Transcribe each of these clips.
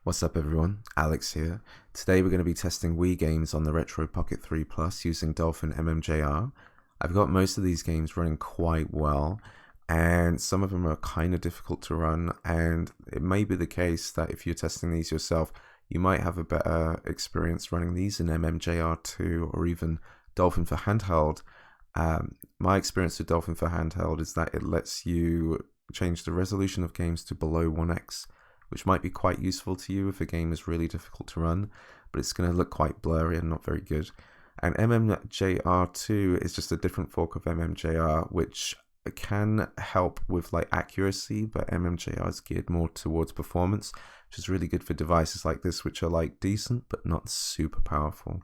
What's up everyone, Alex here. Today we're going to be testing Wii games on the Retroid Pocket 3 Plus using Dolphin MMJR. I've got most of these games running quite well, and some of them are kind of difficult to run, and it may be the case that if you're testing these yourself, you might have a better experience running these in MMJR2 or even Dolphin for handheld. My experience with Dolphin for handheld is that it lets you change the resolution of games to below 1x, which might be quite useful to you if a game is really difficult to run, but it's going to look quite blurry and not very good. And MMJR2 is just a different fork of MMJR, which can help with like accuracy, but MMJR is geared more towards performance, which is really good for devices like this, which are like decent but not super powerful.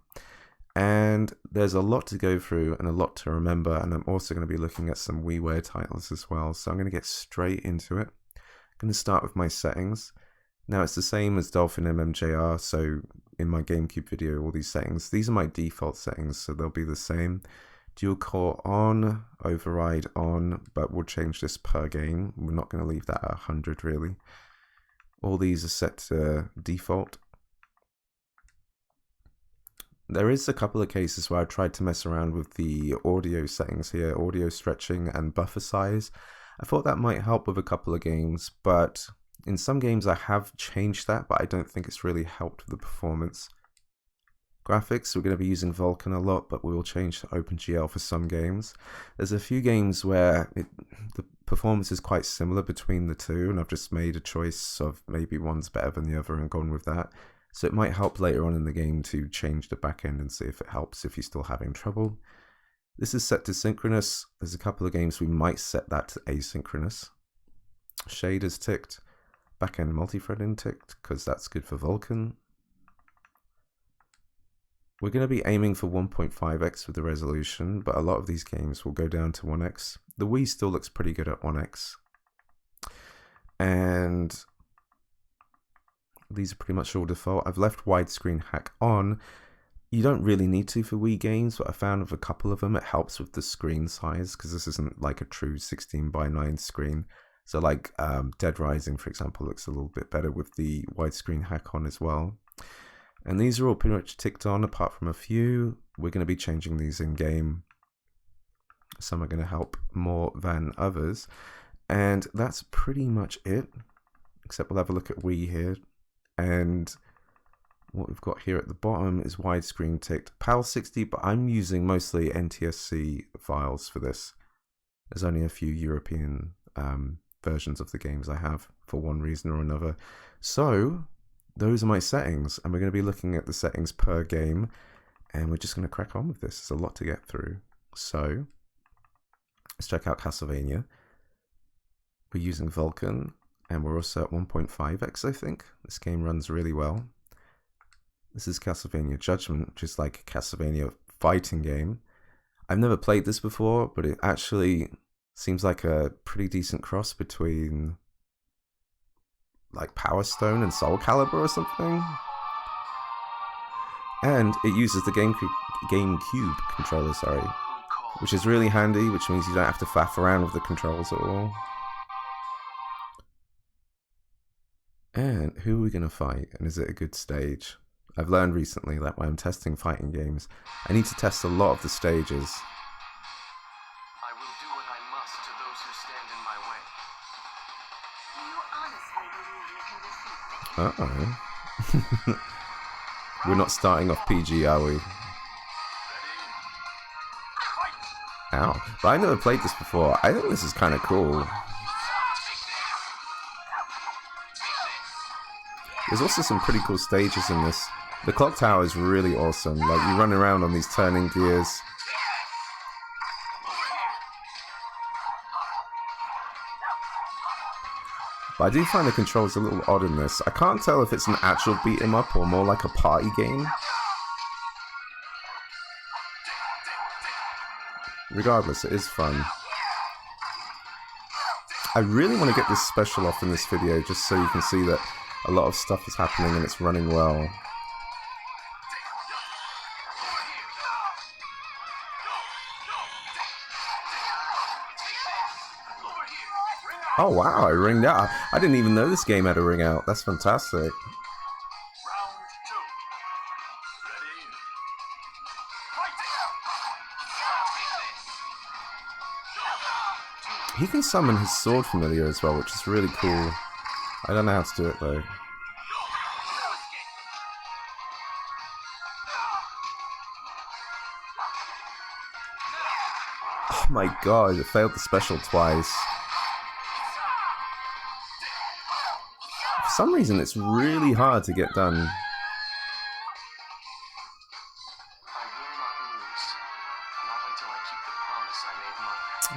And there's a lot to go through and a lot to remember, and I'm also going to be looking at some WiiWare titles as well, so I'm going to get straight into it. I'm going to start with my settings. Now it's the same as Dolphin MMJR, so in my GameCube video, all these settings, these are my default settings, so they'll be the same. Dual core on, override on, but we'll change this per game. We're not going to leave that at 100 really. All these are set to default. There is a couple of cases where I tried to mess around with the audio settings here, audio stretching and buffer size. I thought that might help with a couple of games, but in some games I have changed that, but I don't think it's really helped with the performance. Graphics, we're going to be using Vulkan a lot, but we will change to OpenGL for some games. There's a few games where the performance is quite similar between the two, and I've just made a choice of maybe one's better than the other and gone with that. So it might help later on in the game to change the backend and see if it helps if you're still having trouble. This is set to synchronous. There's a couple of games we might set that to asynchronous. Shaders ticked. Backend multi-threading ticked because that's good for Vulkan. We're going to be aiming for 1.5x with the resolution, but a lot of these games will go down to 1x. The Wii still looks pretty good at 1x. And these are pretty much all default. I've left widescreen hack on. You don't really need to for Wii games, but I found with a couple of them it helps with the screen size, because this isn't like a true 16:9 screen. So like Dead Rising, for example, looks a little bit better with the widescreen hack on as well. And these are all pretty much ticked on apart from a few. We're going to be changing these in game. Some are going to help more than others. And that's pretty much it, except we'll have a look at Wii here. And what we've got here at the bottom is widescreen ticked. PAL 60, but I'm using mostly NTSC files for this. There's only a few European versions of the games I have for one reason or another. So those are my settings, and we're going to be looking at the settings per game, and we're just going to crack on with this. There's a lot to get through. So let's check out Castlevania. We're using Vulkan, and we're also at 1.5x, I think. This game runs really well. This is Castlevania Judgement, which is like a Castlevania fighting game. I've never played this before, but it actually seems like a pretty decent cross between like Power Stone and Soul Calibur or something. And it uses the GameCube controller, which is really handy, which means you don't have to faff around with the controls at all. And who are we going to fight? And is it a good stage? I've learned recently that when I'm testing fighting games, I need to test a lot of the stages. I will do what I must to those who stand in my way. Do you honestly believe you can defeat me? We're not starting off PG, are we? Ow. But I never played this before. I think this is kind of cool. There's also some pretty cool stages in this. The clock tower is really awesome. Like, you run around on these turning gears. But I do find the controls a little odd in this. I can't tell if it's an actual beat 'em up or more like a party game. Regardless, it is fun. I really want to get this special off in this video just so you can see that a lot of stuff is happening and it's running well. Oh wow, I ringed out. I didn't even know this game had a ring out. That's fantastic. He can summon his sword familiar as well, which is really cool. I don't know how to do it though. Oh my god, it failed the special twice. For some reason, it's really hard to get done.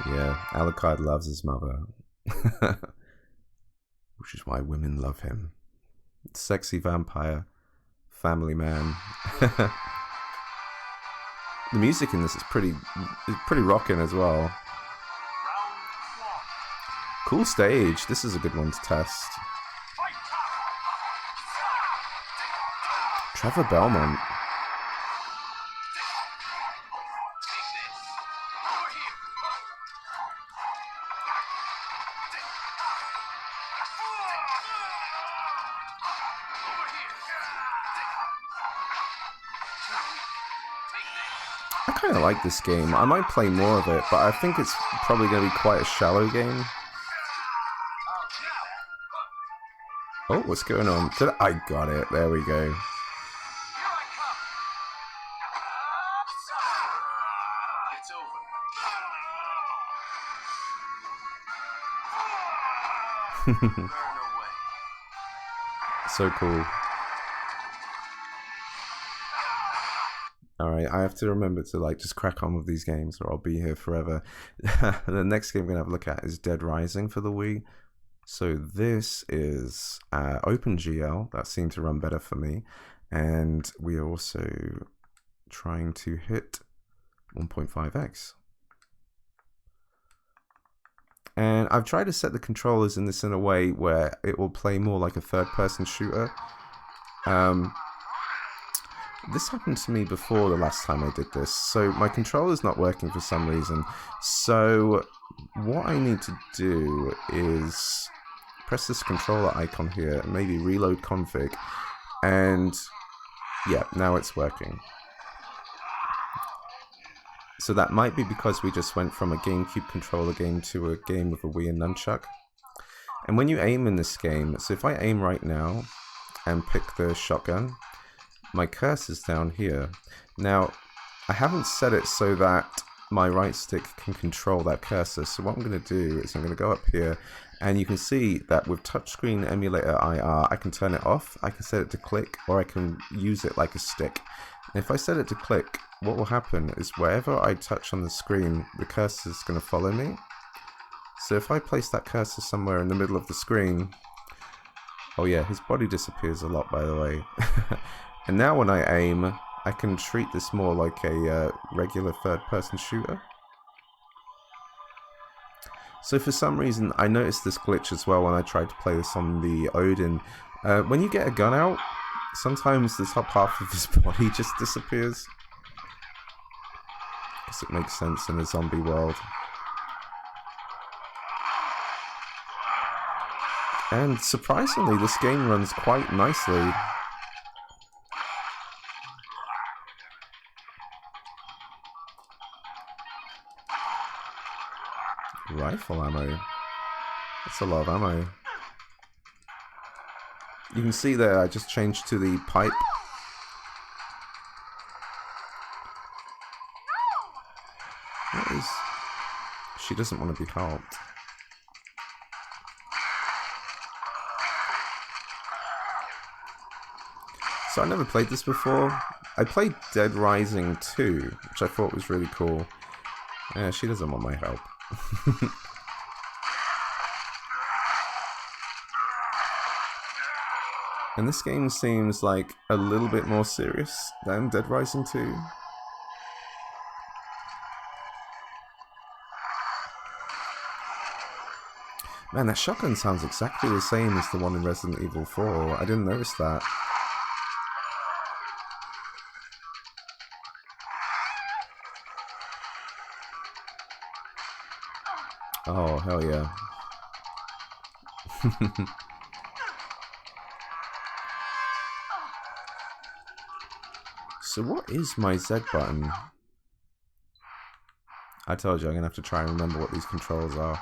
Yeah, Alucard loves his mother. Which is why women love him. Sexy vampire. Family man. The music in this is pretty rocking as well. Cool stage. This is a good one to test. Trevor Belmont. I kind of like this game. I might play more of it, but I think it's probably going to be quite a shallow game. Oh, what's going on? I got it. There we go. So cool. Alright, I have to remember to like just crack on with these games or I'll be here forever. The next game we're going to have a look at is Dead Rising for the Wii. So this is OpenGL. That seemed to run better for me. And we are also trying to hit 1.5x. And I've tried to set the controllers in this in a way where it will play more like a third-person shooter. This happened to me before the last time I did this, so my controller's not working for some reason. So what I need to do is press this controller icon here and maybe reload config, and yeah, now it's working. So that might be because we just went from a GameCube controller game to a game with a Wii and nunchuck. And when you aim in this game, so if I aim right now and pick the shotgun, my cursor's down here. Now, I haven't set it so that my right stick can control that cursor. So what I'm going to do is I'm going to go up here, and you can see that with touchscreen emulator IR, I can turn it off, I can set it to click, or I can use it like a stick. And if I set it to click, what will happen is wherever I touch on the screen, the cursor is going to follow me. So if I place that cursor somewhere in the middle of the screen, oh yeah, his body disappears a lot, by the way. And now when I aim, I can treat this more like a regular third-person shooter. So for some reason, I noticed this glitch as well when I tried to play this on the Odin. When you get a gun out, sometimes the top half of his body just disappears. I guess it makes sense in a zombie world. And surprisingly, this game runs quite nicely. Rifle ammo. That's a lot of ammo. You can see there, I just changed to the pipe. What is... She doesn't want to be helped. So I never played this before. I played Dead Rising 2, which I thought was really cool. Yeah, she doesn't want my help. And this game seems like a little bit more serious than Dead Rising 2. Man, that shotgun sounds exactly the same as the one in Resident Evil 4. I didn't notice that. Oh, hell yeah. So what is my Z button? I told you I'm going to have to try and remember what these controls are.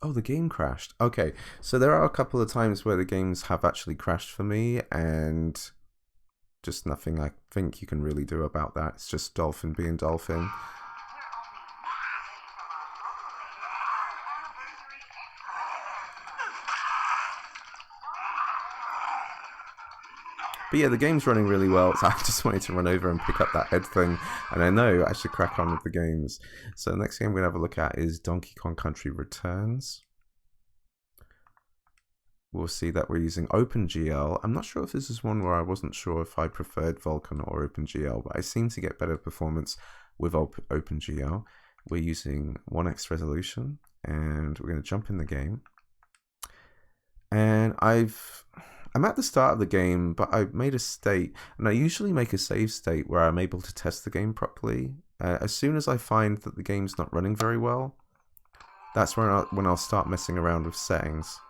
Oh, the game crashed. Okay, so there are a couple of times where the games have actually crashed for me, and just nothing I think you can really do about that. It's just Dolphin being Dolphin. But yeah, the game's running really well, so I just wanted to run over and pick up that head thing, and I know I should crack on with the games. So the next game we're going to have a look at is Donkey Kong Country Returns. We'll see that we're using OpenGL. I'm not sure if this is one where I wasn't sure if I preferred Vulkan or OpenGL, but I seem to get better performance with OpenGL. We're using 1x resolution, and we're going to jump in the game. And I'm at the start of the game, but I've made a state, and I usually make a save state where I'm able to test the game properly. As soon as I find that the game's not running very well, that's when I'll start messing around with settings.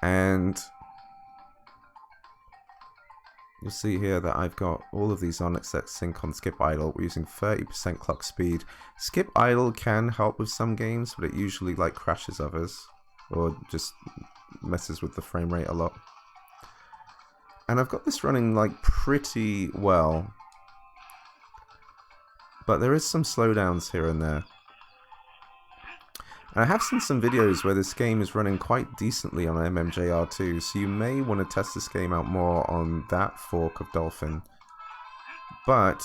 And you'll see here that I've got all of these on except sync on skip idle. We're using 30% clock speed. Skip idle can help with some games, but it usually like crashes others, or just messes with the frame rate a lot. And I've got this running like pretty well, but there is some slowdowns here and there. And I have seen some videos where this game is running quite decently on MMJR too, so you may want to test this game out more on that fork of Dolphin. But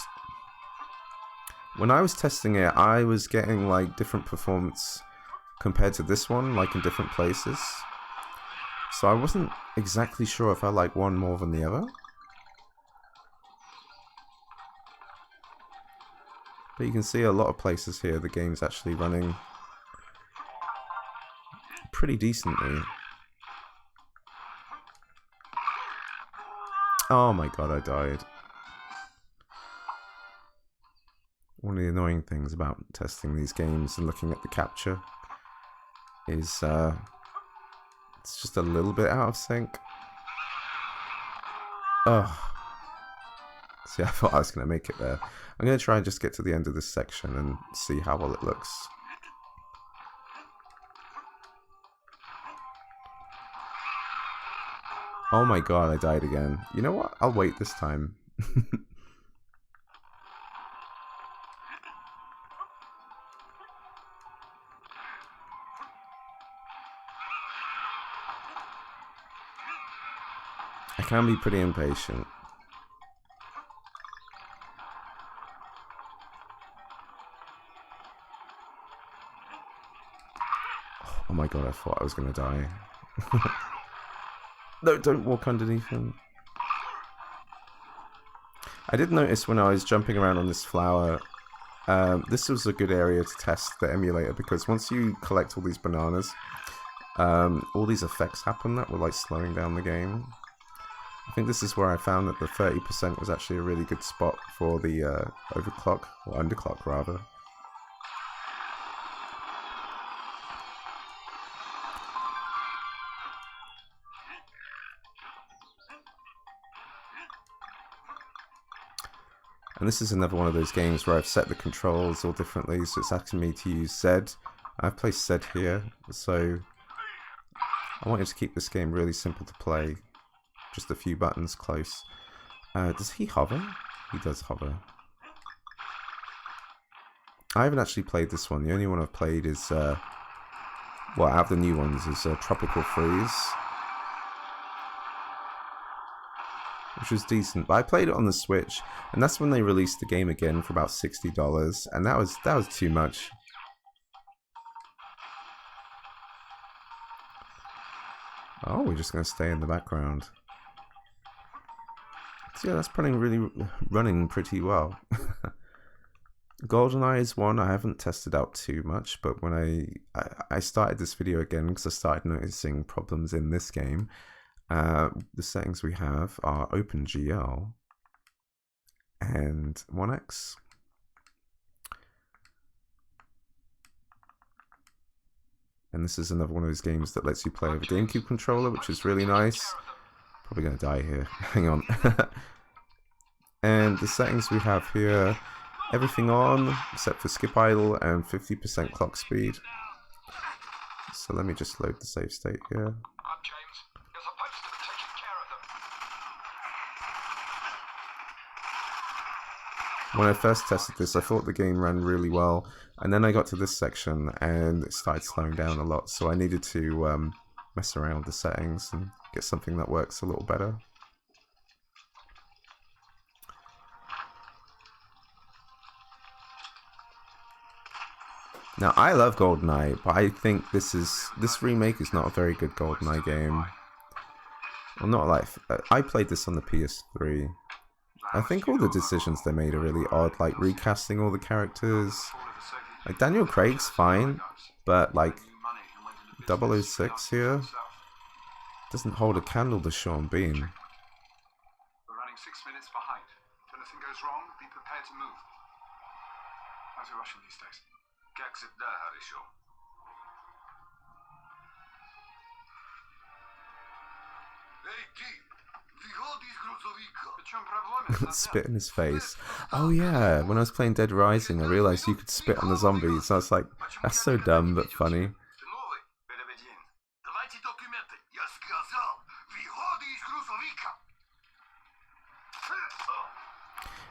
when I was testing it, I was getting like different performance compared to this one, like in different places. So I wasn't exactly sure if I like one more than the other. But you can see a lot of places here the game's actually running pretty decently. Oh my god, I died. One of the annoying things about testing these games and looking at the capture is it's just a little bit out of sync. Ugh. See, I thought I was going to make it there. I'm going to try and just get to the end of this section and see how well it looks. Oh my god, I died again. You know what? I'll wait this time. I can be pretty impatient. Oh my god, I thought I was going to die. No, don't walk underneath him. I did notice when I was jumping around on this flower, this was a good area to test the emulator, because once you collect all these bananas, all these effects happen that were like slowing down the game. I think this is where I found that the 30% was actually a really good spot for the overclock, or underclock rather. And this is another one of those games where I've set the controls all differently, so it's asking me to use Z. I've placed Z here, so I wanted to keep this game really simple to play. Just a few buttons close. Does he hover? He does hover. I haven't actually played this one. The only one I've played is, well, out of the new ones, is Tropical Freeze, which was decent. But I played it on the Switch, and that's when they released the game again for about $60, and that was too much. Oh, we're just gonna stay in the background. So yeah, that's running pretty well. GoldenEye is one I haven't tested out too much, but when I started this video again because I started noticing problems in this game. The settings we have are OpenGL and 1x. And this is another one of those games that lets you play with a GameCube controller, which is really nice. Probably going to die here. Hang on. And the settings we have here, everything on except for skip idle and 50% clock speed. So let me just load the save state here. Up, James. You're supposed to be taking care of them. When I first tested this, I thought the game ran really well, and then I got to this section and it started slowing down a lot, so I needed to mess around with the settings and get something that works a little better. Now, I love GoldenEye, but I think this remake is not a very good GoldenEye game. Well, not like I played this on the PS3. I think all the decisions they made are really odd, like recasting all the characters. Like Daniel Craig's fine, but like 006 here doesn't hold a candle to Sean Bean. We're running 6 minutes behind. If anything goes wrong, be prepared to move. How's your Russian these days? Как всегда, хорошо. Эй, ты! Выходи из грузовика! В чем проблема? Spit in his face. Oh yeah, when I was playing Dead Rising, I realized you could spit on the zombies. I was like, that's so dumb but funny. Давайте документы. Я сказал, выходи из грузовика!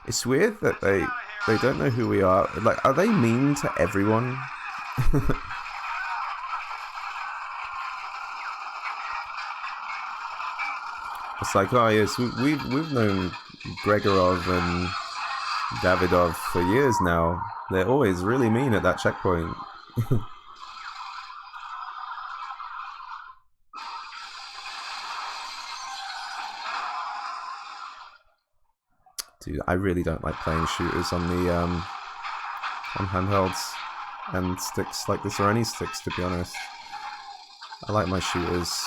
It's weird that they don't know who we are. Like, are they mean to everyone? It's like, oh yes, we've known Gregorov and Davidov for years now. They're always really mean at that checkpoint. Dude, I really don't like playing shooters on the on handhelds and sticks like this, or any sticks, to be honest. I like my shooters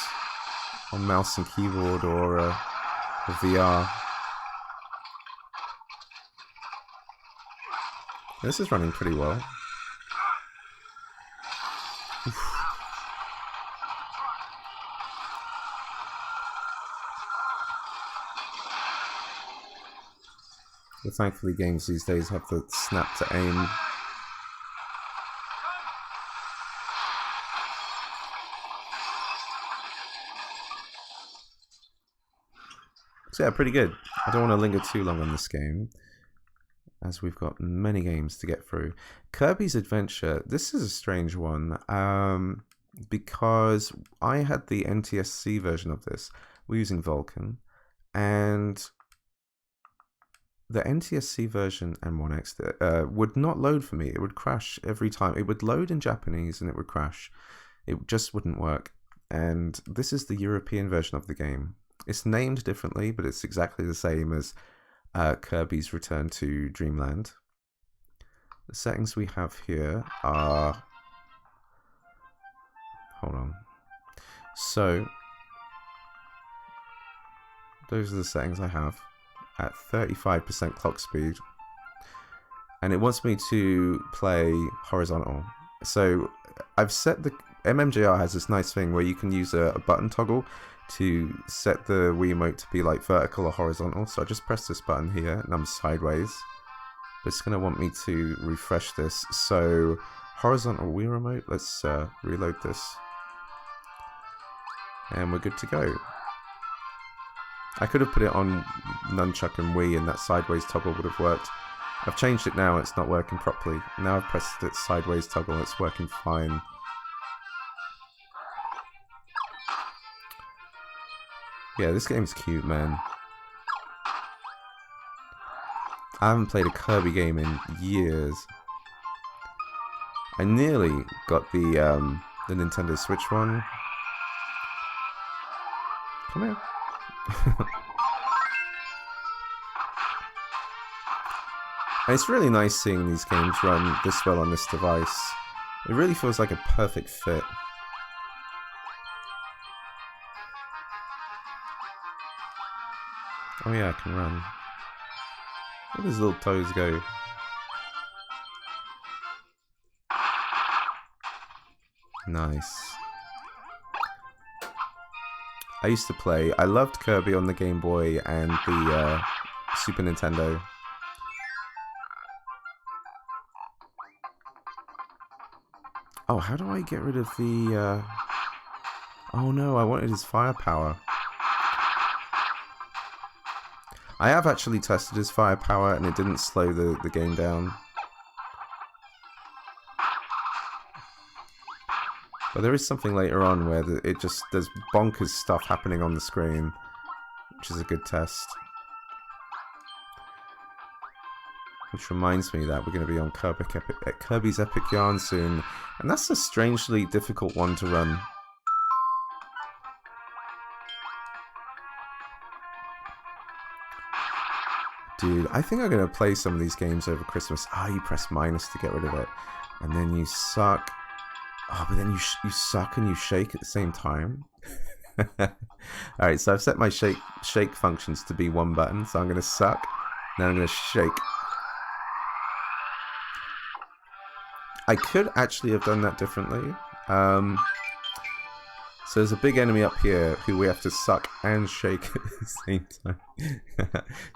on mouse and keyboard or VR. This is running pretty well. Oof. But thankfully games these days have the snap to aim. So yeah, pretty good. I don't want to linger too long on this game, as we've got many games to get through. Kirby's Adventure, this is a strange one, because I had the NTSC version of this. We're using Vulkan, and the NTSC version M1X would not load for me. It would crash every time. It would load in Japanese and it would crash. It just wouldn't work. And this is the European version of the game. It's named differently, but it's exactly the same as Kirby's Return to Dreamland. The settings we have here are... Hold on. So, those are the settings I have at 35% clock speed. And it wants me to play horizontal. So, I've set the... MMJR has this nice thing where you can use a button toggle to set the Wiimote to be like vertical or horizontal. So I just press this button here and I'm sideways. But it's going to want me to refresh this. So horizontal Wii remote, let's reload this. And we're good to go. I could have put it on Nunchuck and Wii and that sideways toggle would have worked. I've changed it now, it's not working properly. Now I've pressed it sideways toggle, it's working fine. Yeah, this game's cute, man. I haven't played a Kirby game in years. I nearly got the Nintendo Switch one. Come here. And it's really nice seeing these games run this well on this device. It really feels like a perfect fit. Oh yeah, I can run. Where does little toes go? Nice. I loved Kirby on the Game Boy and the Super Nintendo. Oh, how do I get rid of the... Oh no, I wanted his firepower. I have actually tested his firepower and it didn't slow the game down. But there is something later on where there's bonkers stuff happening on the screen, which is a good test. Which reminds me that we're going to be on Kirby's Epic Yarn soon, and that's a strangely difficult one to run. Dude, I think I'm going to play some of these games over Christmas. Ah, you press minus to get rid of it. And then you suck. Oh, but then you suck and you shake at the same time. Alright, so I've set my shake functions to be one button. So I'm going to suck. Now I'm going to shake. I could actually have done that differently. So there's a big enemy up here who we have to suck and shake at the same time.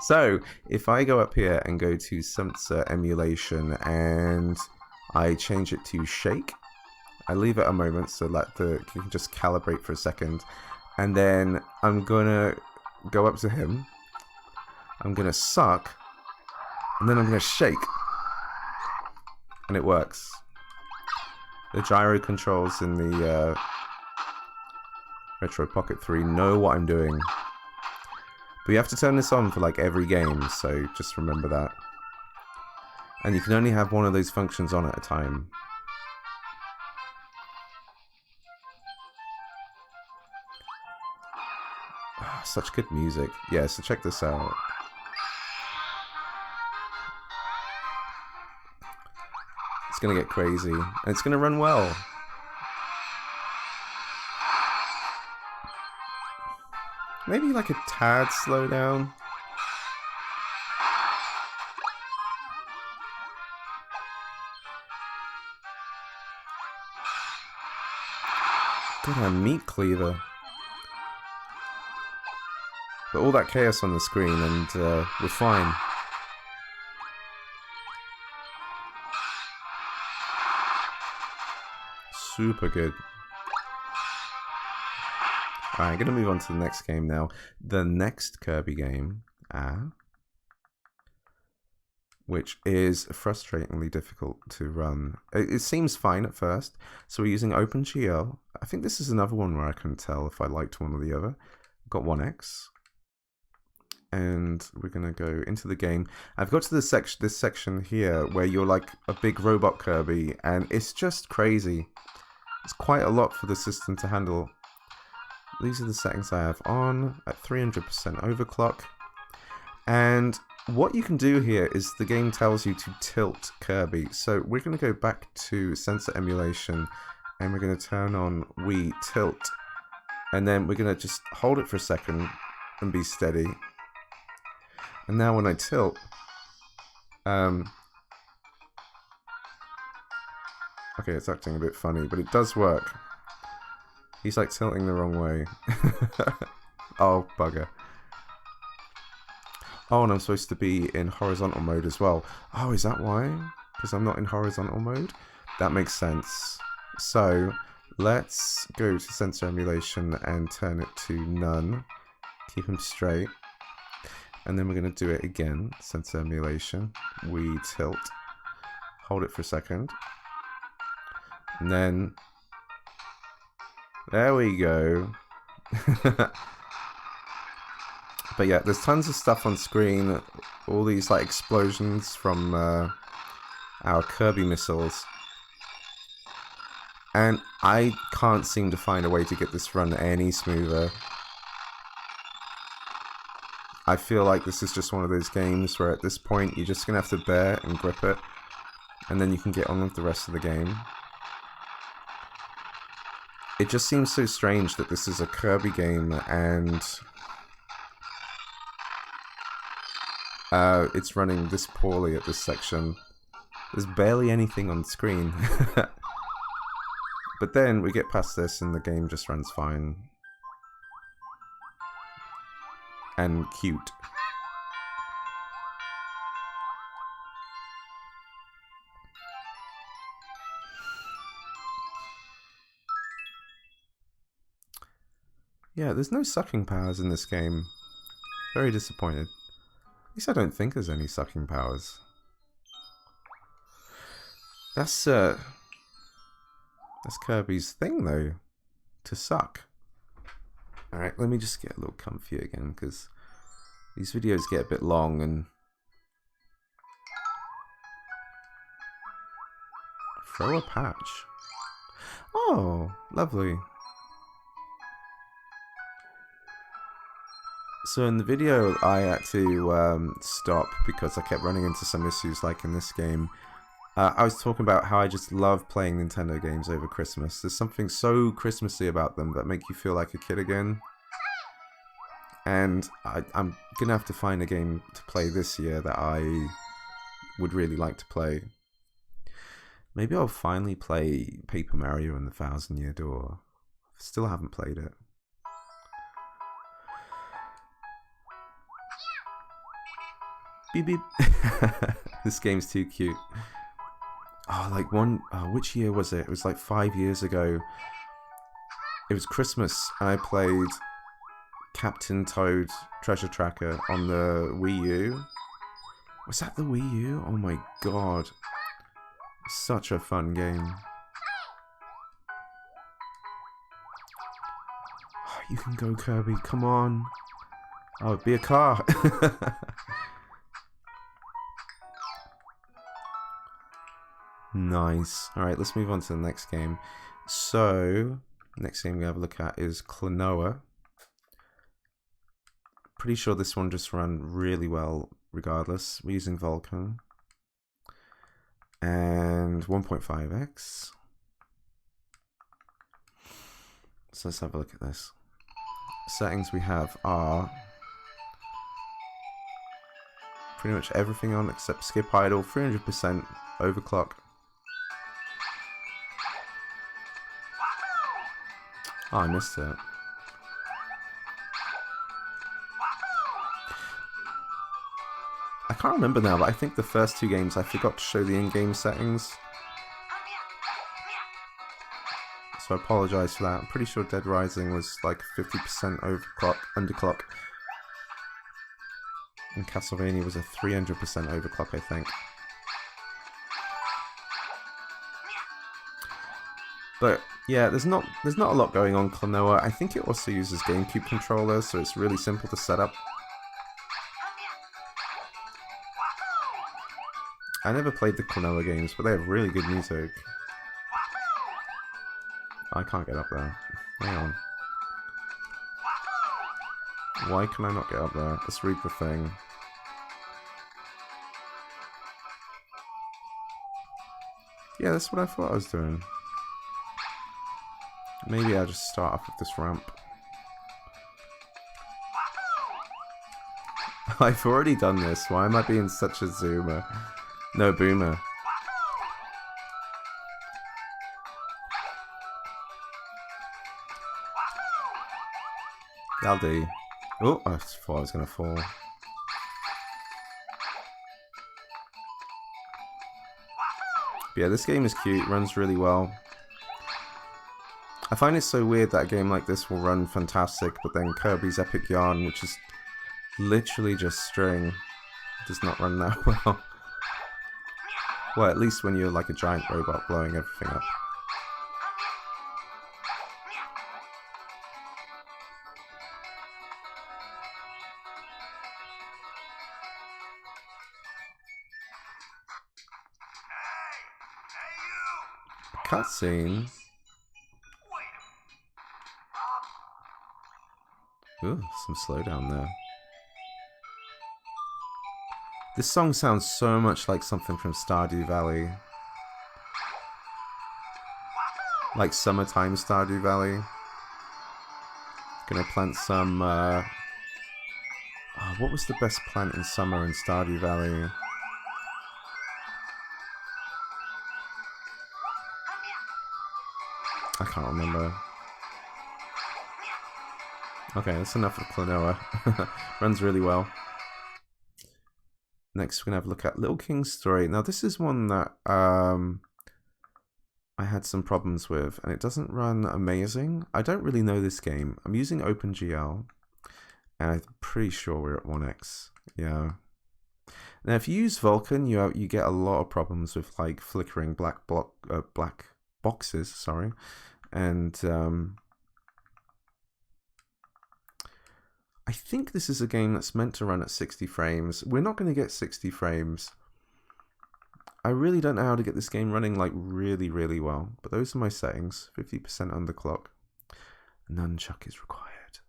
So if I go up here and go to Successsor emulation and I change it to shake, I leave it a moment so that you can just calibrate for a second, and then I'm gonna go up to him, I'm gonna suck, and then I'm gonna shake, and it works. The gyro controls in the Retroid Pocket 3 know what I'm doing. But you have to turn this on for like every game, so just remember that. And you can only have one of those functions on at a time. Ah, such good music. Yeah, so check this out. It's gonna get crazy, and it's gonna run well. Maybe like a tad slow down. Got a meat cleaver. But all that chaos on the screen, and we're fine. Super good. Alright, I'm going to move on to the next game now. The next Kirby game, which is frustratingly difficult to run. It seems fine at first. So we're using OpenGL. I think this is another one where I couldn't tell if I liked one or the other. Got 1x. And we're going to go into the game. I've got to this section here where you're like a big robot Kirby, and it's just crazy. It's quite a lot for the system to handle. These are the settings I have on at 300% overclock. And what you can do here is the game tells you to tilt Kirby. So we're going to go back to sensor emulation and we're going to turn on Wii tilt. And then we're going to just hold it for a second and be steady. And now when I tilt, okay, it's acting a bit funny, but it does work. He's like tilting the wrong way. Oh, bugger. Oh, and I'm supposed to be in horizontal mode as well. Oh, is that why? Because I'm not in horizontal mode? That makes sense. So, let's go to sensor emulation and turn it to none. Keep him straight. And then we're going to do it again. Sensor emulation. We tilt. Hold it for a second. And then... there we go. But yeah, there's tons of stuff on screen. All these like explosions from our Kirby missiles. And I can't seem to find a way to get this run any smoother. I feel like this is just one of those games where at this point you're just going to have to bear and grip it. And then you can get on with the rest of the game. It just seems so strange that this is a Kirby game and it's running this poorly at this section. There's barely anything on screen. But then we get past this and the game just runs fine. And cute. Yeah, there's no sucking powers in this game. Very disappointed. At least I don't think there's any sucking powers. That's Kirby's thing, though. To suck. Alright, let me just get a little comfy again, because these videos get a bit long and... Throw a patch. Oh, lovely. So in the video, I had to stop because I kept running into some issues like in this game. I was talking about how I just love playing Nintendo games over Christmas. There's something so Christmassy about them that make you feel like a kid again. And I'm going to have to find a game to play this year that I would really like to play. Maybe I'll finally play Paper Mario and the Thousand Year Door. Still haven't played it. Beep beep. This game's too cute. Oh, like which year was it? It was like 5 years ago. It was Christmas and I played Captain Toad Treasure Tracker on the Wii U. Was that the Wii U? Oh my god. Such a fun game. Oh, you can go, Kirby. Come on. Oh, be a car. Nice. Alright, let's move on to the next game. So, next game we have a look at is Klonoa. Pretty sure this one just ran really well regardless. We're using Vulkan. And 1.5x. So let's have a look at this. Settings we have are pretty much everything on except skip idle, 300% overclock. Oh, I missed it. I can't remember now, but I think the first two games I forgot to show the in-game settings. So I apologise for that. I'm pretty sure Dead Rising was like 50% overclock, underclock. And Castlevania was a 300% overclock, I think. But yeah, there's not a lot going on Klonoa. I think it also uses GameCube controllers, so it's really simple to set up. I never played the Klonoa games, but they have really good music. I can't get up there. Hang on. Why can I not get up there? Let's read the thing. Yeah, that's what I thought I was doing. Maybe I'll just start off with this ramp. I've already done this. Why am I being such a zoomer? No, boomer. That'll do. Oh, I thought I was going to fall. But yeah, this game is cute. Runs really well. I find it so weird that a game like this will run fantastic, but then Kirby's Epic Yarn, which is literally just string, does not run that well. Well, at least when you're like a giant robot blowing everything up. Cutscene. Ooh, some slowdown there. This song sounds so much like something from Stardew Valley. Like summertime Stardew Valley. Gonna plant some, oh, what was the best plant in summer in Stardew Valley? I can't remember. Okay, that's enough of Klonoa. Runs really well. Next, we're going to have a look at Little King's Story. Now, this is one that I'm I had some problems with, and it doesn't run amazing. I don't really know this game. I'm using OpenGL, and I'm pretty sure we're at 1x. Yeah. Now, if you use Vulkan, you get a lot of problems with like flickering black boxes. Sorry, and I think this is a game that's meant to run at 60 frames. We're not going to get 60 frames. I really don't know how to get this game running like really, really well. But those are my settings. 50% underclock. Nunchuck is required.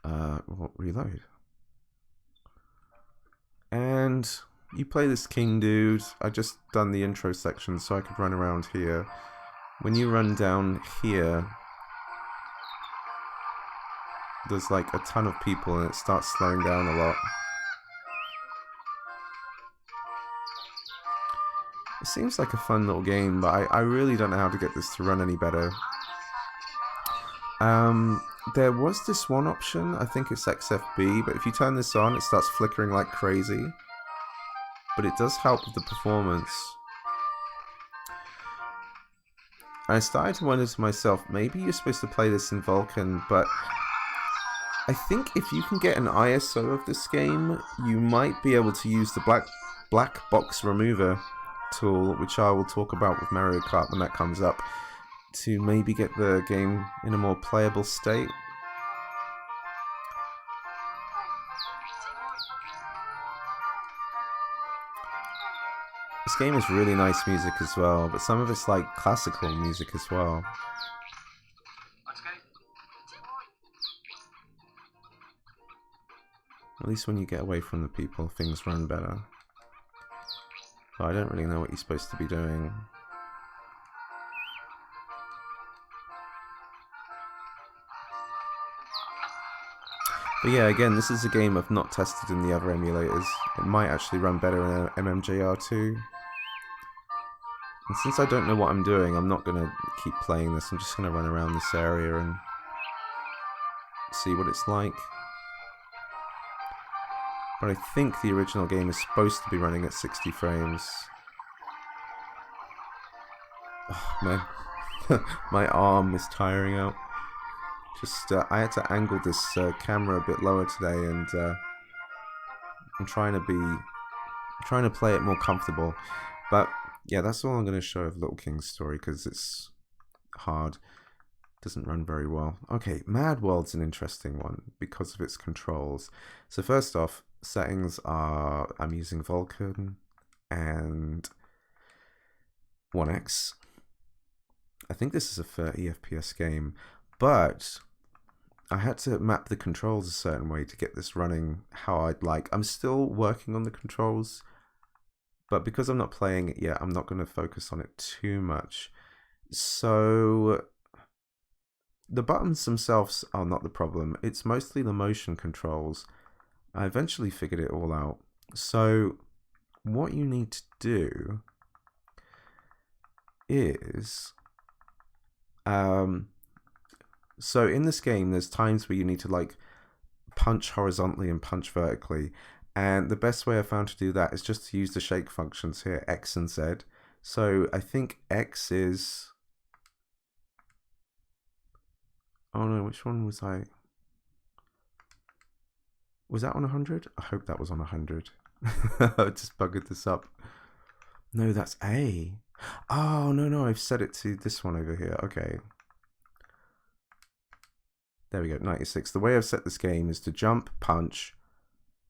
Well, reload. And you play this king dude. I just done the intro section so I could run around here. When you run down here, there's like a ton of people and it starts slowing down a lot. It seems like a fun little game, but I really don't know how to get this to run any better. There was this one option, I think it's XFB, but if you turn this on, it starts flickering like crazy. But it does help with the performance. I started to wonder to myself, maybe you're supposed to play this in Vulkan, but I think if you can get an ISO of this game, you might be able to use the black box remover tool, which I will talk about with Mario Kart when that comes up, to maybe get the game in a more playable state. This game is really nice music as well, but some of it's like classical music as well. At least when you get away from the people, things run better. But I don't really know what you're supposed to be doing. But yeah, again, this is a game I've not tested in the other emulators. It might actually run better in MMJR too. And since I don't know what I'm doing, I'm not going to keep playing this. I'm just going to run around this area and see what it's like. But I think the original game is supposed to be running at 60 frames. Oh, man. My arm is tiring out. Just, I had to angle this camera a bit lower today, and I'm trying to play it more comfortable. But yeah, that's all I'm going to show of Little King's story, because it's hard. Doesn't run very well. Okay, MadWorld's an interesting one because of its controls. So first off, settings are, I'm using Vulkan and 1x. I think this is a 30 FPS game, but I had to map the controls a certain way to get this running how I'd like. I'm still working on the controls, but because I'm not playing it yet, I'm not going to focus on it too much. So the buttons themselves are not the problem. It's mostly the motion controls. I eventually figured it all out. So what you need to do is... so in this game, there's times where you need to like punch horizontally and punch vertically. And the best way I found to do that is just to use the shake functions here, X and Z. So I think X is... Oh no, which one was I? Was that on 100? I hope that was on 100. I just buggered this up. No, that's A. Oh, no, I've set it to this one over here. Okay. There we go, 96. The way I've set this game is to jump, punch,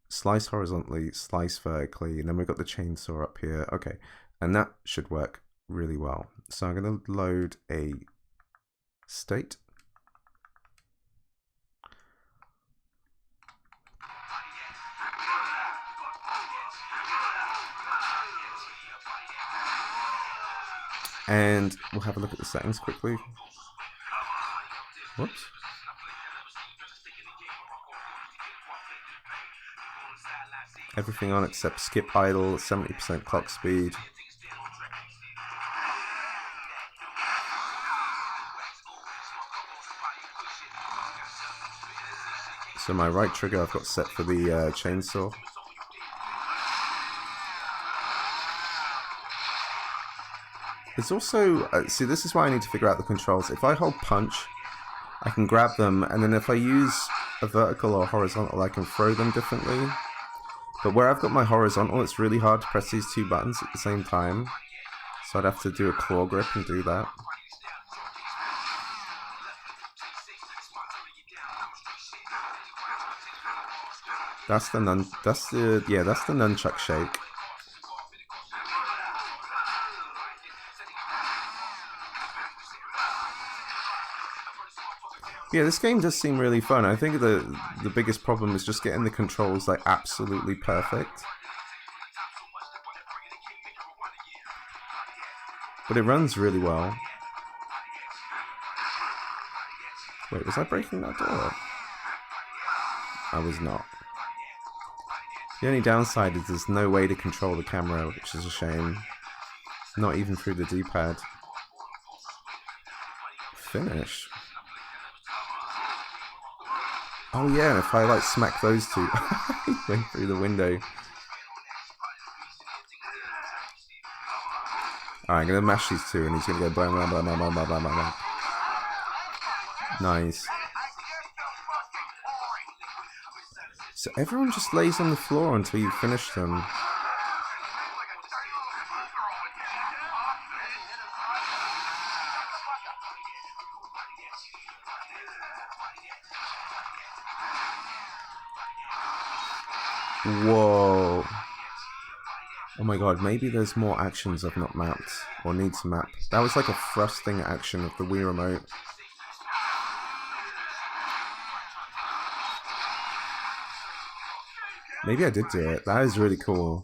slice horizontally, slice vertically, and then we've got the chainsaw up here. Okay, and that should work really well. So I'm going to load a state. And we'll have a look at the settings quickly. Whoops. Everything on except skip idle, 70% clock speed. So my right trigger I've got set for the chainsaw. It's also... see, this is why I need to figure out the controls. If I hold punch, I can grab them, and then if I use a vertical or horizontal, I can throw them differently. But where I've got my horizontal, it's really hard to press these two buttons at the same time. So I'd have to do a claw grip and do that. That's the nunchuck shake. Yeah, this game does seem really fun. I think the biggest problem is just getting the controls like absolutely perfect. But it runs really well. Wait, was I breaking that door? I was not. The only downside is there's no way to control the camera, which is a shame. Not even through the D-pad. Finish. Oh yeah, and if I like smack those two, he went through the window. Alright, I'm gonna mash these two and he's gonna go blah blah blah blah blah blah blah blah. Nice. So everyone just lays on the floor until you finish them. Whoa. Oh my god, maybe there's more actions I've not mapped, or need to map. That was like a thrusting action of the Wii remote. Maybe I did do it. That is really cool.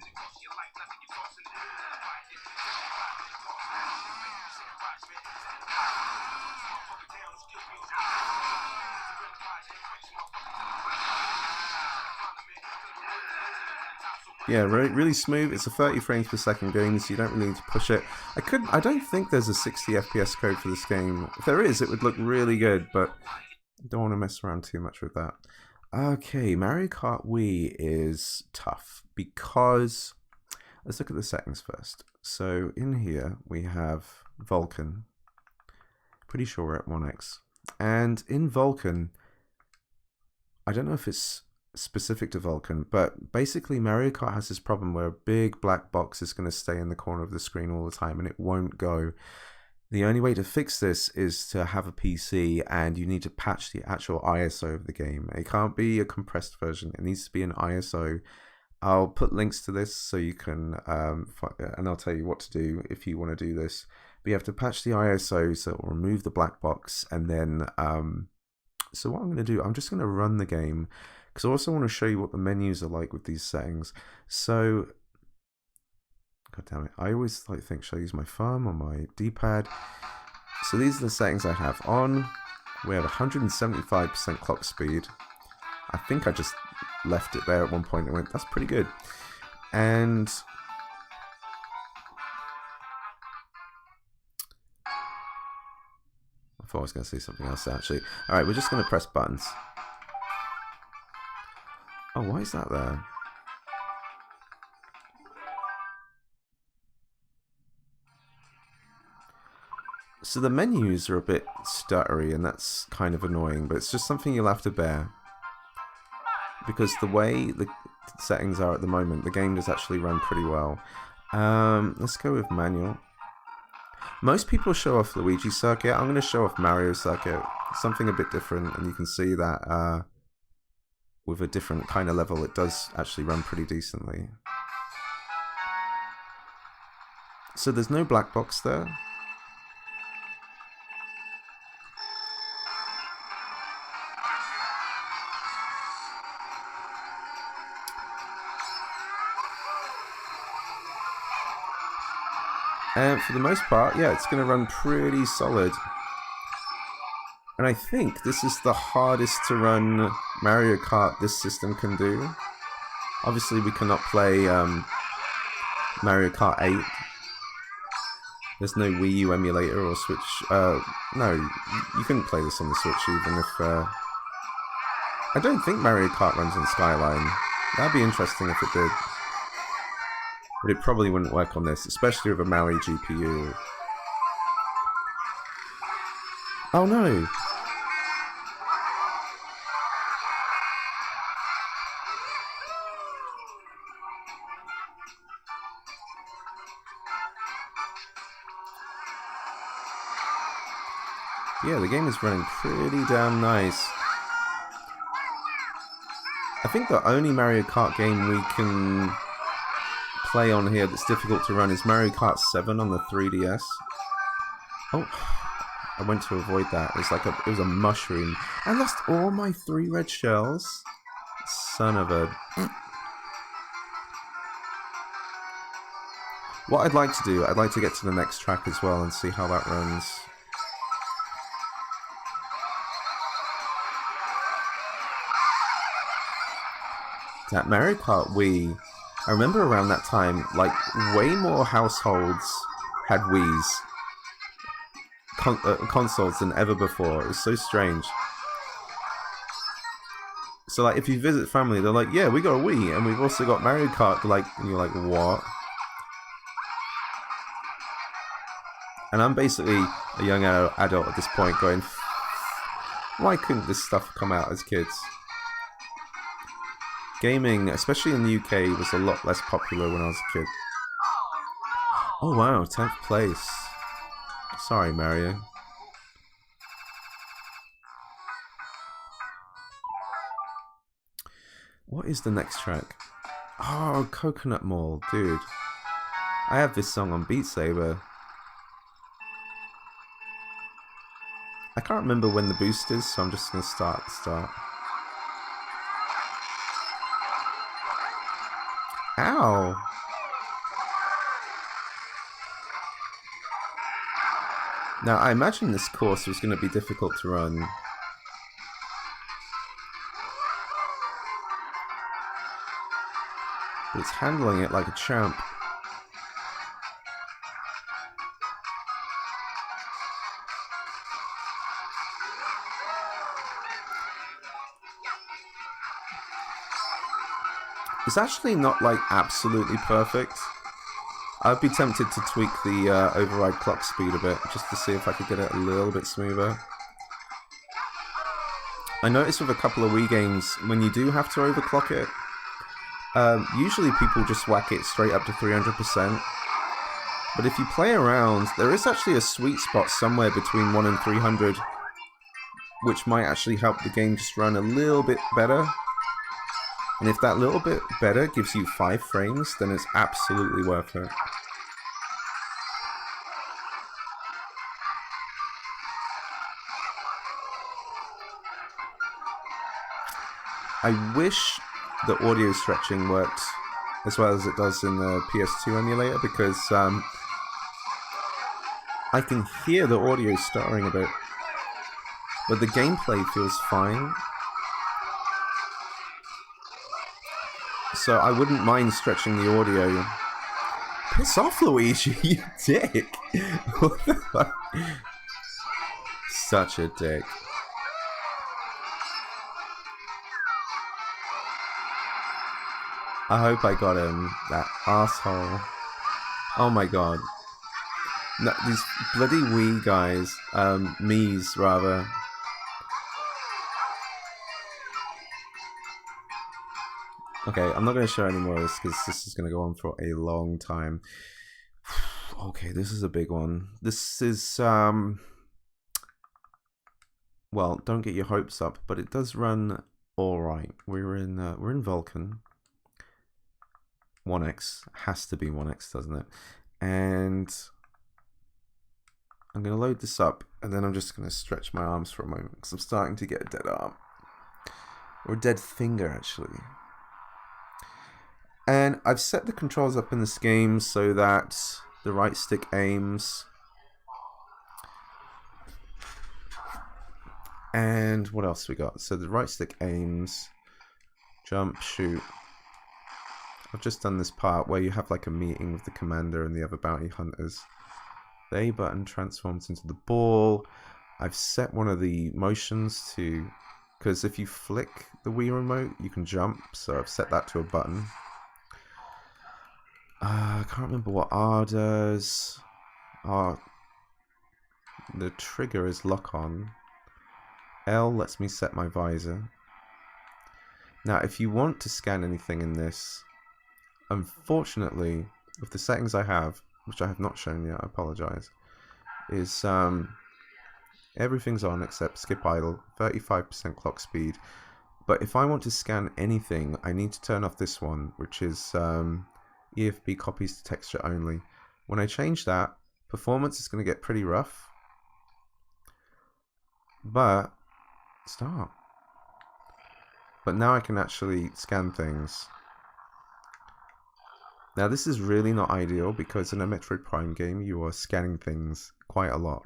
Yeah, really smooth. It's a 30 frames per second game, so you don't really need to push it. I don't think there's a 60 FPS code for this game. If there is, it would look really good, but I don't want to mess around too much with that. Okay, Mario Kart Wii is tough because... Let's look at the settings first. So in here we have Vulcan. Pretty sure we're at 1x. And in Vulcan, I don't know if it's specific to Vulcan, but basically Mario Kart has this problem where a big black box is going to stay in the corner of the screen all the time and it won't go. The only way to fix this is to have a PC, and you need to patch the actual ISO of the game. It can't be a compressed version, it needs to be an ISO. I'll put links to this so you can, and I'll tell you what to do if you want to do this. But you have to patch the ISO so it will remove the black box, and then, so what I'm going to do, I'm just going to run the game, because I also want to show you what the menus are like with these settings. So, god damn it, I always think, should I use my thumb or my D-pad? So these are the settings I have on. We have 175% clock speed. I think I just left it there at one point and went, that's pretty good. And I thought I was going to say something else actually. Alright, we're just going to press buttons. Oh, why is that there? So the menus are a bit stuttery, and that's kind of annoying, but it's just something you'll have to bear. Because the way the settings are at the moment, the game does actually run pretty well. Let's go with manual. Most people show off Luigi Circuit. I'm going to show off Mario Circuit. Something a bit different, and you can see that with a different kind of level, it does actually run pretty decently. So there's no black box there. And for the most part, yeah, it's going to run pretty solid. And I think this is the hardest to run Mario Kart this system can do. Obviously, we cannot play Mario Kart 8. There's no Wii U emulator or Switch. No, you couldn't play this on the Switch even if... I don't think Mario Kart runs on Skyline. That'd be interesting if it did. But it probably wouldn't work on this, especially with a Maui GPU. Oh no! Yeah, the game is running pretty damn nice. I think the only Mario Kart game we can play on here that's difficult to run is Mario Kart 7 on the 3DS. Oh, I went to avoid that. It's like it was a mushroom. I lost all my 3 red shells. Son of a... What I'd like to do, I'd like to get to the next track as well and see how that runs. That Mario Kart Wii, I remember around that time, like, way more households had Wiis, consoles than ever before. It was so strange. So, like, if you visit family, they're like, yeah, we got a Wii, and we've also got Mario Kart, like, and you're like, what? And I'm basically a young adult at this point going, why couldn't this stuff come out as kids? Gaming, especially in the UK, was a lot less popular when I was a kid. Oh wow, 10th place. Sorry, Mario. What is the next track? Oh, Coconut Mall, dude. I have this song on Beat Saber. I can't remember when the boost is, so I'm just going to start at the start. Ow! Now, I imagine this course was going to be difficult to run. But it's handling it like a champ. It's actually not, like, absolutely perfect. I'd be tempted to tweak the override clock speed a bit, just to see if I could get it a little bit smoother. I noticed with a couple of Wii games, when you do have to overclock it, usually people just whack it straight up to 300%. But if you play around, there is actually a sweet spot somewhere between 1 and 300, which might actually help the game just run a little bit better. And if that little bit better gives you 5 frames, then it's absolutely worth it. I wish the audio stretching worked as well as it does in the PS2 emulator, because I can hear the audio stuttering a bit, but the gameplay feels fine. So I wouldn't mind stretching the audio. Piss off, Luigi, you dick! What the fuck? Such a dick. I hope I got him, that asshole. Oh my god. No, these bloody Wii guys, Mii's rather. Okay, I'm not going to show any more of this because this is going to go on for a long time. Okay, this is a big one. This is, well, don't get your hopes up, but it does run alright. We're in Vulcan. 1X. Has to be 1X, doesn't it? And I'm going to load this up, and then I'm just going to stretch my arms for a moment because I'm starting to get a dead arm. Or a dead finger, actually. And I've set the controls up in this game so that the right stick aims. And what else we got? So the right stick aims, jump, shoot. I've just done this part where you have like a meeting with the commander and the other bounty hunters. The A button transforms into the ball. I've set one of the motions to, because if you flick the Wii remote, you can jump. So I've set that to a button. I can't remember what R does. R the trigger is lock on. L lets me set my visor. Now, if you want to scan anything in this, unfortunately, with the settings I have, which I have not shown yet, I apologize, is everything's on except skip idle, 35% clock speed. But if I want to scan anything, I need to turn off this one, which is EFB copies to texture only. When I change that, performance is going to get pretty rough. But stop. But now I can actually scan things. Now this is really not ideal because in a Metroid Prime game you are scanning things quite a lot.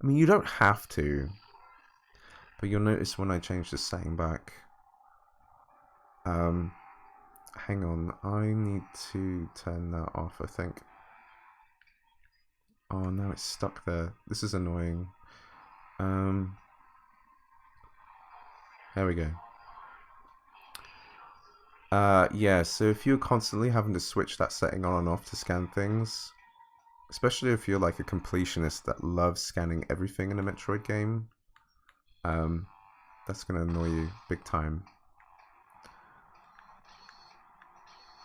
I mean, you don't have to, but you'll notice when I change the setting back. Hang on, I need to turn that off, I think. Oh, now it's stuck there. This is annoying. There we go. Yeah, so if you're constantly having to switch that setting on and off to scan things, especially if you're like a completionist that loves scanning everything in a Metroid game, that's going to annoy you big time.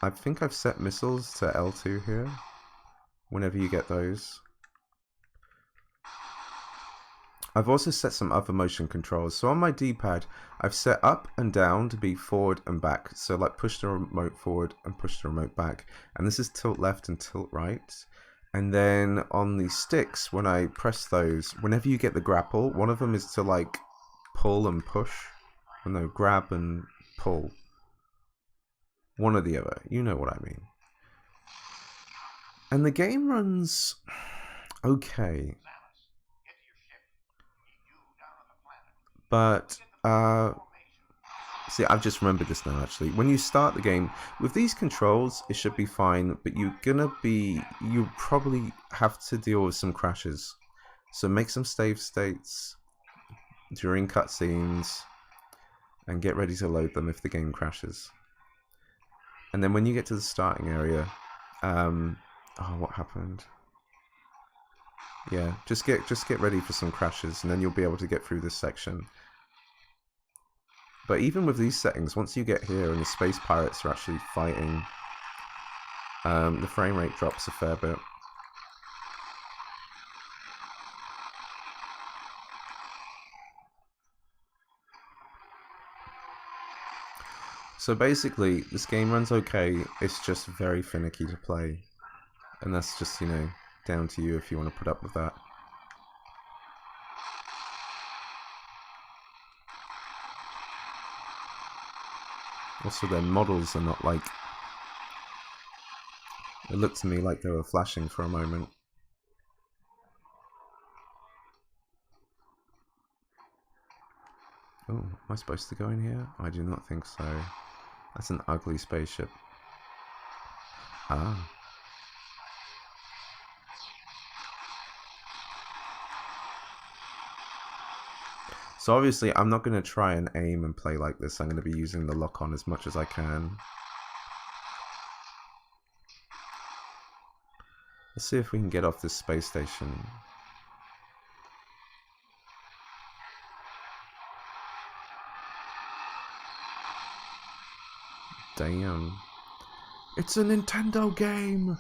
I think I've set missiles to L2 here, whenever you get those. I've also set some other motion controls. So on my D-pad, I've set up and down to be forward and back. So like push the remote forward and push the remote back. And this is tilt left and tilt right. And then on the sticks, when I press those, whenever you get the grapple, one of them is to like pull and push. Or no, grab and pull. One or the other. You know what I mean. And the game runs okay. But, see, I've just remembered this now, actually. When you start the game, with these controls, it should be fine, but you probably have to deal with some crashes. So make some save states during cutscenes, and get ready to load them if the game crashes. And then when you get to the starting area, oh, what happened? Yeah, just get ready for some crashes, and then you'll be able to get through this section. But even with these settings, once you get here and the space pirates are actually fighting, the frame rate drops a fair bit. So basically, this game runs okay, it's just very finicky to play. And that's just, you know, down to you if you want to put up with that. Also, their models are not like... It looked to me like they were flashing for a moment. Oh, am I supposed to go in here? I do not think so. That's an ugly spaceship. Ah. So obviously I'm not going to try and aim and play like this. I'm going to be using the lock-on as much as I can. Let's see if we can get off this space station. Damn. It's a Nintendo game!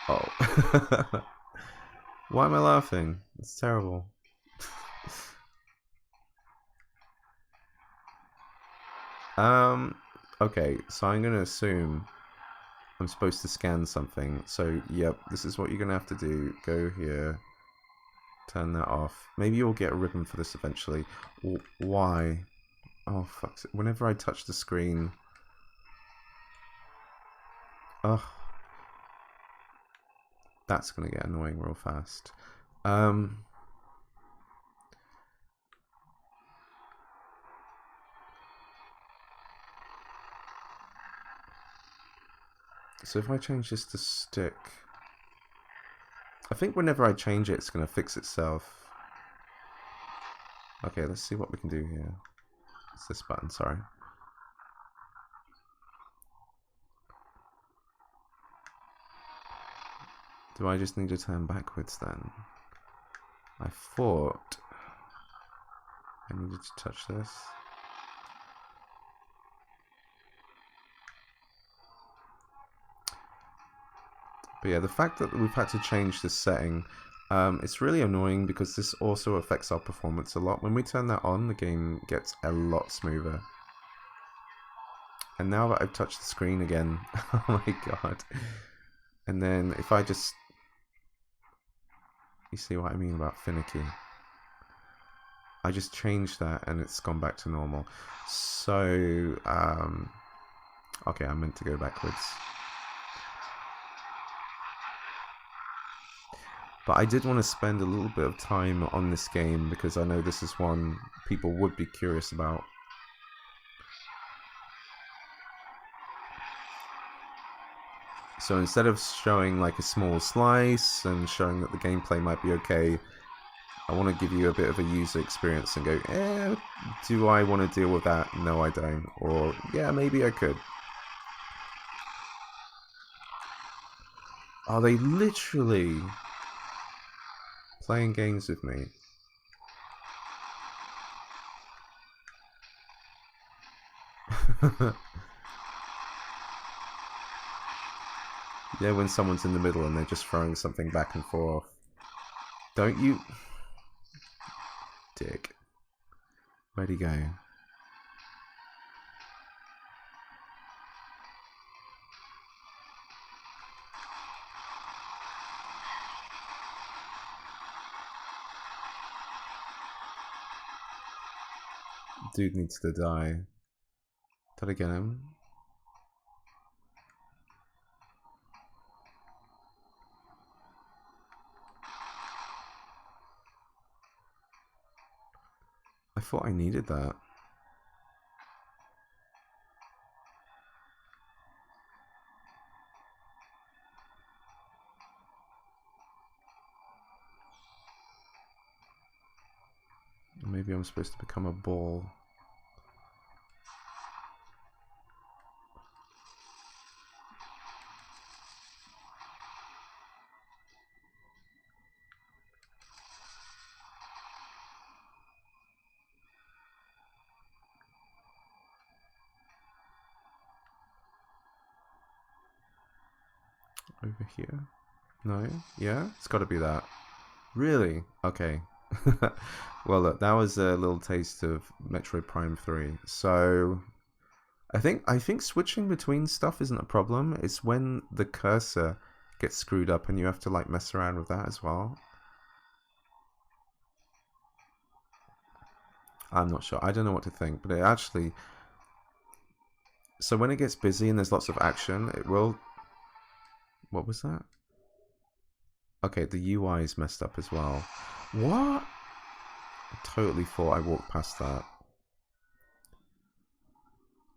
Oh. Why am I laughing? It's terrible. Okay, so I'm gonna assume I'm supposed to scan something. So, yep, this is what you're gonna have to do. Go here. Turn that off. Maybe you'll get a ribbon for this eventually. Why? Oh, fuck. Whenever I touch the screen... Ugh. That's gonna get annoying real fast. So if I change this to stick, I think whenever I change it, it's going to fix itself. Okay, let's see what we can do here. It's this button, sorry. Do I just need to turn backwards then? I thought I needed to touch this. But yeah, the fact that we've had to change this setting, it's really annoying because this also affects our performance a lot. When we turn that on, the game gets a lot smoother. And now that I've touched the screen again, oh my god. And then if I just... You see what I mean about finicky? I just changed that and it's gone back to normal. So, okay, I meant to go backwards. But I did want to spend a little bit of time on this game because I know this is one people would be curious about. So instead of showing like a small slice and showing that the gameplay might be okay, I want to give you a bit of a user experience and go, do I want to deal with that? No, I don't. Or, yeah, maybe I could. Are they literally playing games with me? Yeah, when someone's in the middle and they're just throwing something back and forth. Don't you... Dick. Where'd he go? Dude needs to die. Did I get him? I thought I needed that. Maybe I'm supposed to become a ball. Over here? No? Yeah? It's got to be that. Really? Okay. Well, look, that was a little taste of Metroid Prime 3. So, I think switching between stuff isn't a problem. It's when the cursor gets screwed up and you have to like mess around with that as well. I'm not sure. I don't know what to think, but it actually... So when it gets busy and there's lots of action, it will... What was that? Okay, the UI is messed up as well. What? I totally thought I walked past that.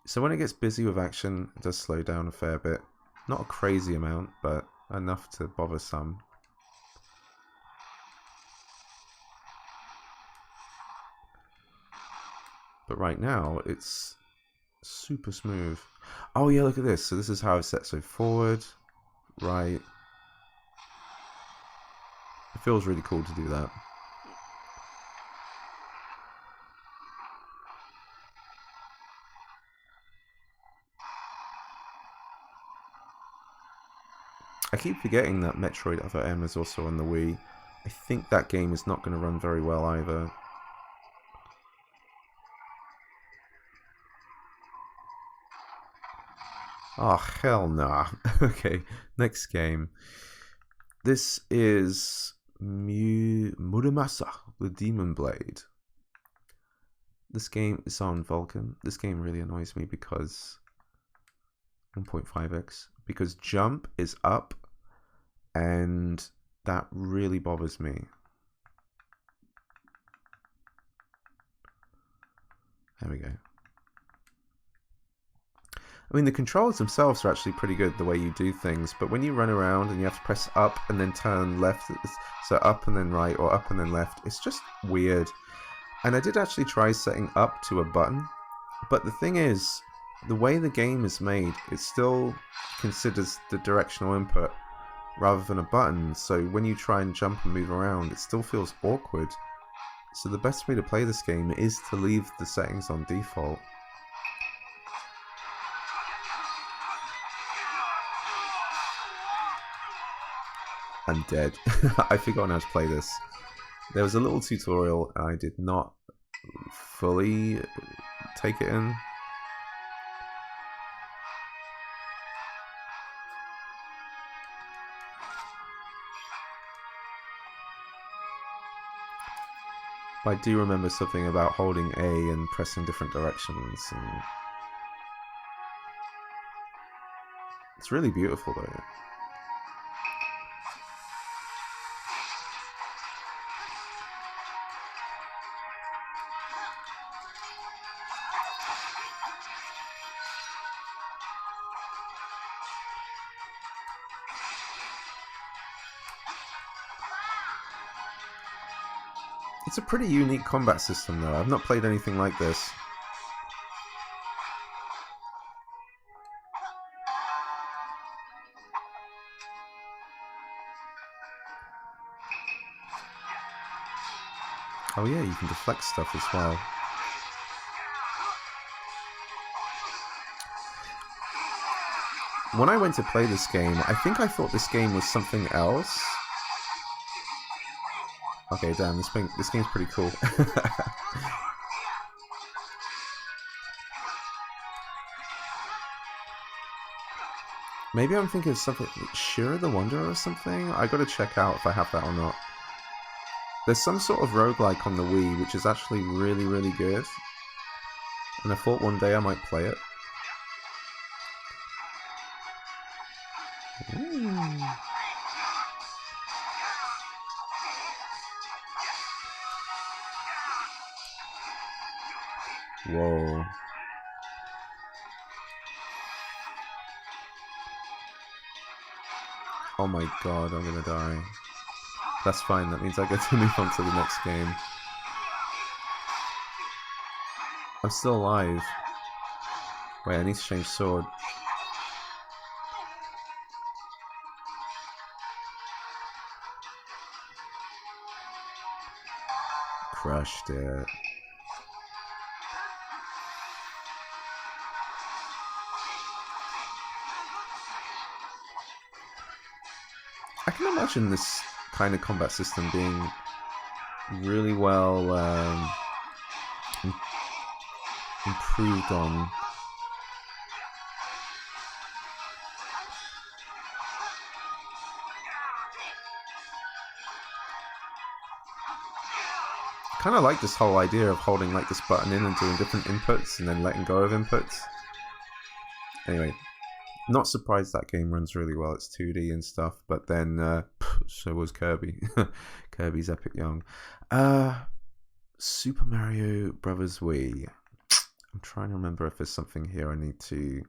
So when it gets busy with action, it does slow down a fair bit. Not a crazy amount, but enough to bother some. But right now, it's super smooth. Oh yeah, look at this. So this is how I've set. So forward, right. It feels really cool to do that. I keep forgetting that Metroid Other M is also on the Wii. I think that game is not going to run very well either. Oh, hell nah. Okay, next game. This is Muramasa, the Demon Blade. This game is on Vulcan. This game really annoys me because 1.5x. Because jump is up, and that really bothers me. There we go. I mean, the controls themselves are actually pretty good, the way you do things, but when you run around and you have to press up and then turn left, so up and then right, or up and then left, it's just weird. And I did actually try setting up to a button, but the thing is, the way the game is made, it still considers the directional input rather than a button, so when you try and jump and move around, it still feels awkward. So the best way to play this game is to leave the settings on default. I'm dead. I forgot how to play this. There was a little tutorial, I did not fully take it in. I do remember something about holding A and pressing different directions, and it's really beautiful though. It's a pretty unique combat system though. I've not played anything like this. Oh yeah, you can deflect stuff as well. When I went to play this game, I think I thought this game was something else. Okay, damn, this game's pretty cool. Maybe I'm thinking of something, Shura the Wanderer or something? I gotta check out if I have that or not. There's some sort of roguelike on the Wii, which is actually really, really good. And I thought one day I might play it. Whoa. Oh my god, I'm gonna die. That's fine, that means I get to move on to the next game. I'm still alive. Wait, I need to change sword. Crushed it. I can imagine this kind of combat system being really well improved on. I kind of like this whole idea of holding like this button in and doing different inputs and then letting go of inputs. Anyway, not surprised that game runs really well. It's 2D and stuff, but then so was Kirby. Kirby's Epic Young. Super Mario Brothers Wii. I'm trying to remember if there's something here I need to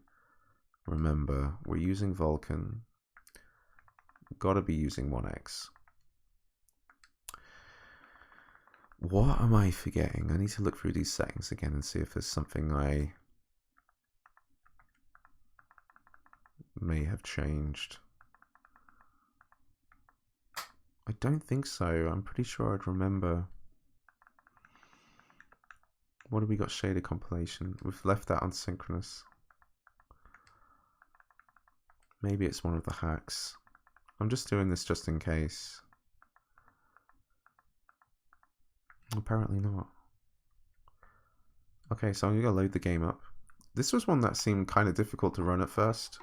remember. We're using Vulcan. Gotta be using 1X. What am I forgetting? I need to look through these settings again and see if there's something I may have changed. I don't think so. I'm pretty sure I'd remember. What have we got? Shader compilation. We've left that unsynchronous. Maybe it's one of the hacks. I'm just doing this just in case. Apparently not. Okay, so I'm gonna load the game up. This was one that seemed kind of difficult to run at first.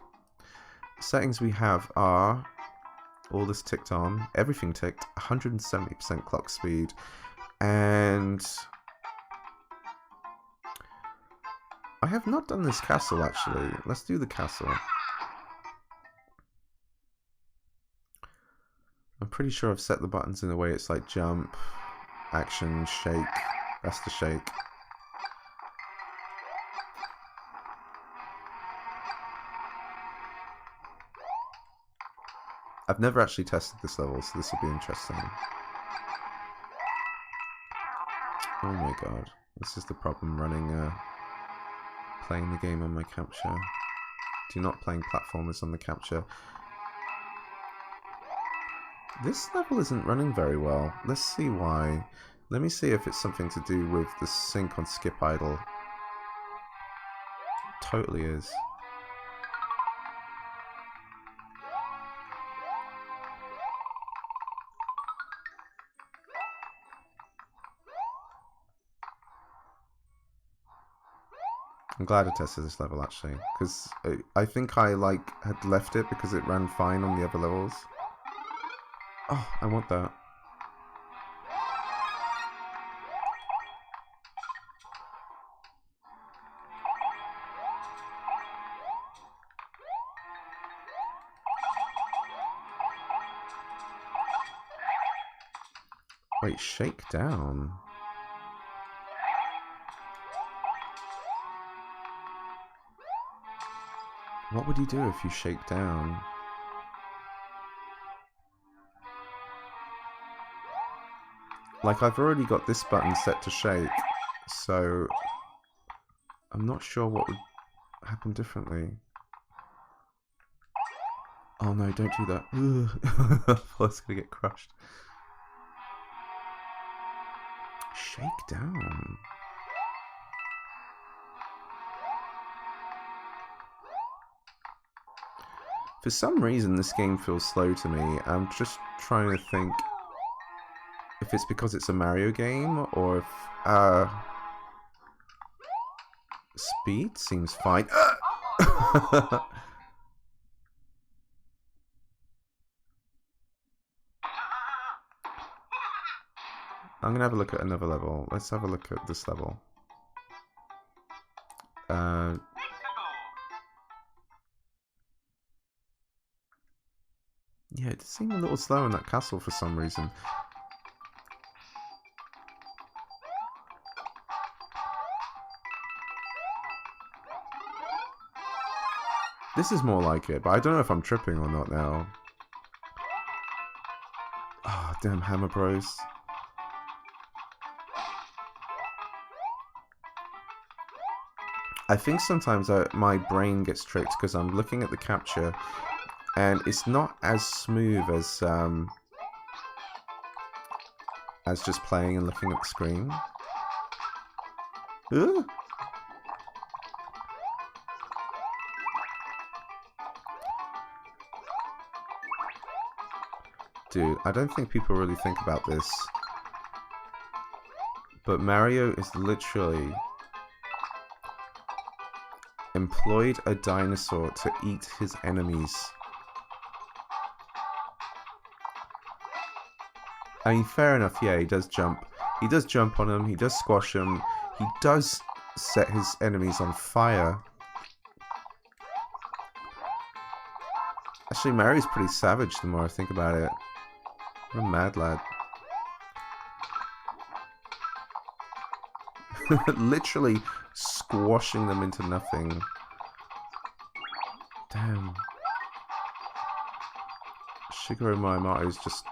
Settings we have are all this ticked on, everything ticked, 170% clock speed, and I have not done this castle actually. Let's do the castle. I'm pretty sure I've set the buttons in a way it's like jump, action, shake. That's the shake. I've never actually tested this level, so this will be interesting. Oh my god. This is the problem running, playing the game on my capture. Do not playing platformers on the capture. This level isn't running very well. Let's see why. Let me see if it's something to do with the sync on skip idle. Totally is. I'm glad I tested this level actually, because I think I had left it because it ran fine on the other levels. Oh, I want that. Wait, shake down. What would you do if you shake down? Like, I've already got this button set to shake, so I'm not sure what would happen differently. Oh no, don't do that. I thought I was gonna get crushed. Shake down. For some reason, this game feels slow to me. I'm just trying to think if it's because it's a Mario game or if speed seems fine. I'm gonna have a look at another level. Let's have a look at this level. Yeah, it seemed a little slow in that castle for some reason. This is more like it, but I don't know if I'm tripping or not now. Ah, oh, damn Hammer Bros. I think sometimes my brain gets tricked because I'm looking at the capture and it's not as smooth as just playing and looking at the screen. Ooh. Dude, I don't think people really think about this, but Mario is literally employed a dinosaur to eat his enemies. I mean, fair enough, yeah, he does jump. He does jump on them, he does squash them, he does set his enemies on fire. Actually, Mario's pretty savage the more I think about it. What a mad lad. Literally squashing them into nothing. Damn. Shigeru Miyamoto is just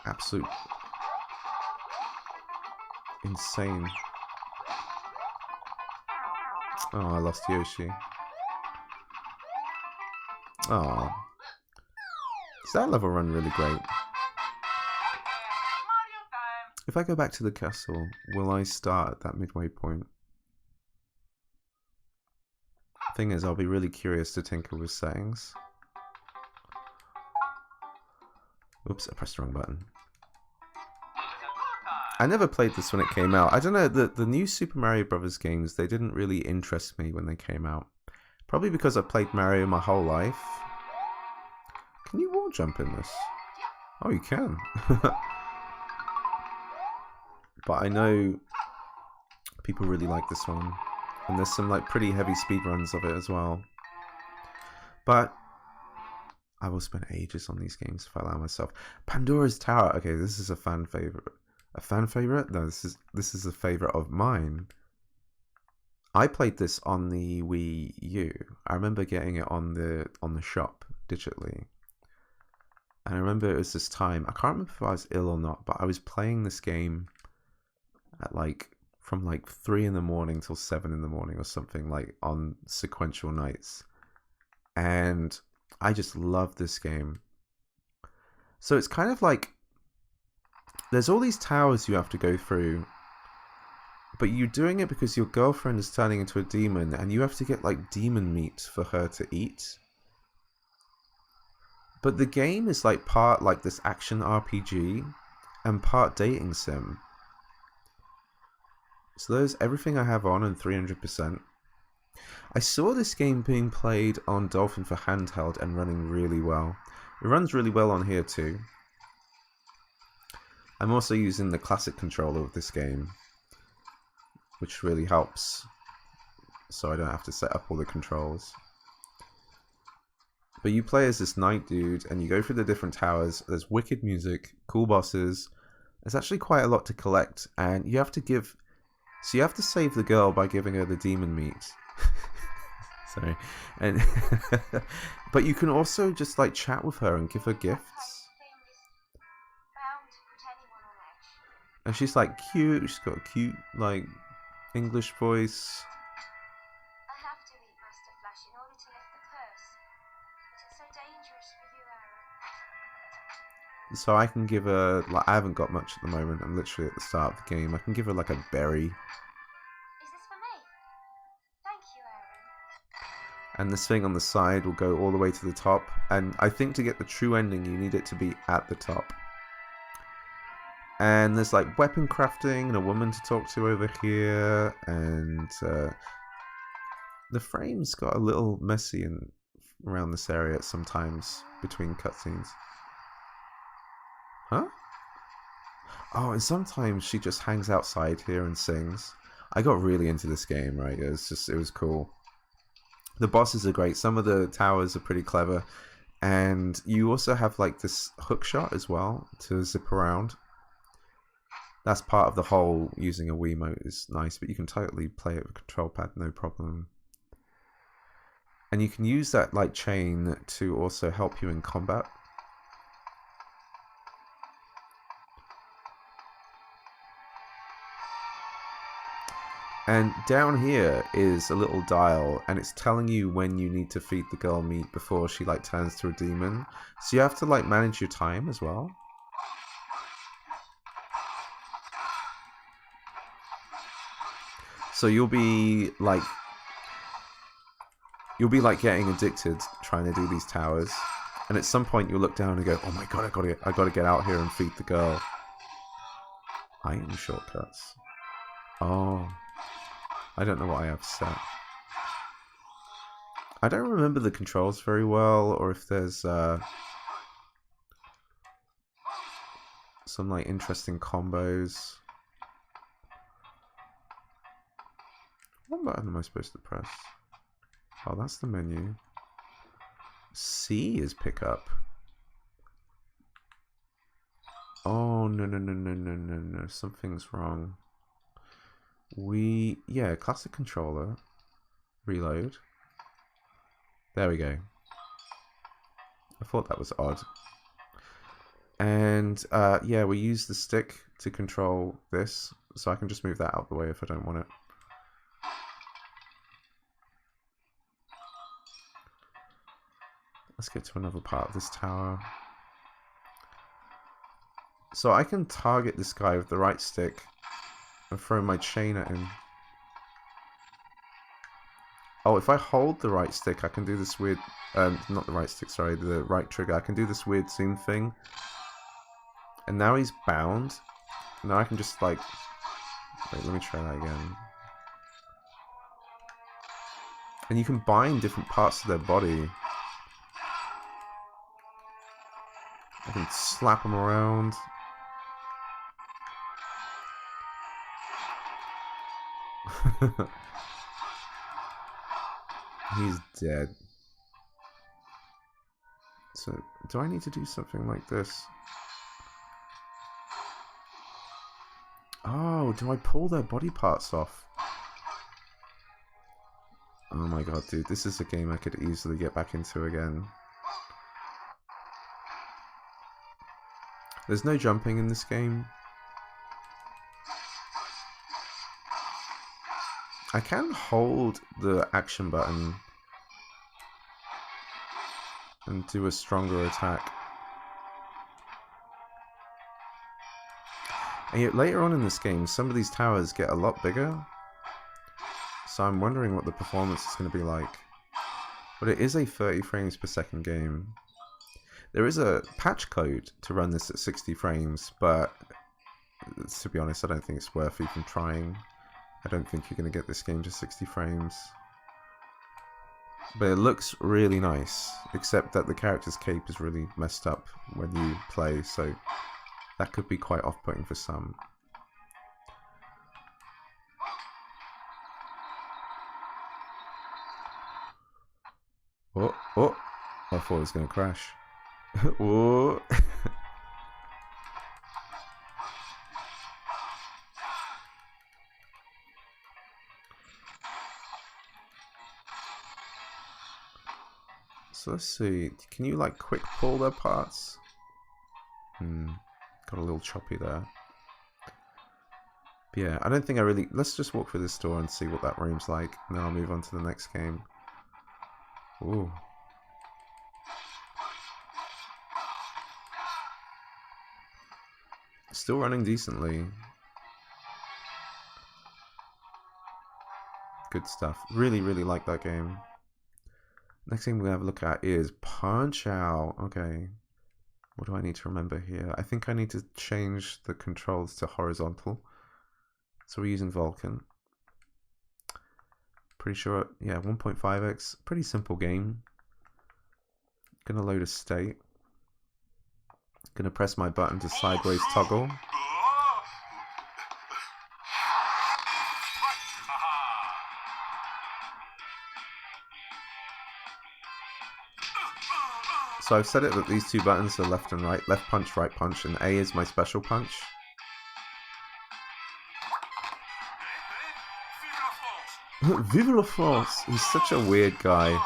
absolute insane. Oh, I lost Yoshi. Oh. Does that level run really great? If I go back to the castle, will I start at that midway point? Thing is, I'll be really curious to tinker with settings. Oops, I pressed the wrong button. I never played this when it came out. I don't know, the new Super Mario Brothers games, they didn't really interest me when they came out. Probably because I played Mario my whole life. Can you wall jump in this? Oh, you can. But I know people really like this one. And there's some like pretty heavy speedruns of it as well. But I will spend ages on these games if I allow myself. Pandora's Tower. Okay, this is a fan favorite. A fan favorite? No, this is a favorite of mine. I played this on the Wii U. I remember getting it on the shop digitally. And I remember it was this time. I can't remember if I was ill or not, but I was playing this game at from 3 in the morning till 7 in the morning or something, like on sequential nights. And I just loved this game. So it's kind of like there's all these towers you have to go through, but you're doing it because your girlfriend is turning into a demon, and you have to get like demon meat for her to eat. But the game is like part like this action RPG and part dating sim. So there's everything I have on and 300%. I saw this game being played on Dolphin for handheld and running really well. It runs really well on here too. I'm also using the classic controller of this game, which really helps, so I don't have to set up all the controls. But you play as this knight dude, and you go through the different towers. There's wicked music, cool bosses. There's actually quite a lot to collect, and you have to give... So you have to save the girl by giving her the demon meat. Sorry. And but you can also just like chat with her and give her gifts. And she's like cute. She's got a cute like English voice. I have to eat Master Flash in order to lift the curse. But it's so dangerous for you, Aaron. So I can give her like I haven't got much at the moment. I'm literally at the start of the game. I can give her like a berry. Is this for me? Thank you, Aaron. And this thing on the side will go all the way to the top. And I think to get the true ending, you need it to be at the top. And there's like weapon crafting and a woman to talk to over here. And the frames got a little messy around this area sometimes between cutscenes. Huh? Oh, and sometimes she just hangs outside here and sings. I got really into this game, right? It was cool. The bosses are great. Some of the towers are pretty clever. And you also have like this hook shot as well to zip around. That's part of the whole using a Wiimote is nice, but you can totally play it with a control pad, no problem. And you can use that like chain to also help you in combat. And down here is a little dial, and it's telling you when you need to feed the girl meat before she like turns to a demon. So you have to like manage your time as well. So you'll be like getting addicted trying to do these towers, and at some point you'll look down and go, "Oh my god, I gotta get out here and feed the girl." Item shortcuts. Oh, I don't know what I have set. I don't remember the controls very well, or if there's some like interesting combos. What button am I supposed to press? Oh, that's the menu. C is pick up. Oh, no. Something's wrong. Yeah, classic controller. Reload. There we go. I thought that was odd. And, yeah, we use the stick to control this. So I can just move that out of the way if I don't want it. Let's get to another part of this tower. So I can target this guy with the right stick and throw my chain at him. Oh, if I hold the right stick, I can do this weird... not the right stick, sorry, the right trigger. I can do this weird zoom thing. And now he's bound. Now I can just, like... Wait, let me try that again. And you can bind different parts of their body. I can slap him around. He's dead. So, do I need to do something like this? Oh, do I pull their body parts off? Oh my god, dude, this is a game I could easily get back into again. There's no jumping in this game. I can hold the action button and do a stronger attack. And yet later on in this game, some of these towers get a lot bigger. So I'm wondering what the performance is going to be like. But it is a 30 frames per second game. There is a patch code to run this at 60 frames, but to be honest, I don't think it's worth even trying. I don't think you're going to get this game to 60 frames. But it looks really nice, except that the character's cape is really messed up when you play, so that could be quite off-putting for some. Oh, oh! I thought it was going to crash. Oh! So let's see, can you like quick pull their parts? Got a little choppy there. But yeah, I don't think I really... Let's just walk through this door and see what that room's like, and then I'll move on to the next game. Ooh. Still running decently. Good stuff. Really, really like that game. Next thing we're going to have a look at is Punch-Out! Okay. What do I need to remember here? I think I need to change the controls to horizontal. So we're using Vulcan. Pretty sure, yeah, 1.5x. Pretty simple game. Gonna load a state. Gonna press my button to sideways toggle. So I've set it that these two buttons are left and right, left punch, right punch, and A is my special punch. Vive la France! He's such a weird guy.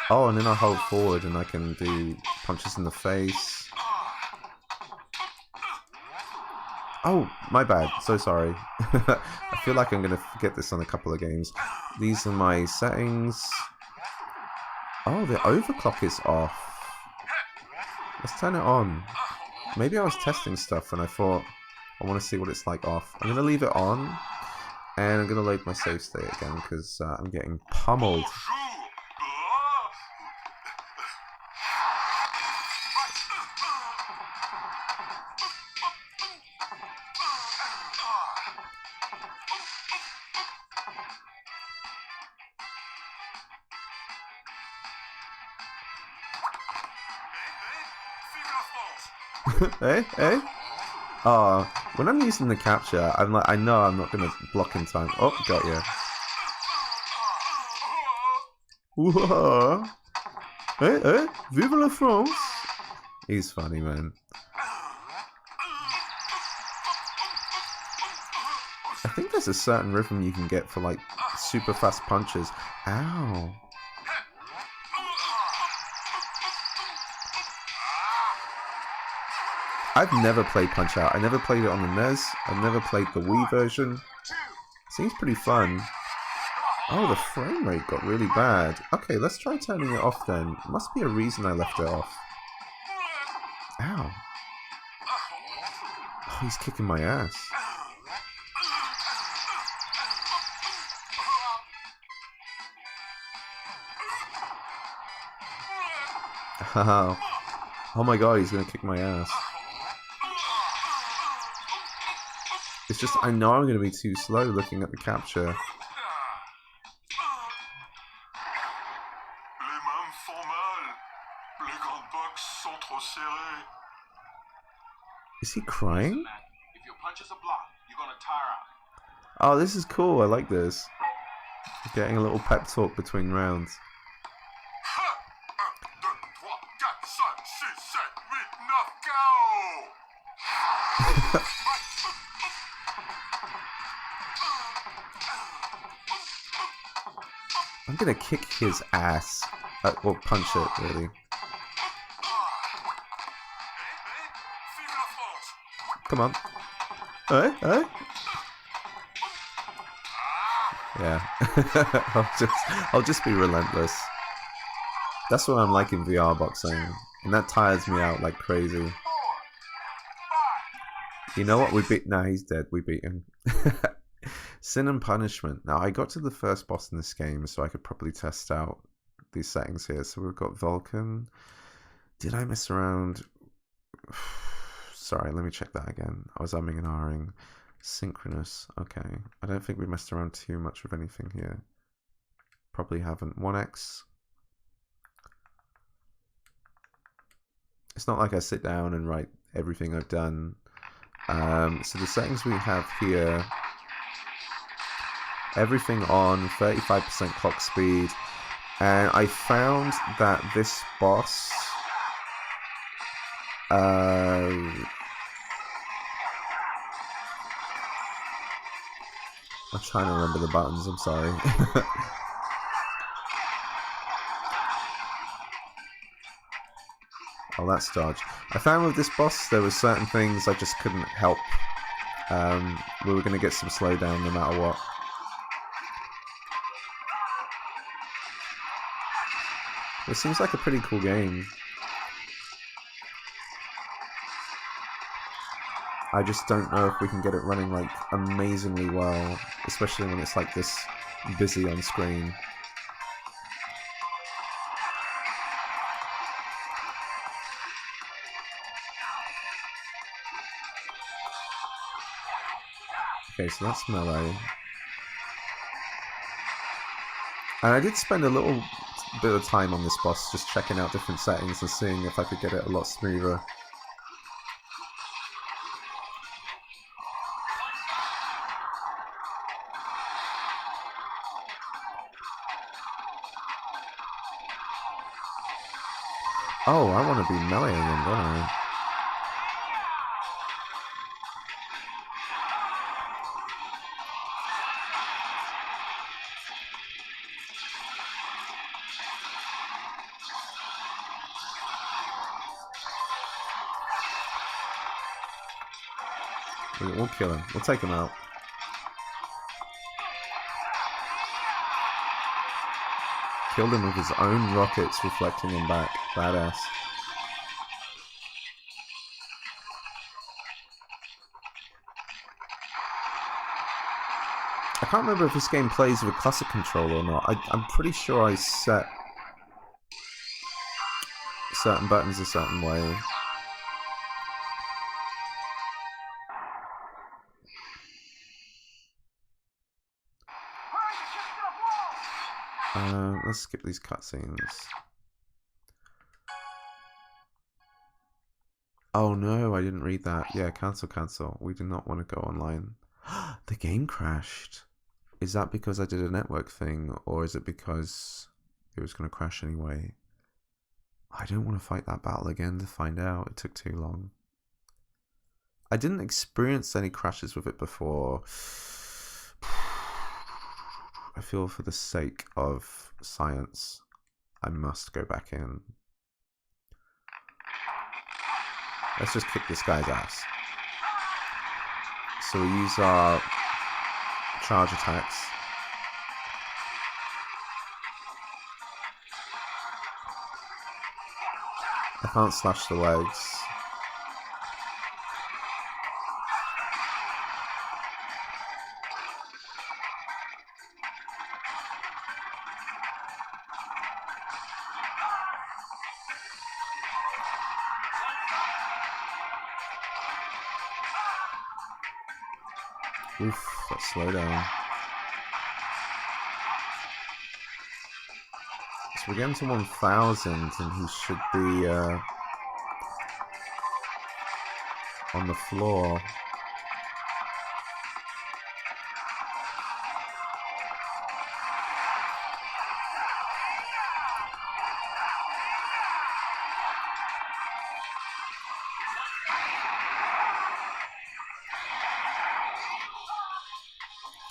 Oh, and then I hold forward and I can do punches in the face. Oh, my bad. So sorry. I feel like I'm going to forget this on a couple of games. These are my settings. Oh, the overclock is off. Let's turn it on. Maybe I was testing stuff and I thought I want to see what it's like off. I'm going to leave it on. And I'm going to load my save state again because I'm getting pummeled. Hey, hey. Oh, when I'm using the capture, I'm like, I know I'm not gonna block in time. Oh, got you. Whoa. Hey, hey, vive la France. He's funny, man. I think there's a certain rhythm you can get for like super fast punches. Ow. I've never played Punch-Out. I never played it on the NES. I've never played the Wii version. Seems pretty fun. Oh, the frame rate got really bad. Okay, let's try turning it off then. Must be a reason I left it off. Ow. Oh, he's kicking my ass. Oh my god, he's gonna kick my ass. It's just, I know I'm going to be too slow looking at the capture. Is he crying? If your punches are blocked, you're gonna tire out. Oh, this is cool. I like this. Getting a little pep talk between rounds. I'm gonna kick his ass. Well, punch it, really. Come on. Hey, hey. Yeah. I'll just be relentless. That's what I'm like in VR boxing. And that tires me out like crazy. You know what? We beat... Nah, he's dead. We beat him. Sin and Punishment. Now, I got to the first boss in this game, so I could probably test out these settings here. So we've got Vulcan. Did I mess around? Sorry, let me check that again. I was umming and ahhing. Synchronous. Okay. I don't think we messed around too much with anything here. Probably haven't. 1x. It's not like I sit down and write everything I've done. So the settings we have here, everything on 35% clock speed, and I found that this boss I'm trying to remember the buttons, I'm sorry. Oh, that's dodge. I found with this boss there were certain things I just couldn't help. We were going to get some slowdown no matter what. It seems like a pretty cool game. I just don't know if we can get it running like amazingly well, especially when it's like this busy on screen. Okay, so that's melee. And I did spend a little bit of time on this boss, just checking out different settings and seeing if I could get it a lot smoother. Oh, I want to be melee again, don't I? We'll kill him. We'll take him out. Killed him with his own rockets reflecting him back. Badass. I can't remember if this game plays with a classic controller or not. I'm pretty sure I set certain buttons a certain way. Let's skip these cutscenes. Oh no, I didn't read that. Yeah, cancel. We do not want to go online. The game crashed. Is that because I did a network thing, or is it because it was going to crash anyway? I don't want to fight that battle again to find out. It took too long. I didn't experience any crashes with it before. I feel for the sake of science, I must go back in. Let's just kick this guy's ass. So we use our charge attacks. I can't slash the legs. Oof, that slow down. So we're getting to 1000 and he should be on the floor.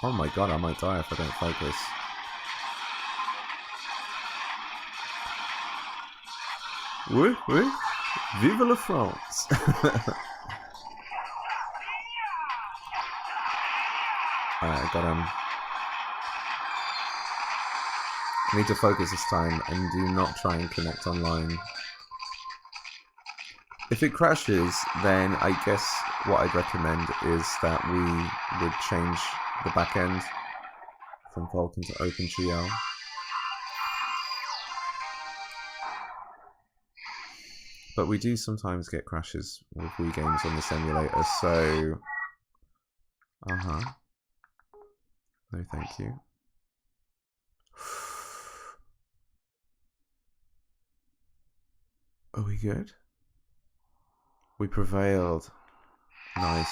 Oh my god, I might die if I don't focus. Oui, oui. Vive la France! Alright, I got him. I need to focus this time and do not try and connect online. If it crashes, then I guess what I'd recommend is that we would change the back end from Vulkan to OpenGL. But we do sometimes get crashes with Wii games on this emulator, so... No thank you. Are we good? We prevailed. Nice.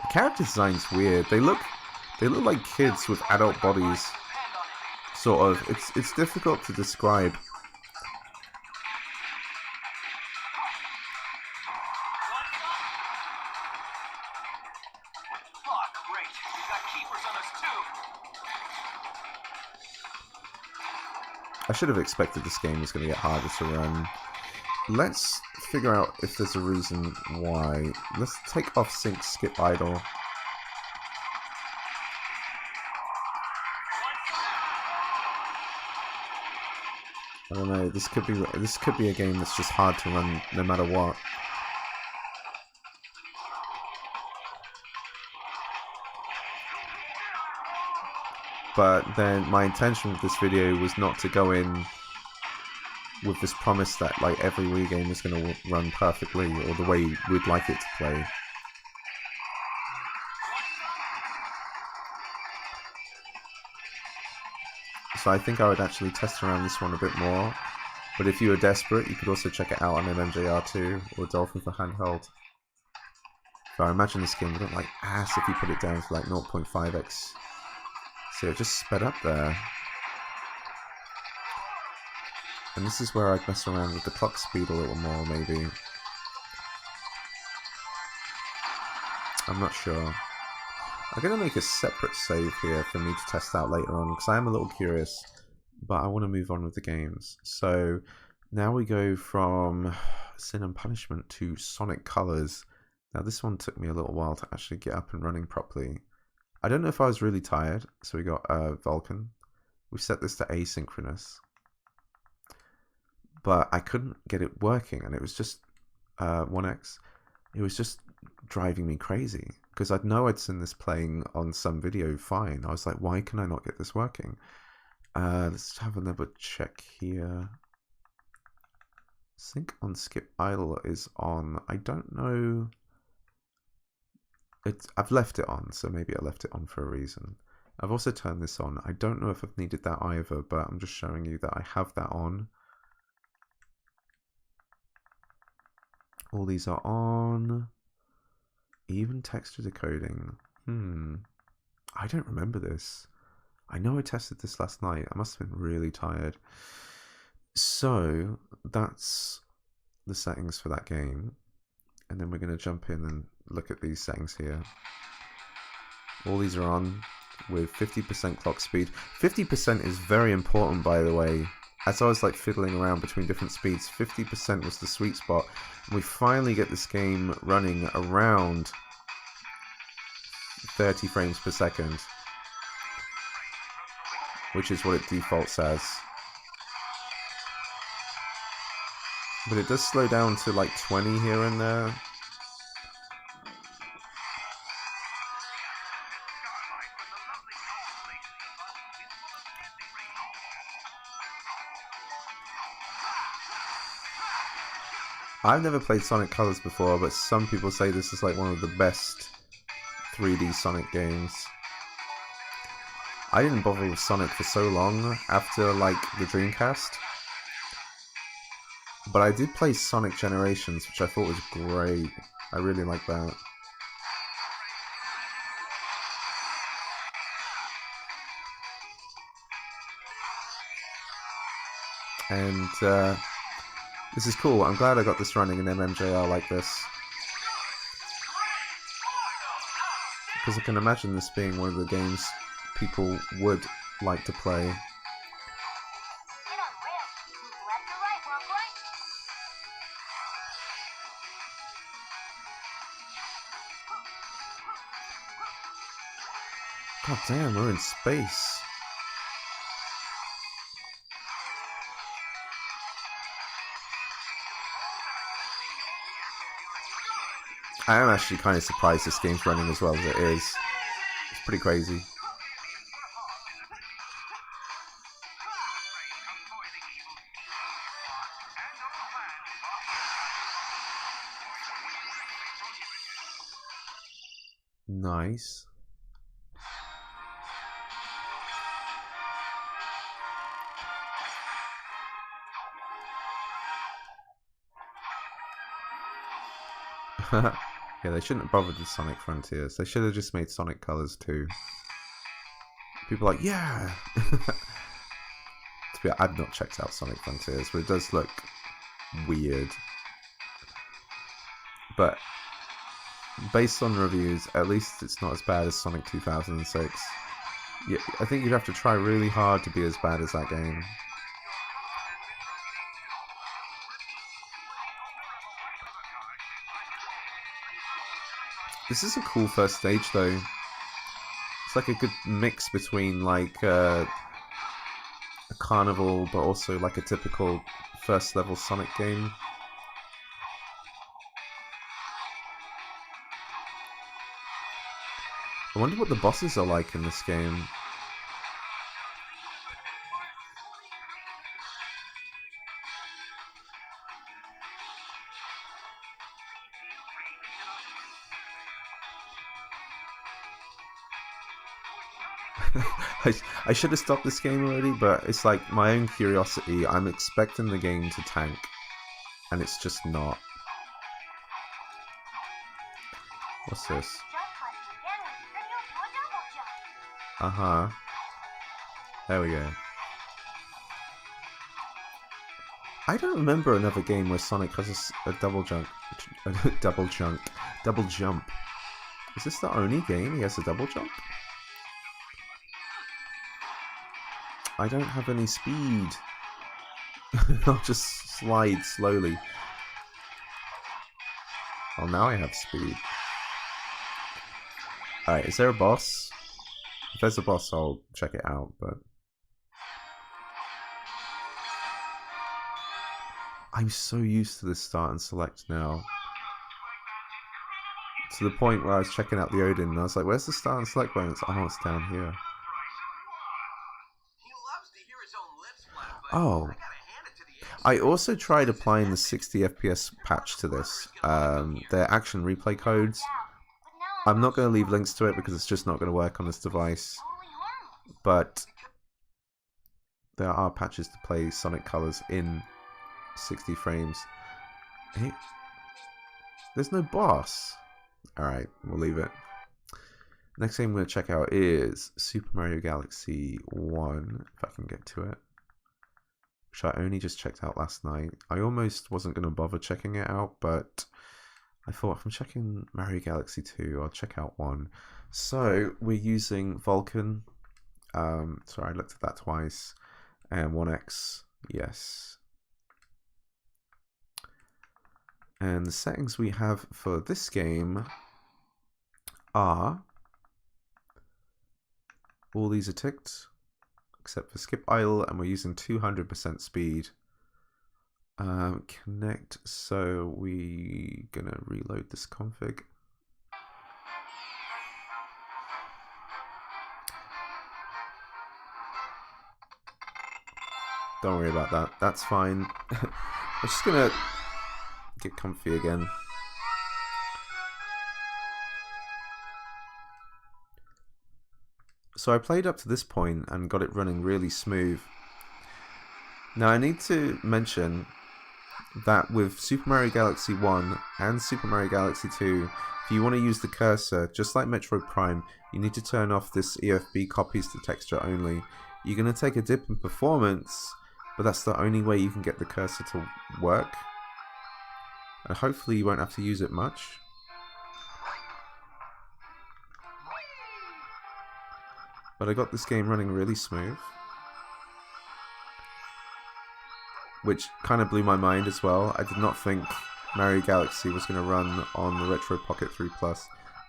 The character design's weird. They look like kids with adult bodies. Sort of. It's difficult to describe. I should have expected this game was going to get harder to run. Let's figure out if there's a reason why. Let's take off sync skip idle. I don't know, this could be a game that's just hard to run no matter what. But then my intention with this video was not to go in with this promise that like every Wii game is going to run perfectly or the way we'd like it to play. So I think I would actually test around this one a bit more. But if you are desperate, you could also check it out on MMJR2 or Dolphin for handheld. So I imagine this game would look like ass if you put it down to like 0.5x. So it just sped up there. And this is where I'd mess around with the clock speed a little more, maybe. I'm not sure. I'm going to make a separate save here for me to test out later on, because I am a little curious, but I want to move on with the games. So now we go from Sin and Punishment to Sonic Colors. Now this one took me a little while to actually get up and running properly. I don't know if I was really tired, so we got Vulkan. We set this to asynchronous. But I couldn't get it working, and it was just 1x. It was just driving me crazy, because I'd know I'd seen this playing on some video fine. I was like, why can I not get this working? Let's have another check here. Sync on skip idle is on. I don't know. I've left it on, so maybe I left it on for a reason. I've also turned this on. I don't know if I've needed that either, but I'm just showing you that I have that on. All these are on. Even texture decoding. I don't remember this. I know I tested this last night. I must have been really tired. So that's the settings for that game. And then we're going to jump in and look at these settings here. All these are on with 50% clock speed. 50% is very important, by the way. As I was like fiddling around between different speeds, 50% was the sweet spot. And we finally get this game running around 30 frames per second, which is what it defaults as. But it does slow down to like 20 here and there. I've never played Sonic Colors before, but some people say this is like one of the best 3D Sonic games. I didn't bother with Sonic for so long after like the Dreamcast, but I did play Sonic Generations, which I thought was great. I really like that. And this is cool. I'm glad I got this running in MMJR like this, because I can imagine this being one of the games people would like to play. God damn, we're in space. I am actually kind of surprised this game's running as well as it is. It's pretty crazy. Nice. Yeah, they shouldn't have bothered with Sonic Frontiers. They should have just made Sonic Colors too. People are like, yeah! To be honest, I've not checked out Sonic Frontiers, but it does look weird. But based on reviews, at least it's not as bad as Sonic 2006. Yeah, I think you'd have to try really hard to be as bad as that game. This is a cool first stage though. It's like a good mix between like a carnival but also like a typical first level Sonic game. I wonder what the bosses are like in this game. I should have stopped this game already, but it's like my own curiosity. I'm expecting the game to tank, and it's just not. What's this? Uh-huh. There we go. I don't remember another game where Sonic has a double jump. Double jump. Is this the only game he has a double jump? I don't have any speed. I'll just slide slowly. Oh, now I have speed. Alright, is there a boss? If there's a boss, I'll check it out, but... I'm so used to this start and select now. To the point where I was checking out the Odin and I was like, where's the start and select button? Oh, it's down here. Oh. I also tried applying the 60 FPS patch to this. Their action replay codes. I'm not going to leave links to it because it's just not going to work on this device. But there are patches to play Sonic Colors in 60 frames. Hey, there's no boss. Alright, we'll leave it. Next game I'm going to check out is Super Mario Galaxy 1, if I can get to it. Which I only just checked out last night. I almost wasn't going to bother checking it out, but I thought if I'm checking Mario Galaxy 2, I'll check out 1. So, we're using Vulkan. Sorry, I looked at that twice. And 1X, yes. And the settings we have for this game are... all these are ticked, except for skip idle, and we're using 200% speed. Connect, so we gonna reload this config. Don't worry about that, that's fine. I'm just gonna get comfy again. So I played up to this point and got it running really smooth. Now I need to mention that with Super Mario Galaxy 1 and Super Mario Galaxy 2, if you want to use the cursor, just like Metroid Prime, you need to turn off this EFB copies to texture only. You're going to take a dip in performance, but that's the only way you can get the cursor to work. And hopefully you won't have to use it much. But I got this game running really smooth. Which kind of blew my mind as well. I did not think Mario Galaxy was going to run on the Retroid Pocket 3 Plus,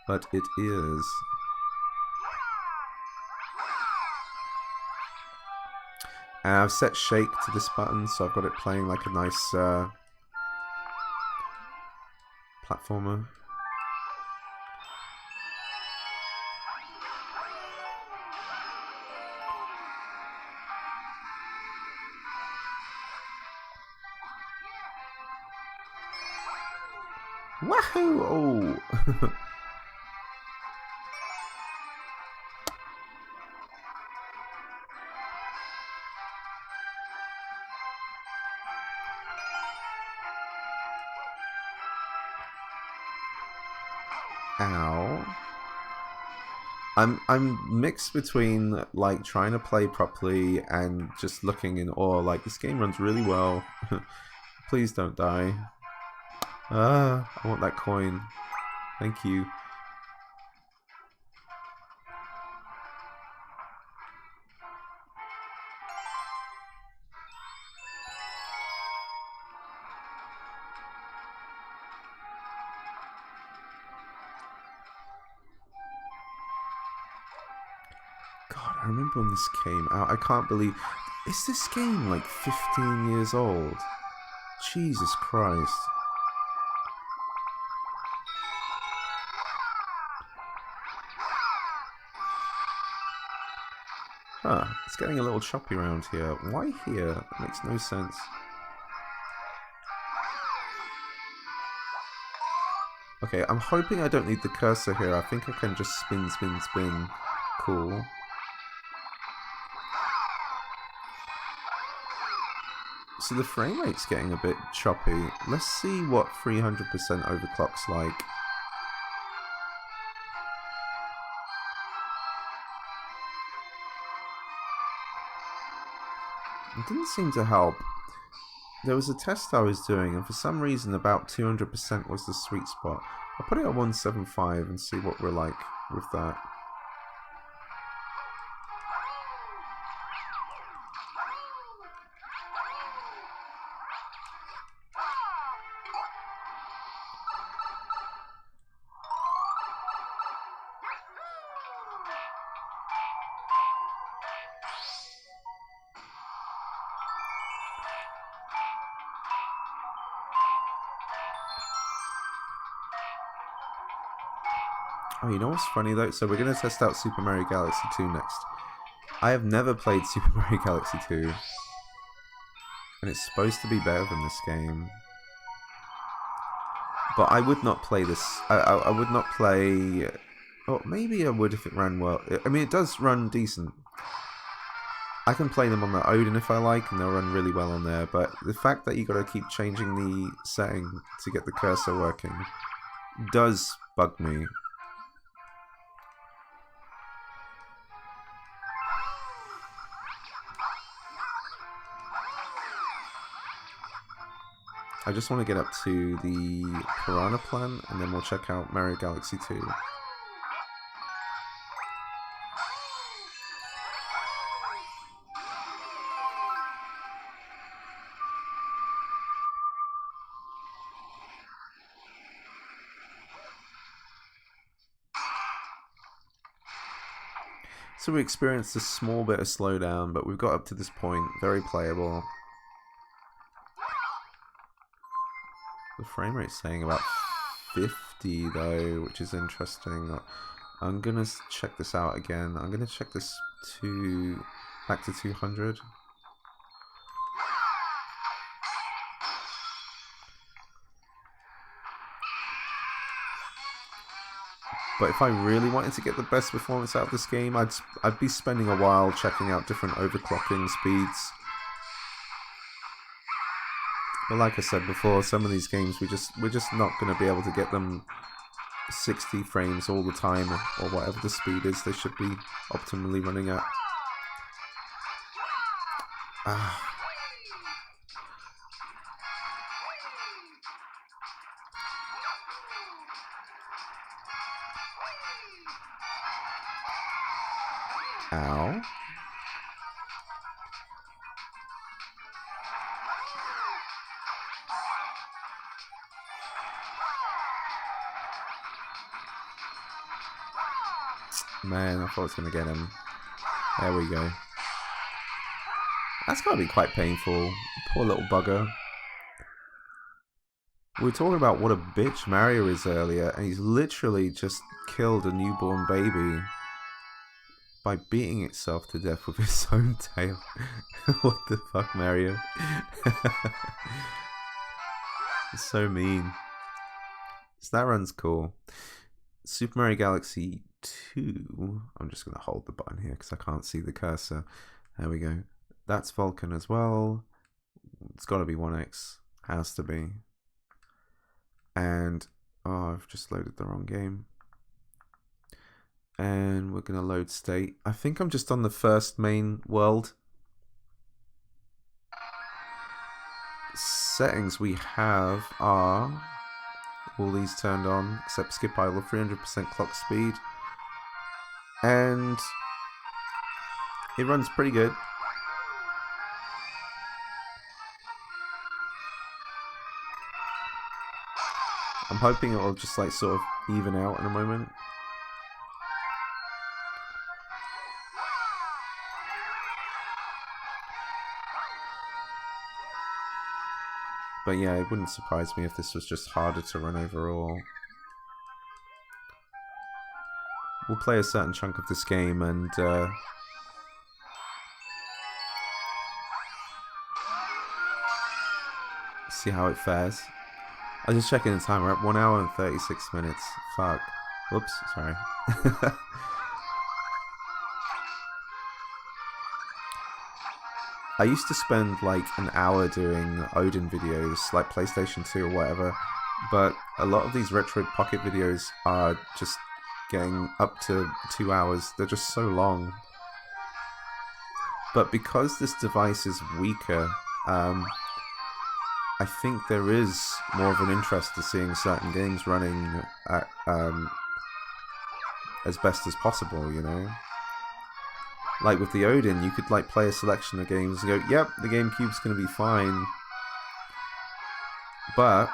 but it is. And I've set shake to this button, so I've got it playing like a nice platformer. Wahoo! Oh! Ow. I'm mixed between like trying to play properly and just looking in awe. Like, this game runs really well. Please don't die. Ah, I want that coin. Thank you. God, I remember when this came out. I can't believe... Is this game like 15 years old? Jesus Christ. Huh, it's getting a little choppy around here. Why here? That makes no sense. Okay, I'm hoping I don't need the cursor here. I think I can just spin, spin, spin. Cool. So the frame rate's getting a bit choppy. Let's see what 300% overclock's like. It didn't seem to help. There was a test I was doing, and for some reason about 200% was the sweet spot. I'll put it at 175 and see what we're like with that. Oh, you know what's funny though? So we're going to test out Super Mario Galaxy 2 next. I have never played Super Mario Galaxy 2. And it's supposed to be better than this game. But I would not play this. I would not play... Oh, maybe I would if it ran well. I mean, it does run decent. I can play them on the Odin if I like, and they'll run really well on there. But the fact that you got to keep changing the setting to get the cursor working does bug me. I just want to get up to the Piranha Plant, and then we'll check out Mario Galaxy 2. So we experienced a small bit of slowdown, but we've got up to this point. Very playable. The frame rate's saying about 50 though, which is interesting. I'm gonna check this out again. I'm gonna check this back to 200. But if I really wanted to get the best performance out of this game, I'd be spending a while checking out different overclocking speeds. But like I said before, some of these games we're just not going to be able to get them 60 frames all the time, or whatever the speed is they should be optimally running at. Ow. Man, I thought I was going to get him. There we go. That's got to be quite painful. Poor little bugger. We were talking about what a bitch Mario is earlier, and he's literally just killed a newborn baby by beating itself to death with its own tail. What the fuck, Mario? It's so mean. So that runs cool. Super Mario Galaxy 2. I'm just going to hold the button here because I can't see the cursor. There we go. That's Vulcan as well. It's got to be 1X. Has to be. And, oh, I've just loaded the wrong game. And we're going to load state. I think I'm just on the first main world. Settings we have are all these turned on except skip idle, 300% clock speed, and it runs pretty good. I'm hoping it will just like sort of even out in a moment. But yeah, it wouldn't surprise me if this was just harder to run overall. We'll play a certain chunk of this game and see how it fares. I was just checking the time. We're at 1 hour and 36 minutes. Fuck. Whoops, sorry. I used to spend like an hour doing Odin videos, like PlayStation 2 or whatever, but a lot of these Retroid Pocket videos are just getting up to 2 hours. They're just so long. But because this device is weaker, I think there is more of an interest to seeing certain games running at, as best as possible, you know? Like with the Odin, you could like play a selection of games and go, yep, the GameCube's going to be fine. But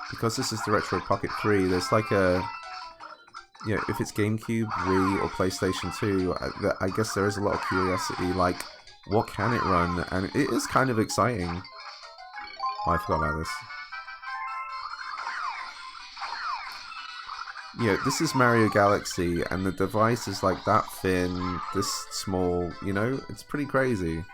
because this is the Retroid Pocket 3, there's like a, you know, if it's GameCube, Wii, or PlayStation 2, I guess there is a lot of curiosity, like, what can it run? And it is kind of exciting. Oh, I forgot about this. Yeah, this is Mario Galaxy, and the device is like that thin, this small, you know? It's pretty crazy.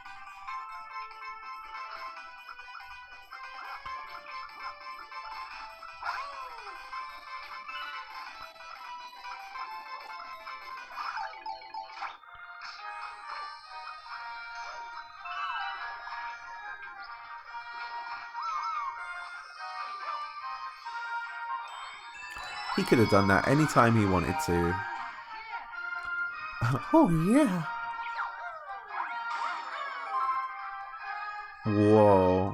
He could have done that anytime he wanted to. Oh, yeah. Whoa.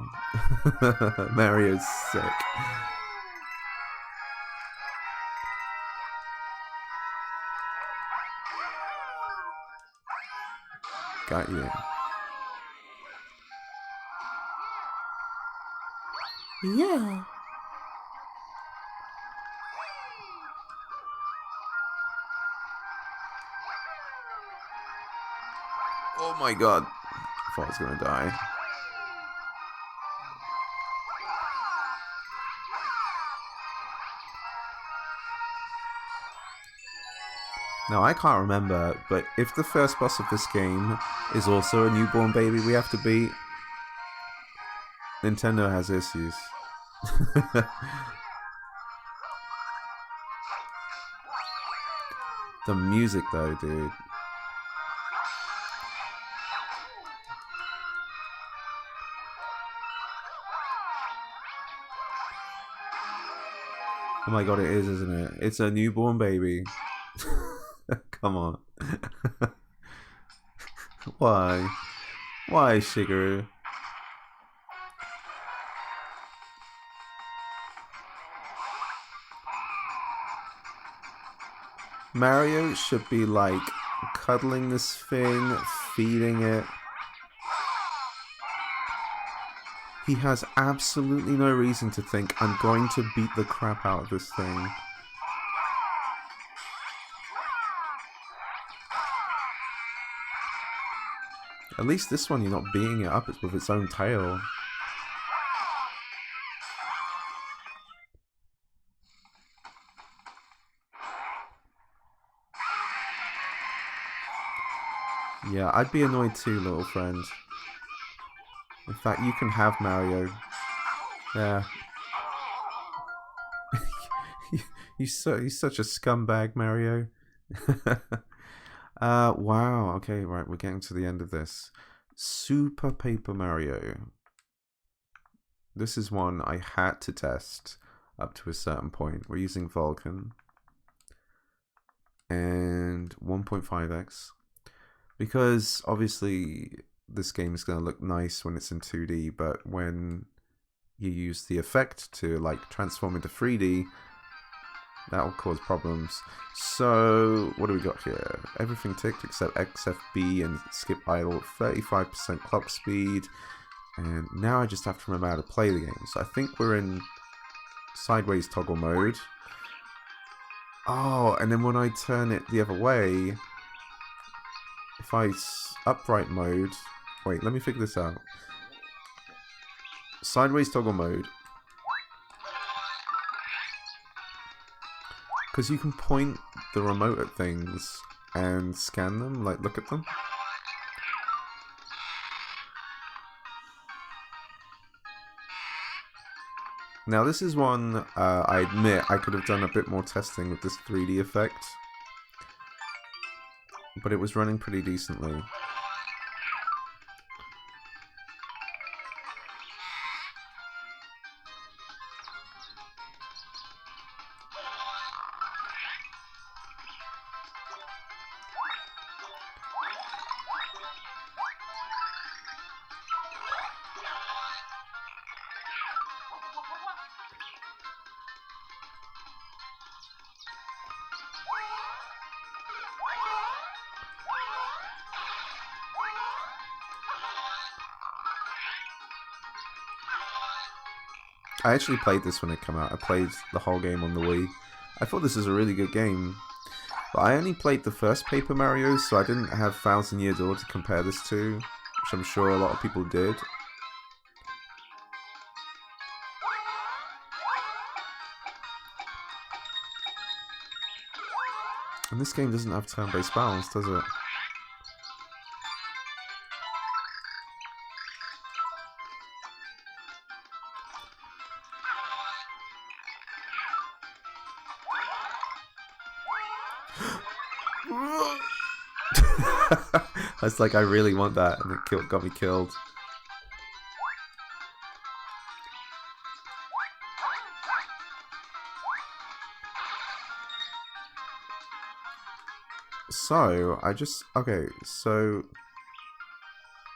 Mario's sick. Got you. Yeah. Oh my god. I thought I was gonna die. Now, I can't remember, but if the first boss of this game is also a newborn baby we have to beat, Nintendo has issues. The music though, dude. Oh my god, it is, isn't it? It's a newborn baby. Come on. Why? Why, Shigeru? Mario should be like cuddling this thing, feeding it. He has absolutely no reason to think, I'm going to beat the crap out of this thing. At least this one you're not beating it up with its own tail. Yeah, I'd be annoyed too, little friend. In fact, you can have Mario. Yeah. He's such a scumbag, Mario. Wow. Okay, right. We're getting to the end of this. Super Paper Mario. This is one I had to test up to a certain point. We're using Vulkan and 1.5x because obviously this game is going to look nice when it's in 2D, but when you use the effect to like transform into 3D, that will cause problems. So what do we got here? Everything ticked except XFB and skip idle, 35% clock speed. And now I just have to remember how to play the game. So I think we're in sideways toggle mode. Oh, and then when I turn it the other way, if I upright mode... Wait, let me figure this out. Sideways toggle mode. Because you can point the remote at things and scan them, like look at them. Now this is one, I admit, I could have done a bit more testing with this 3D effect. But it was running pretty decently. I actually played this when it came out. I played the whole game on the Wii. I thought this was a really good game. But I only played the first Paper Mario, so I didn't have Thousand Year Door to compare this to, which I'm sure a lot of people did. And this game doesn't have turn-based balance, does it? I was like, I really want that, and it got me killed. So, okay, so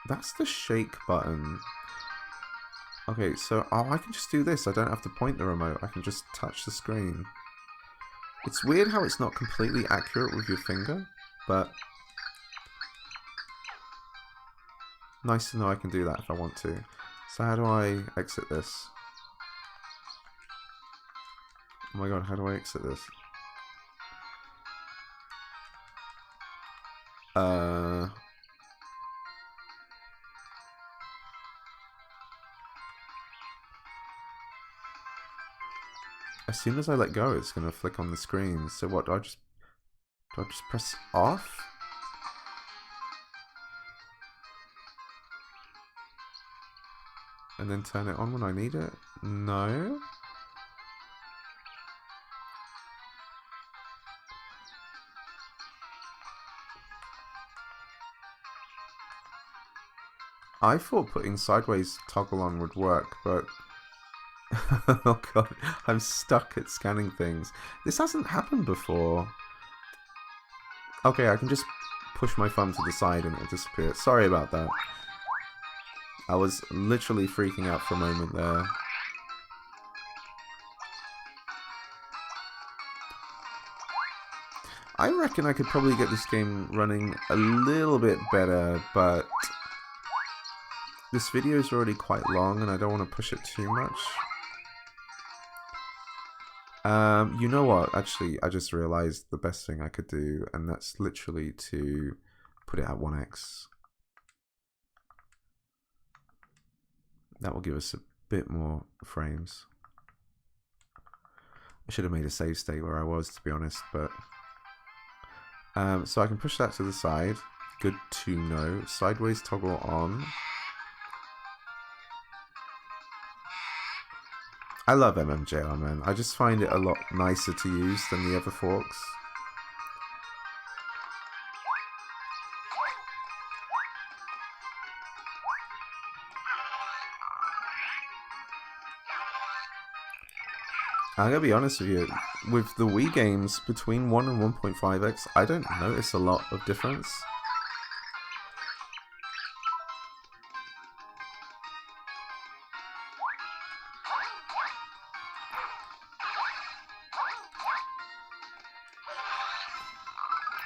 that's the shake button. Okay, so, I can just do this. I don't have to point the remote. I can just touch the screen. It's weird how it's not completely accurate with your finger, but nice to know I can do that if I want to. So how do I exit this? Oh my god, how do I exit this? As soon as I let go, it's gonna flick on the screen. So what, do I just press off? And then turn it on when I need it? No? I thought putting sideways toggle on would work, but... oh god, I'm stuck at scanning things. This hasn't happened before. Okay, I can just push my thumb to the side and it'll disappear. Sorry about that. I was literally freaking out for a moment there. I reckon I could probably get this game running a little bit better, but this video is already quite long and I don't want to push it too much. You know what? Actually, I just realized the best thing I could do, and that's literally to put it at 1x. That will give us a bit more frames. I should have made a save state where I was, to be honest, but... so I can push that to the side. Good to know. Sideways toggle on. I love MMJR, man. I just find it a lot nicer to use than the other forks. I'm gonna be honest with you, with the Wii games between 1 and 1.5x, I don't notice a lot of difference.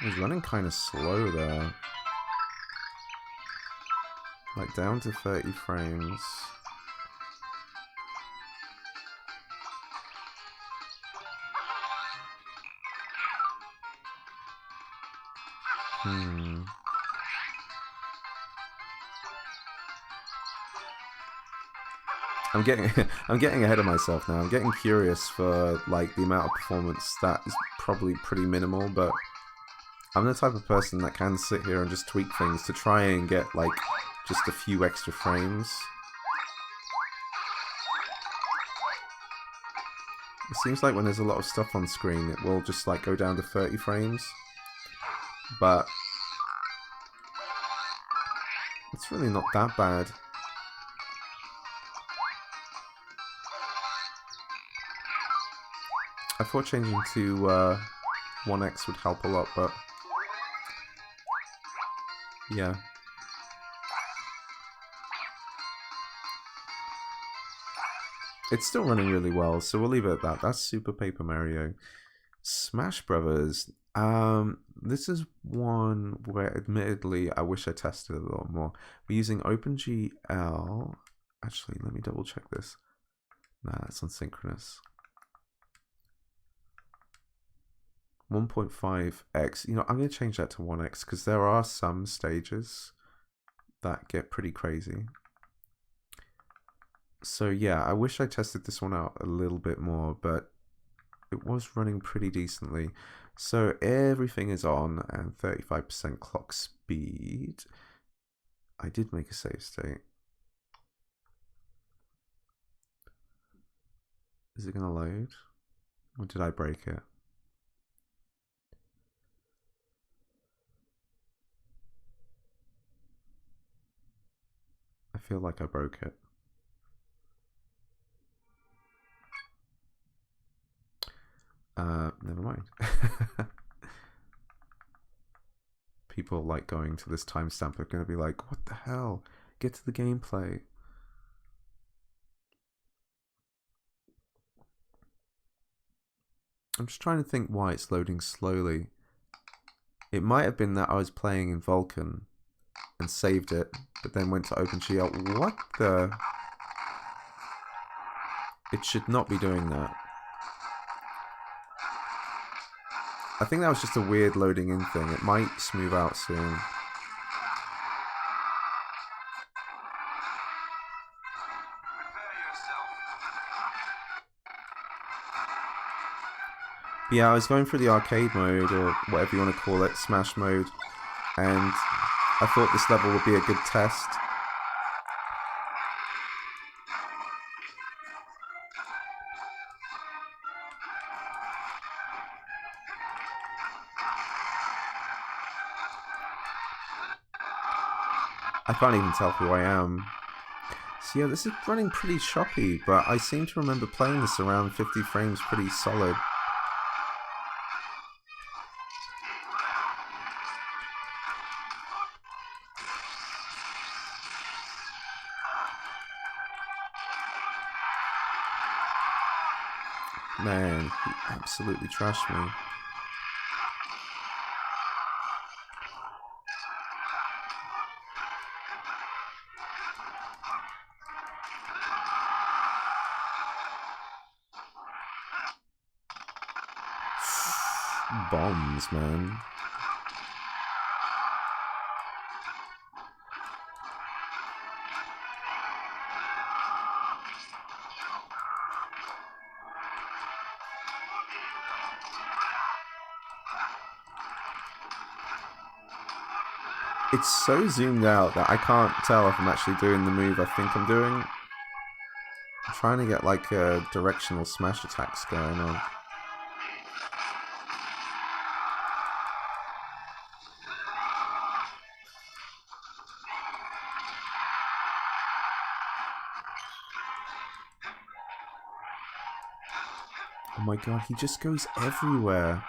It was running kind of slow there. Like down to 30 frames. I'm getting ahead of myself now. I'm getting curious for like the amount of performance that is probably pretty minimal, but I'm the type of person that can sit here and just tweak things to try and get like just a few extra frames. It seems like when there's a lot of stuff on screen, it will just like go down to 30 frames, but it's really not that bad. I thought changing to 1x would help a lot, but yeah. It's still running really well, so we'll leave it at that. That's Super Paper Mario. Smash Brothers. This is one where admittedly I wish I tested it a lot more. We're using OpenGL. Actually, let me double check this. Nah, it's unsynchronous. 1.5x. You know, I'm going to change that to 1x because there are some stages that get pretty crazy. So yeah, I wish I tested this one out a little bit more, but it was running pretty decently. So everything is on and 35% clock speed. I did make a save state. Is it going to load? Or did I break it? I feel like I broke it. Never mind. People like going to this timestamp are going to be like, what the hell? Get to the gameplay. I'm just trying to think why it's loading slowly. It might have been that I was playing in Vulkan and saved it, but then went to OpenGL. What the? It should not be doing that. I think that was just a weird loading in thing. It might smooth out soon. Yeah, I was going through the arcade mode, or whatever you want to call it, Smash mode, and I thought this level would be a good test. I can't even tell who I am. So yeah, this is running pretty choppy, but I seem to remember playing this around 50 frames pretty solid. Man, he absolutely trashed me. Bombs, man. It's so zoomed out that I can't tell if I'm actually doing the move I think I'm doing. I'm trying to get like a directional smash attacks going on. Oh my god, he just goes everywhere.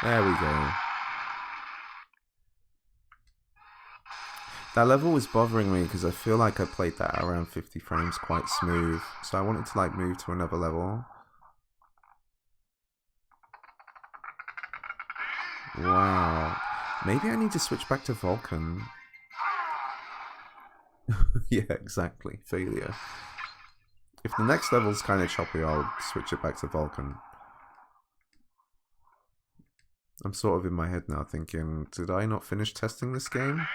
There we go. That level was bothering me because I feel like I played that around 50 frames quite smooth. So I wanted to like move to another level. Wow. Maybe I need to switch back to Vulcan. Yeah, exactly. Failure. If the next level's kind of choppy, I'll switch it back to Vulcan. I'm sort of in my head now thinking, did I not finish testing this game?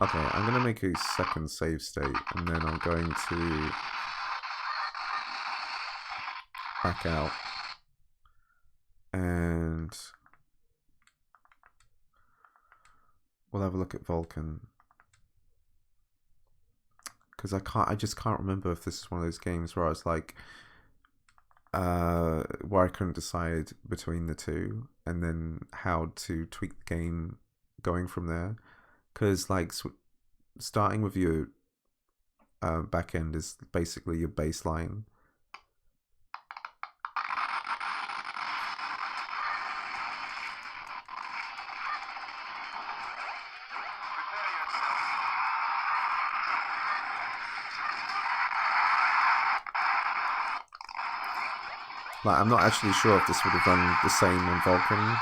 Okay, I'm going to make a second save state, and then I'm going to back out. And we'll have a look at Vulcan. Because I just can't remember if this is one of those games where I was like, where I couldn't decide between the two, and then how to tweak the game going from there. Because like starting with your back end is basically your baseline. Like, I'm not actually sure if this would have done the same on Vulcan.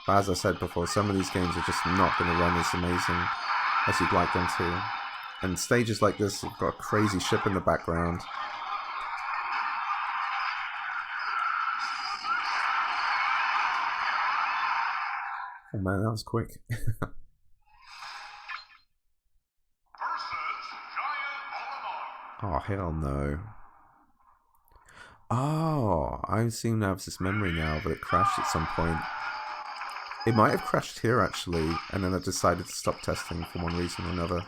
But as I said before, some of these games are just not going to run as amazing as you'd like them to. And stages like this have got a crazy ship in the background. Oh man, that was quick. Oh, hell no. Oh, I seem to have this memory now that it crashed at some point. It might have crashed here actually, and then I decided to stop testing for one reason or another.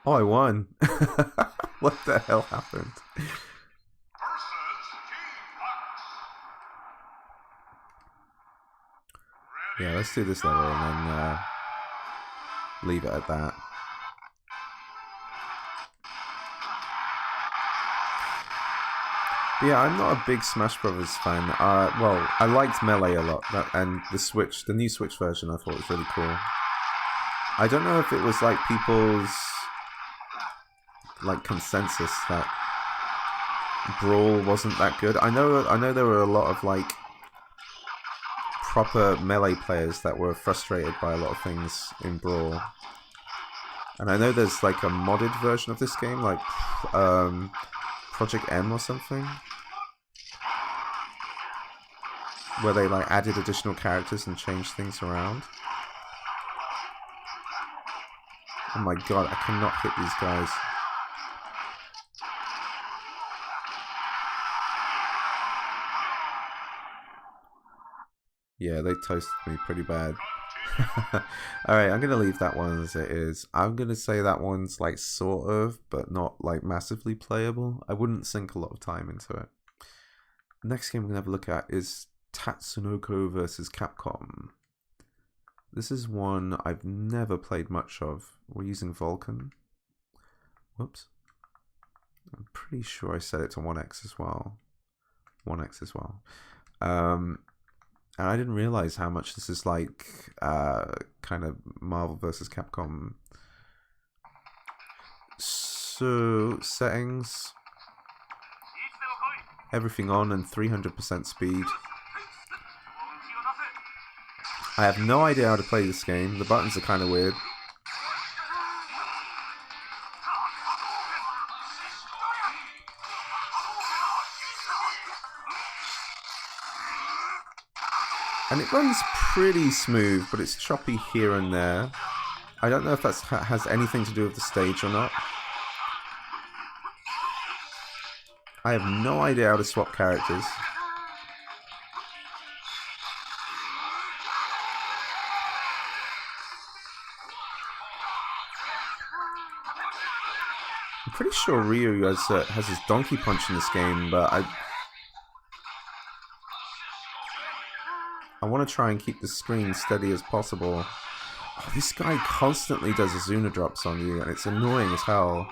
Oh, I won. What the hell happened? Yeah, let's do this level and then leave it at that. But yeah, I'm not a big Smash Brothers fan. Well, I liked Melee a lot, and the new Switch version I thought was really cool. I don't know if it was like people's like consensus that Brawl wasn't that good. I know there were a lot of like proper Melee players that were frustrated by a lot of things in Brawl. And I know there's like a modded version of this game, like Project M or something, where they like added additional characters and changed things around. Oh my god, I cannot hit these guys. Yeah, they toasted me pretty bad. Alright, I'm going to leave that one as it is. I'm going to say that one's like sort of, but not like massively playable. I wouldn't sink a lot of time into it. The next game we're going to have a look at is Tatsunoko versus Capcom. This is one I've never played much of. We're using Vulcan. Whoops. I'm pretty sure I set it to 1x as well. 1x as well. And I didn't realize how much this is like kind of Marvel versus Capcom. So, settings. Everything on and 300% speed. I have no idea how to play this game. The buttons are kind of weird. And it runs pretty smooth, but it's choppy here and there. I don't know if that has anything to do with the stage or not. I have no idea how to swap characters. I'm pretty sure Ryu has his donkey punch in this game, but I want to try and keep the screen steady as possible. Oh, this guy constantly does Azuna drops on you, and it's annoying as hell.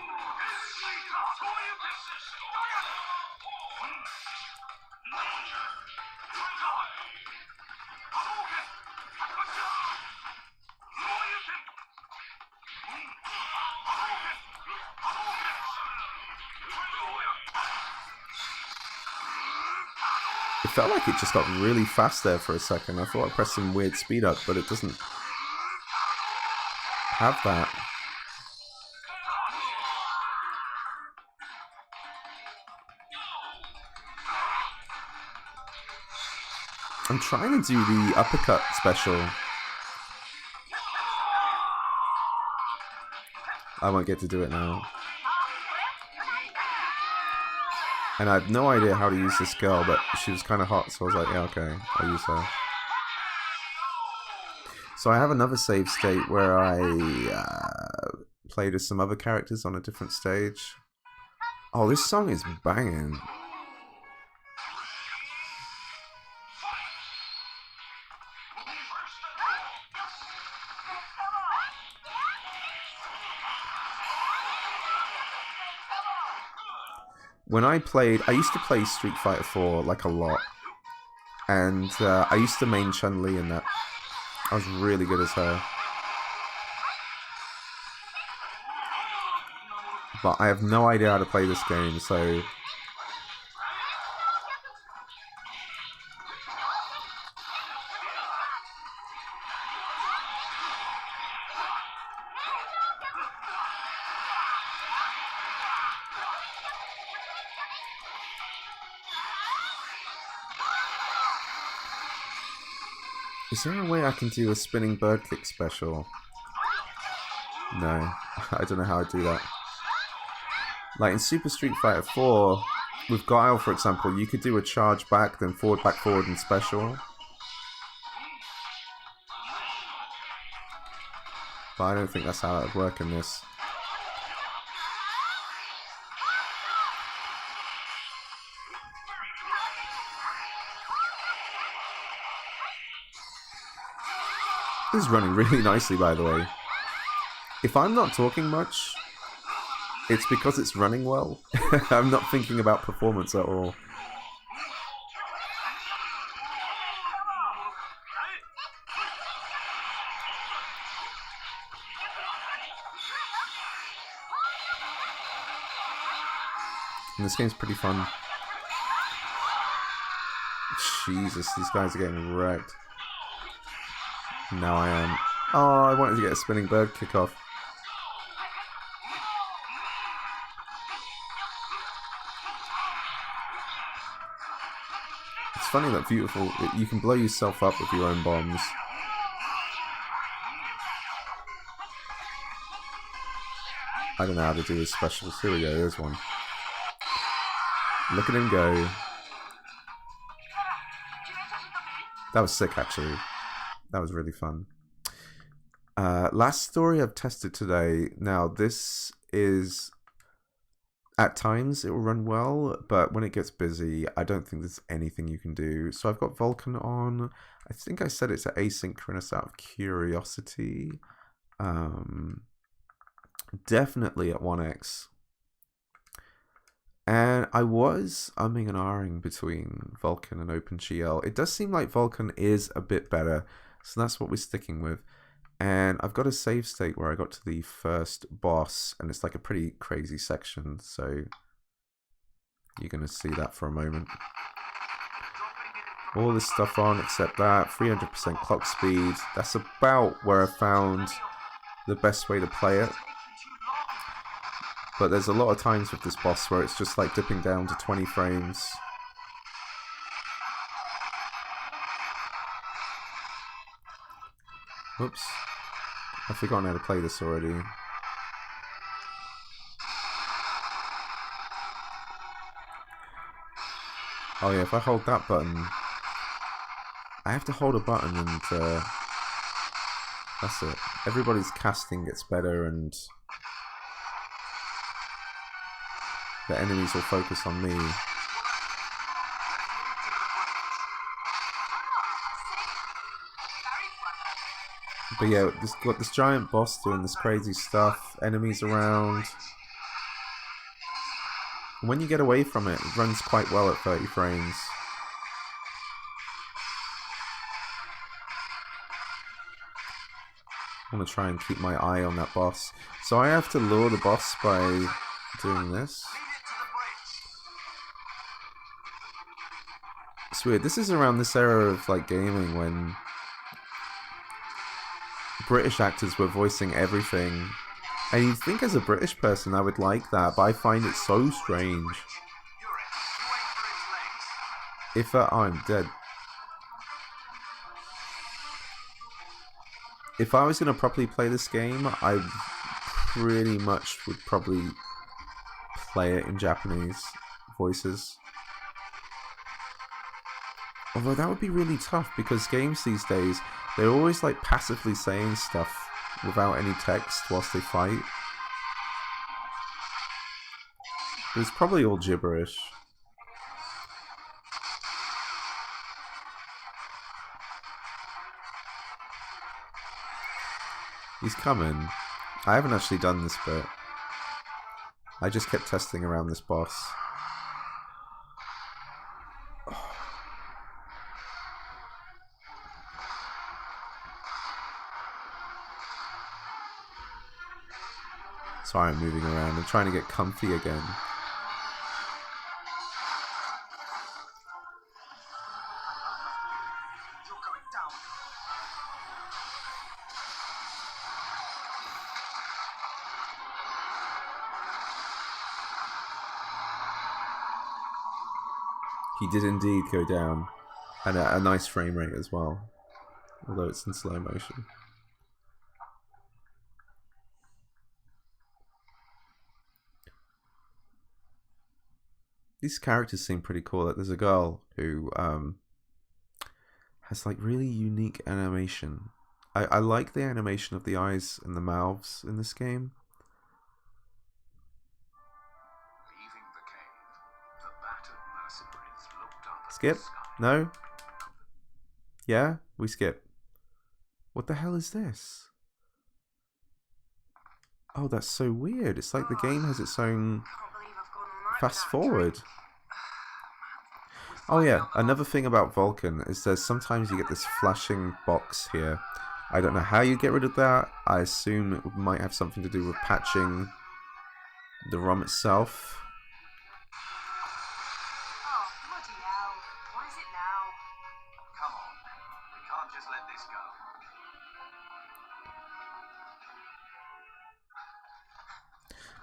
It felt like it just got really fast there for a second. I thought I pressed some weird speed up, but it doesn't have that. I'm trying to do the uppercut special. I won't get to do it now. And I had no idea how to use this girl, but she was kind of hot, so I was like, yeah, okay, I'll use her. So I have another save state where I played as some other characters on a different stage. Oh, this song is banging. When I used to play Street Fighter 4 like a lot, and I used to main Chun-Li in that. I was really good as her. But I have no idea how to play this game, so... Is there a way I can do a spinning bird kick special? No, I don't know how I do that. Like in Super Street Fighter 4, with Guile, for example, you could do a charge back, then forward, back, forward, and special. But I don't think that's how it would work in this. This is running really nicely, by the way. If I'm not talking much, it's because it's running well. I'm not thinking about performance at all. And this game's pretty fun. Jesus, these guys are getting wrecked. Now I am. Oh, I wanted to get a spinning bird kick off. It's funny that beautiful. You can blow yourself up with your own bombs. I don't know how to do his specials. Here we go. There's one. Look at him go. That was sick, actually. That was really fun. Last story I've tested today. Now, this is... At times, it will run well, but when it gets busy, I don't think there's anything you can do. So I've got Vulkan on. I think I set it to asynchronous out of curiosity. Definitely at 1x. And I was umming and ahhing between Vulkan and OpenGL. It does seem like Vulkan is a bit better. So that's what we're sticking with. And I've got a save state where I got to the first boss, and it's like a pretty crazy section, so you're going to see that for a moment. Dropping in all this stuff on except that. 300% clock speed. That's about where I found the best way to play it. But there's a lot of times with this boss where it's just like dipping down to 20 frames. Whoops. I've forgotten how to play this already. Oh yeah, if I hold that button, I have to hold a button and that's it. Everybody's casting gets better and the enemies will focus on me. But yeah, got this giant boss doing this crazy stuff, enemies around. When you get away from it, it runs quite well at 30 frames. I want to try and keep my eye on that boss. So I have to lure the boss by doing this. It's weird. This is around this era of like gaming when British actors were voicing everything. And you'd think as a British person I would like that, but I find it so strange. If oh, I'm dead. If I was going to properly play this game, I pretty much would probably play it in Japanese voices. Although that would be really tough because games these days, they're always like passively saying stuff without any text whilst they fight. But it's probably all gibberish. He's coming. I haven't actually done this bit. I just kept testing around this boss. Sorry, I'm moving around. I'm trying to get comfy again. He did indeed go down, and a nice frame rate as well, although it's in slow motion. These characters seem pretty cool. Like, there's a girl who has like really unique animation. I like the animation of the eyes and the mouths in this game. Skip? No? Yeah? We skip. What the hell is this? Oh, that's so weird. It's like the game has its own fast forward. Oh yeah, another thing about Vulcan is there's sometimes you get this flashing box here. I don't know how you get rid of that. I assume it might have something to do with patching the ROM itself.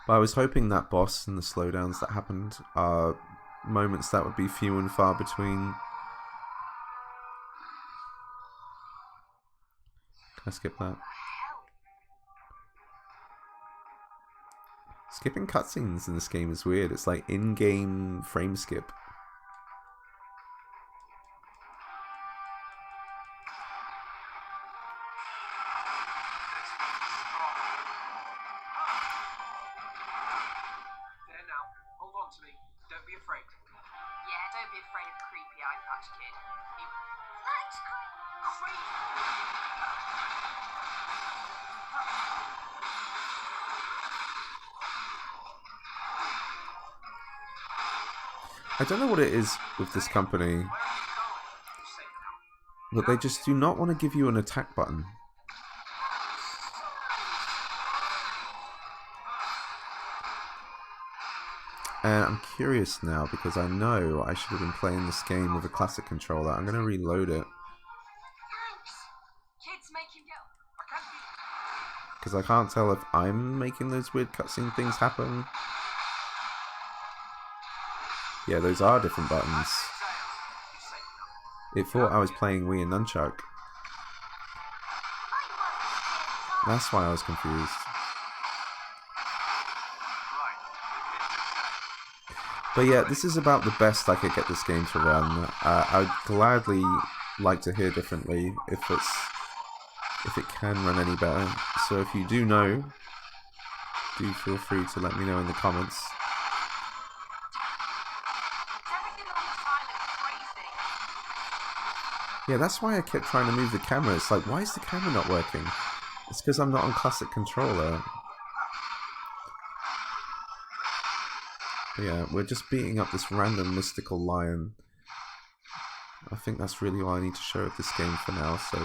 But I was hoping that boss and the slowdowns that happened are moments that would be few and far between. Can I skip that? Skipping cutscenes in this game is weird. It's like in-game frame skip. I don't know what it is with this company, but they just do not want to give you an attack button. And I'm curious now because I know I should have been playing this game with a classic controller. I'm going to reload it. Kids make him go. Because I can't tell if I'm making those weird cutscene things happen. Yeah, those are different buttons. It thought I was playing Wii and Nunchuck. That's why I was confused. But yeah, this is about the best I could get this game to run. I'd gladly like to hear differently if it can run any better. So if you do know, do feel free to let me know in the comments. Yeah, that's why I kept trying to move the camera. It's like, why is the camera not working? It's because I'm not on classic controller. But yeah, we're just beating up this random mystical lion. I think that's really all I need to show of this game for now, so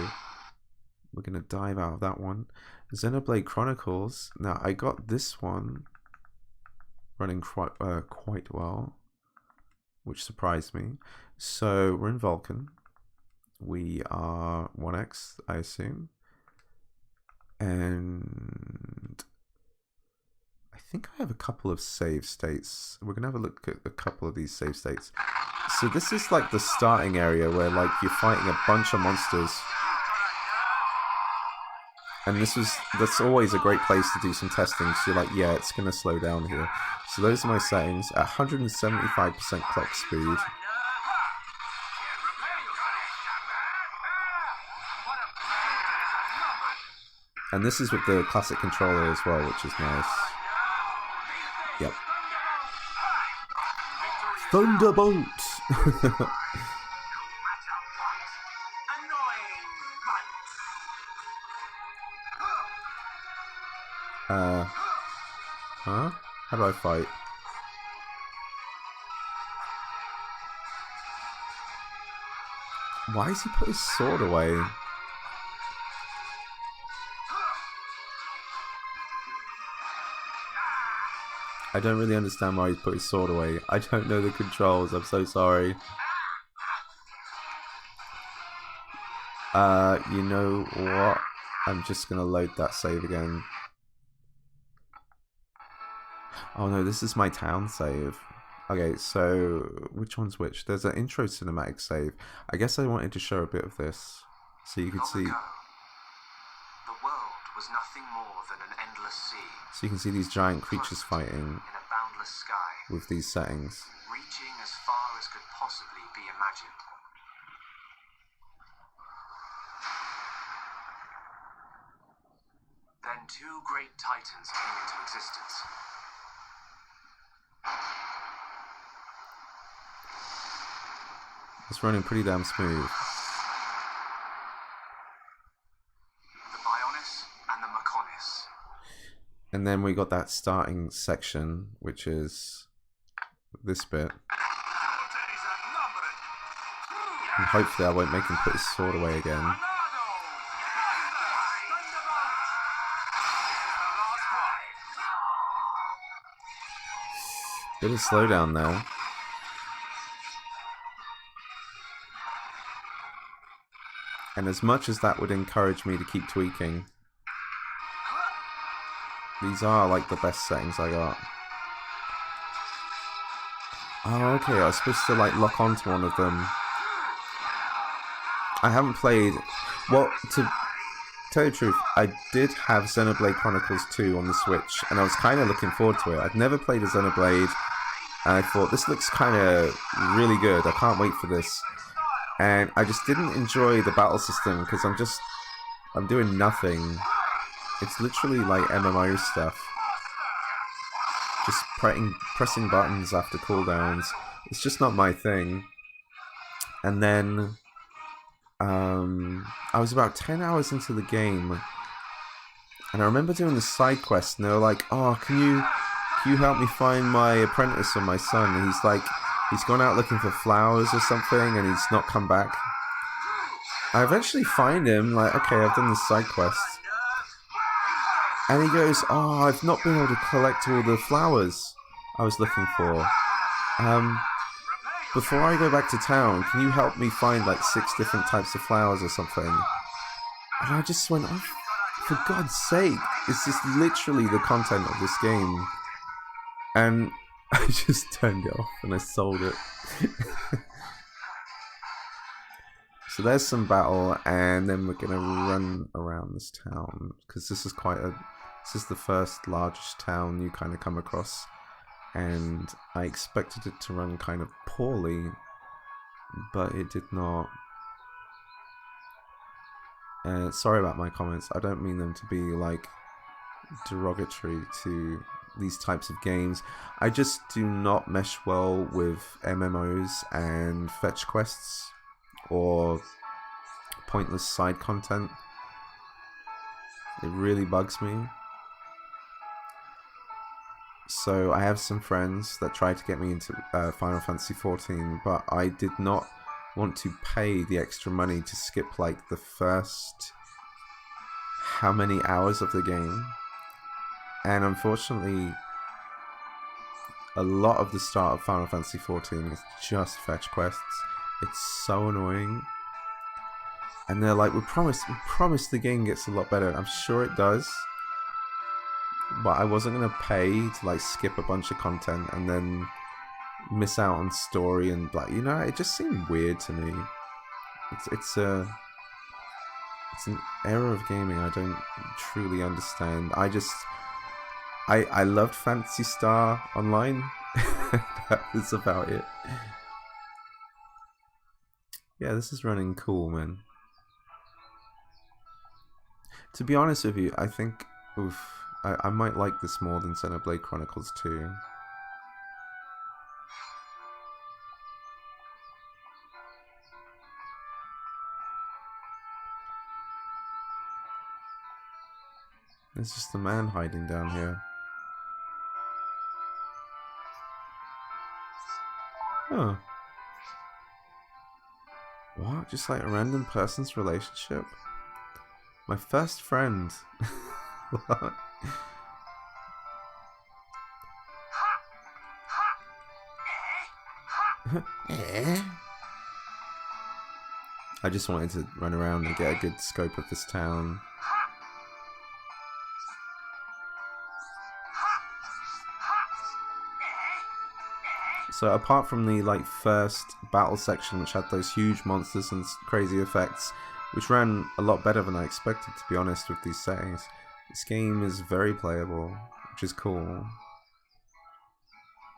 we're going to dive out of that one. Xenoblade Chronicles. Now, I got this one running quite well, which surprised me. So, we're in Vulcan. We are 1x, I assume. And I think I have a couple of save states. We're going to have a look at a couple of these save states. So this is like the starting area where like you're fighting a bunch of monsters. And that's always a great place to do some testing. So you're like, yeah, it's going to slow down here. So those are my settings at 175% clock speed. And this is with the classic controller as well, which is nice. Yep. Thunderbolt! Huh? How do I fight? Why has he put his sword away? I don't really understand why he put his sword away. I don't know the controls, I'm so sorry. You know what? I'm just gonna load that save again. Oh no, this is my town save. Okay, so which one's which? There's an intro cinematic save. I guess I wanted to show a bit of this so you could see. The world was nothing more than an endless sea. So you can see these giant creatures fighting In a boundless sky, with these settings. reaching as far as could possibly be imagined. Then two great titans came into existence. It's running pretty damn smooth. The Bionis and the Mechonis. And then we got that starting section, which is this bit. And hopefully I won't make him put his sword away again. Bit of slowdown there. And as much as that would encourage me to keep tweaking, these are like the best settings I got. Oh, okay, I was supposed to like lock onto one of them. I haven't played... Well, to tell you the truth, I did have Xenoblade Chronicles 2 on the Switch, and I was kind of looking forward to it. I'd never played a Xenoblade, and I thought, this looks kind of really good, I can't wait for this. And I just didn't enjoy the battle system, because I'm doing nothing. It's literally like MMO stuff. Just pressing buttons after cooldowns. It's just not my thing. And then I was about 10 hours into the game, and I remember doing the side quest, and they were like, "Oh, can you help me find my apprentice or my son?" And he's like, he's gone out looking for flowers or something, and he's not come back. I eventually find him, like, okay, I've done this side quest. And he goes, "Oh, I've not been able to collect all the flowers." I was looking for. Before I go back to town, can you help me find like 6 different types of flowers or something? And I just went, oh, for God's sake, this is literally the content of this game. And I just turned it off and I sold it. So there's some battle, and then we're gonna run around this town because this is this is the first largest town you kind of come across, and I expected it to run kind of poorly, but it did not. And sorry about my comments. I don't mean them to be like derogatory to these types of games. I just do not mesh well with MMOs and fetch quests or pointless side content. It really bugs me. So I have some friends that tried to get me into Final Fantasy XIV, but I did not want to pay the extra money to skip like the first how many hours of the game. And unfortunately, a lot of the start of Final Fantasy XIV is just fetch quests. It's so annoying. And they're like, we promise the game gets a lot better. I'm sure it does. But I wasn't going to pay to like skip a bunch of content and then miss out on story and like, you know, it just seemed weird to me. It's an era of gaming I don't truly understand. I loved Phantasy Star Online. That was about it. Yeah, this is running cool, man. To be honest with you, I think I might like this more than Xenoblade Chronicles 2. There's just a man hiding down here. Huh. What? Just like a random person's relationship? My first friend. What? I just wanted to run around and get a good scope of this town. So apart from the like first battle section, which had those huge monsters and crazy effects, which ran a lot better than I expected, to be honest, with these settings, this game is very playable, which is cool.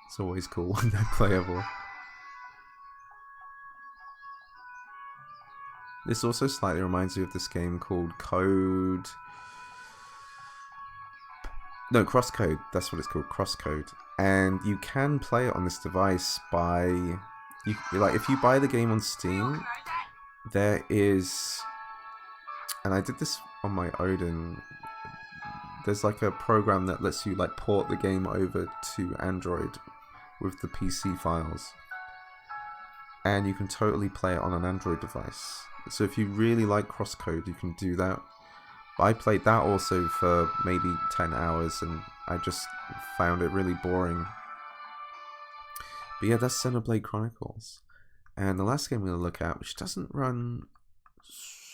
It's always cool when they're playable. This also slightly reminds me of this game called Crosscode. That's what it's called, Crosscode. And you can play it on this device by, like, if you buy the game on Steam, there is, and I did this on my Odin, there's like a program that lets you like port the game over to Android with the PC files, and you can totally play it on an Android device. So if you really like Crosscode, you can do that. But I played that also for maybe 10 hours and I just found it really boring. But yeah, that's Xenoblade Chronicles. And the last game I'm going to look at, which doesn't run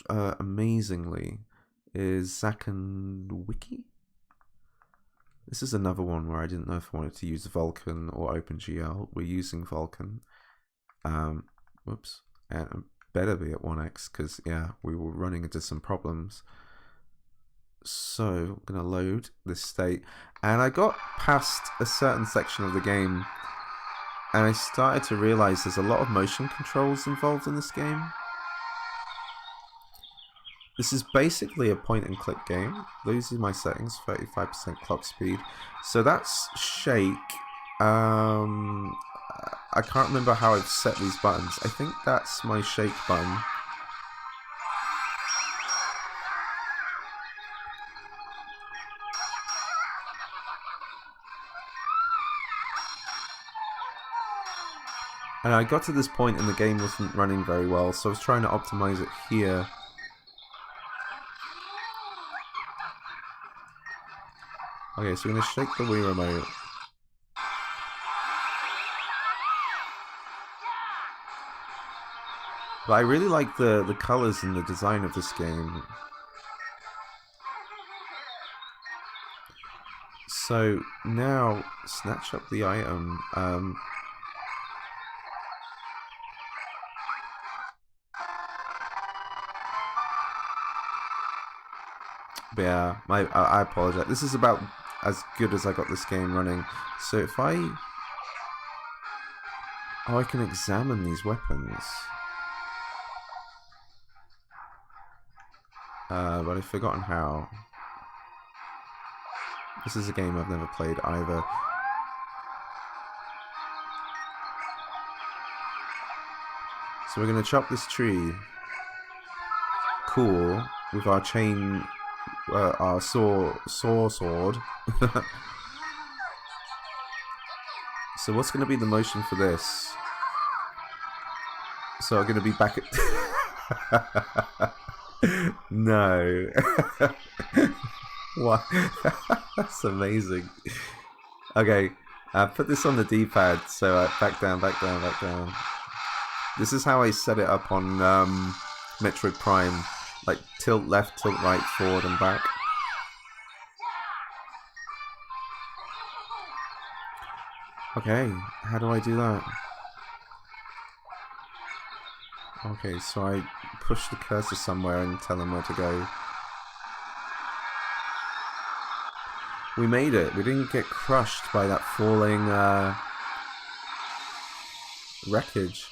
amazingly, is Zack and Wiki. This is another one where I didn't know if I wanted to use Vulkan or OpenGL. We're using Vulkan. Whoops. And it better be at 1x, because yeah, we were running into some problems. So I'm going to load this state. And I got past a certain section of the game, and I started to realize there's a lot of motion controls involved in this game. This is basically a point and click game. Those are my settings, 35% clock speed. So that's shake. I can't remember how I've set these buttons. I think that's my shake button. And I got to this point and the game wasn't running very well, so I was trying to optimize it here. Okay, so we're going to shake the Wii remote. But I really like the colors and the design of this game. So now, snatch up the item. But yeah, I apologize. This is about as good as I got this game running. So if I... Oh, I can examine these weapons. But I've forgotten how. This is a game I've never played either. So we're gonna chop this tree. Cool. With our chain, our sword. So what's gonna be the motion for this? So I'm gonna be back at... No. What? That's amazing. Okay, put this on the D-pad. So back down, back down, back down. This is how I set it up on Metroid Prime. Like tilt left, tilt right, forward and back. Okay, how do I do that? Okay, so I push the cursor somewhere and tell him where to go. We made it. We didn't get crushed by that falling wreckage.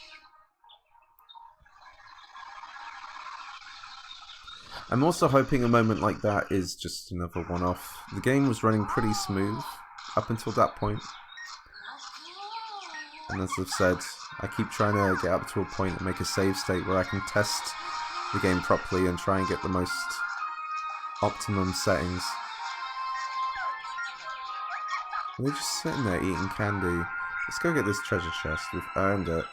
I'm also hoping a moment like that is just another one-off. The game was running pretty smooth up until that point. And as I've said, I keep trying to get up to a point and make a save state where I can test the game properly and try and get the most optimum settings. Are they just sitting there eating candy? Let's go get this treasure chest. We've earned it.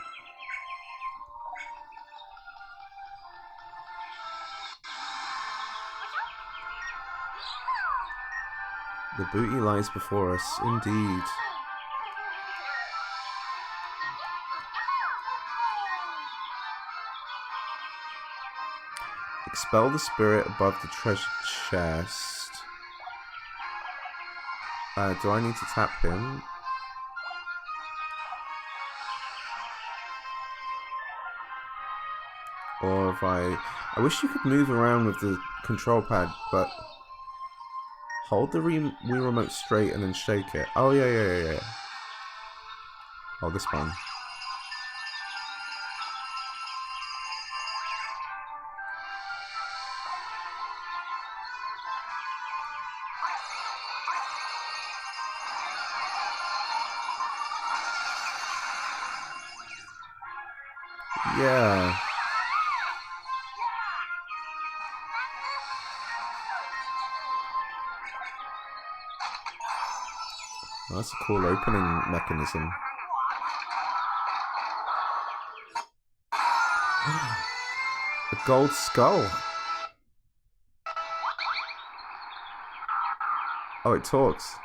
The booty lies before us, indeed. Expel the spirit above the treasure chest. Do I need to tap him? Or if I wish you could move around with the control pad, but hold the Wii remote straight and then shake it. Oh yeah. Oh, this one. Yeah. Oh, that's a cool opening mechanism. A gold skull. Oh, it talks.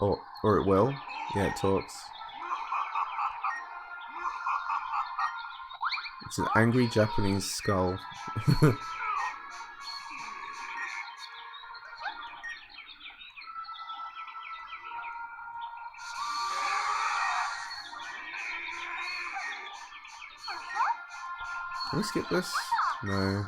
Or it will. Yeah, it talks. It's an angry Japanese skull. Can we skip this? No.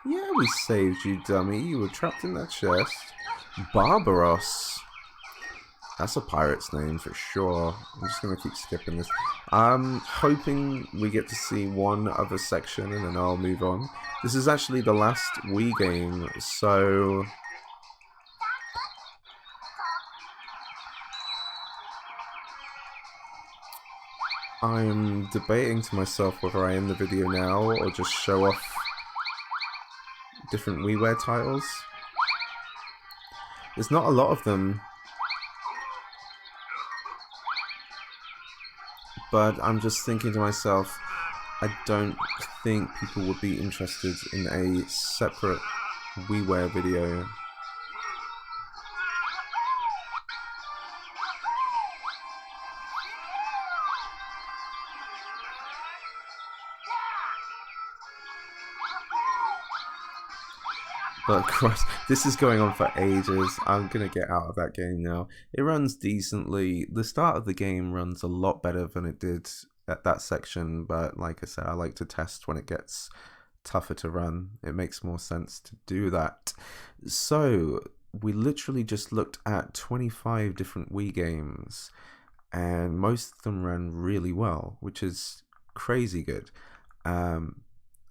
Yeah, we saved you, dummy. You were trapped in that chest. Barbaros. That's a pirate's name for sure. I'm just gonna keep skipping this. I'm hoping we get to see one other section and then I'll move on. This is actually the last Wii game, so I'm debating to myself whether I end the video now or just show off different WiiWare titles. There's not a lot of them, but I'm just thinking to myself, I don't think people would be interested in a separate WiiWare video. But Christ, this is going on for ages. I'm gonna get out of that game now. It runs decently. The start of the game runs a lot better than it did at that section, but like I said, I like to test when it gets tougher to run. It makes more sense to do that. So we literally just looked at 25 different Wii games, and most of them ran really well, which is crazy good.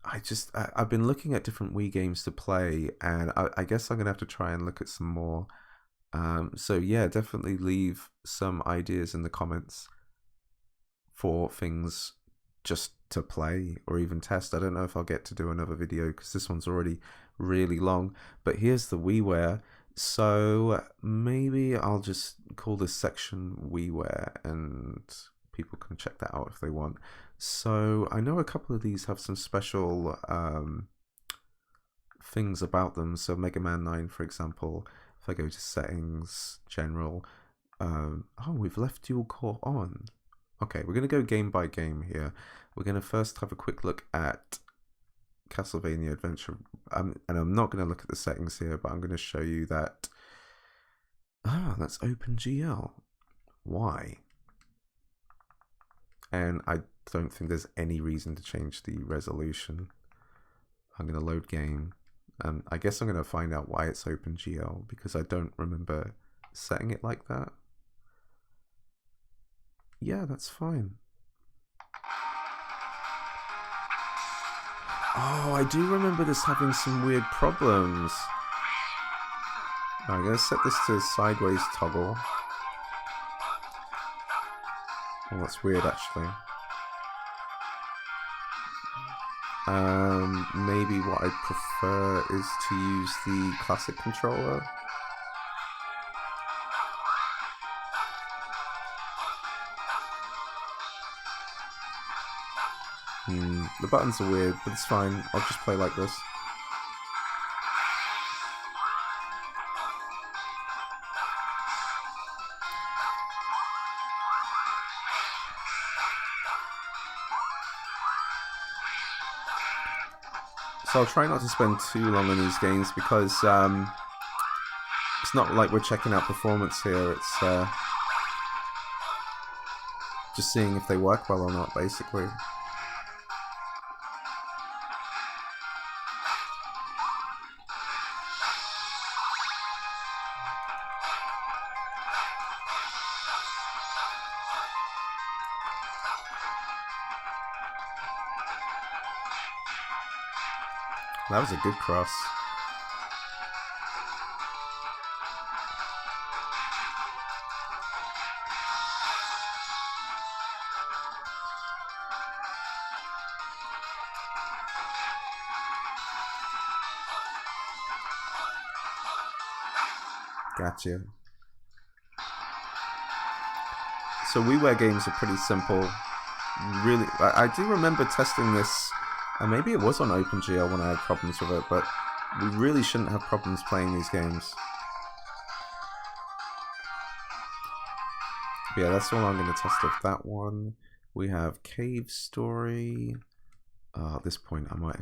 I've been looking at different Wii games to play, and I guess I'm gonna have to try and look at some more. So yeah, definitely leave some ideas in the comments for things just to play or even test. I don't know if I'll get to do another video because this one's already really long, but here's the WiiWare. So maybe I'll just call this section WiiWare and people can check that out if they want. So I know a couple of these have some special things about them. So Mega Man 9, for example, if I go to settings, general, oh, we've left dual core on. Okay, we're going to go game by game here. We're going to first have a quick look at Castlevania Adventure. And I'm not going to look at the settings here, but I'm going to show you that. Ah, that's OpenGL. Why? And I don't think there's any reason to change the resolution. I'm going to load game. And I guess I'm going to find out why it's OpenGL, because I don't remember setting it like that. Yeah, that's fine. Oh, I do remember this having some weird problems. I'm going to set this to sideways toggle. Oh, that's weird, actually. Maybe what I prefer is to use the classic controller. The buttons are weird, but it's fine. I'll just play like this. So I'll try not to spend too long on these games because it's not like we're checking out performance here. It's just seeing if they work well or not, basically. That was a good cross. Gotcha. So WiiWare games are pretty simple. Really, I do remember testing this. And maybe it was on OpenGL when I had problems with it, but we really shouldn't have problems playing these games. But yeah, that's all I'm going to test of that one. We have Cave Story. At this point, I might...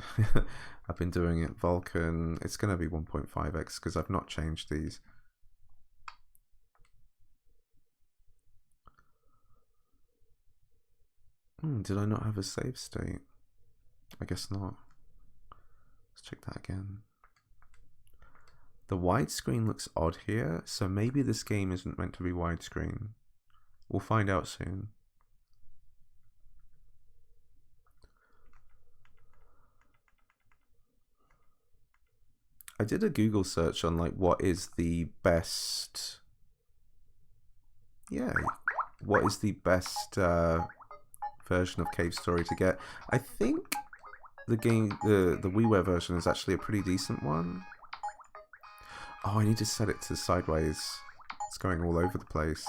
I've been doing it. Vulcan. It's going to be 1.5x because I've not changed these. Did I not have a save state? I guess not. Let's check that again. The widescreen looks odd here, so maybe this game isn't meant to be widescreen. We'll find out soon. I did a Google search on like what is the best... Yeah, what is the best version of Cave Story to get. I think the WiiWare version is actually a pretty decent one. Oh, I need to set it to sideways. It's going all over the place.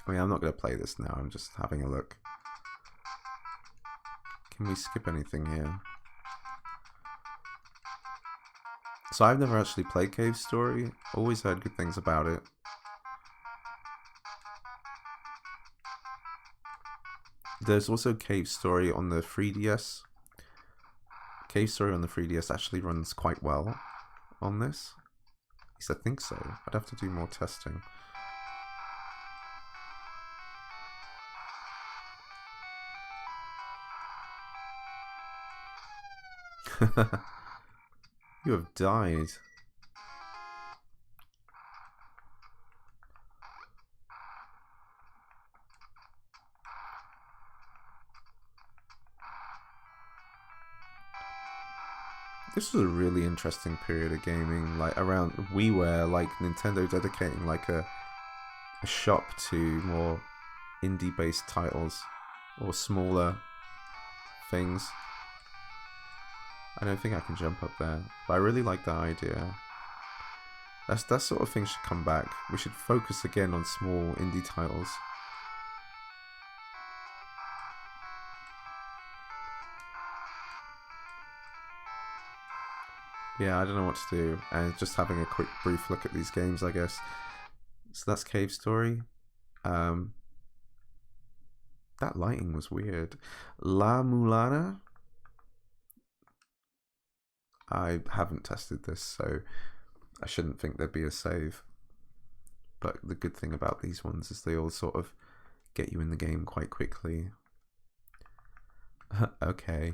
I mean, I'm not going to play this now. I'm just having a look. Can we skip anything here? So I've never actually played Cave Story. Always heard good things about it. There's also Cave Story on the 3DS. Cave Story on the 3DS actually runs quite well on this. At least I think so. I'd have to do more testing. You have died. This was a really interesting period of gaming, like around WiiWare, like Nintendo dedicating like a shop to more indie-based titles or smaller things. I don't think I can jump up there, but I really like that idea. That sort of thing should come back. We should focus again on small indie titles. Yeah, I don't know what to do, and just having a quick brief look at these games, I guess. So that's Cave Story. That lighting was weird. La Mulana. I haven't tested this, so I shouldn't think there'd be a save. But the good thing about these ones is they all sort of get you in the game quite quickly. Okay.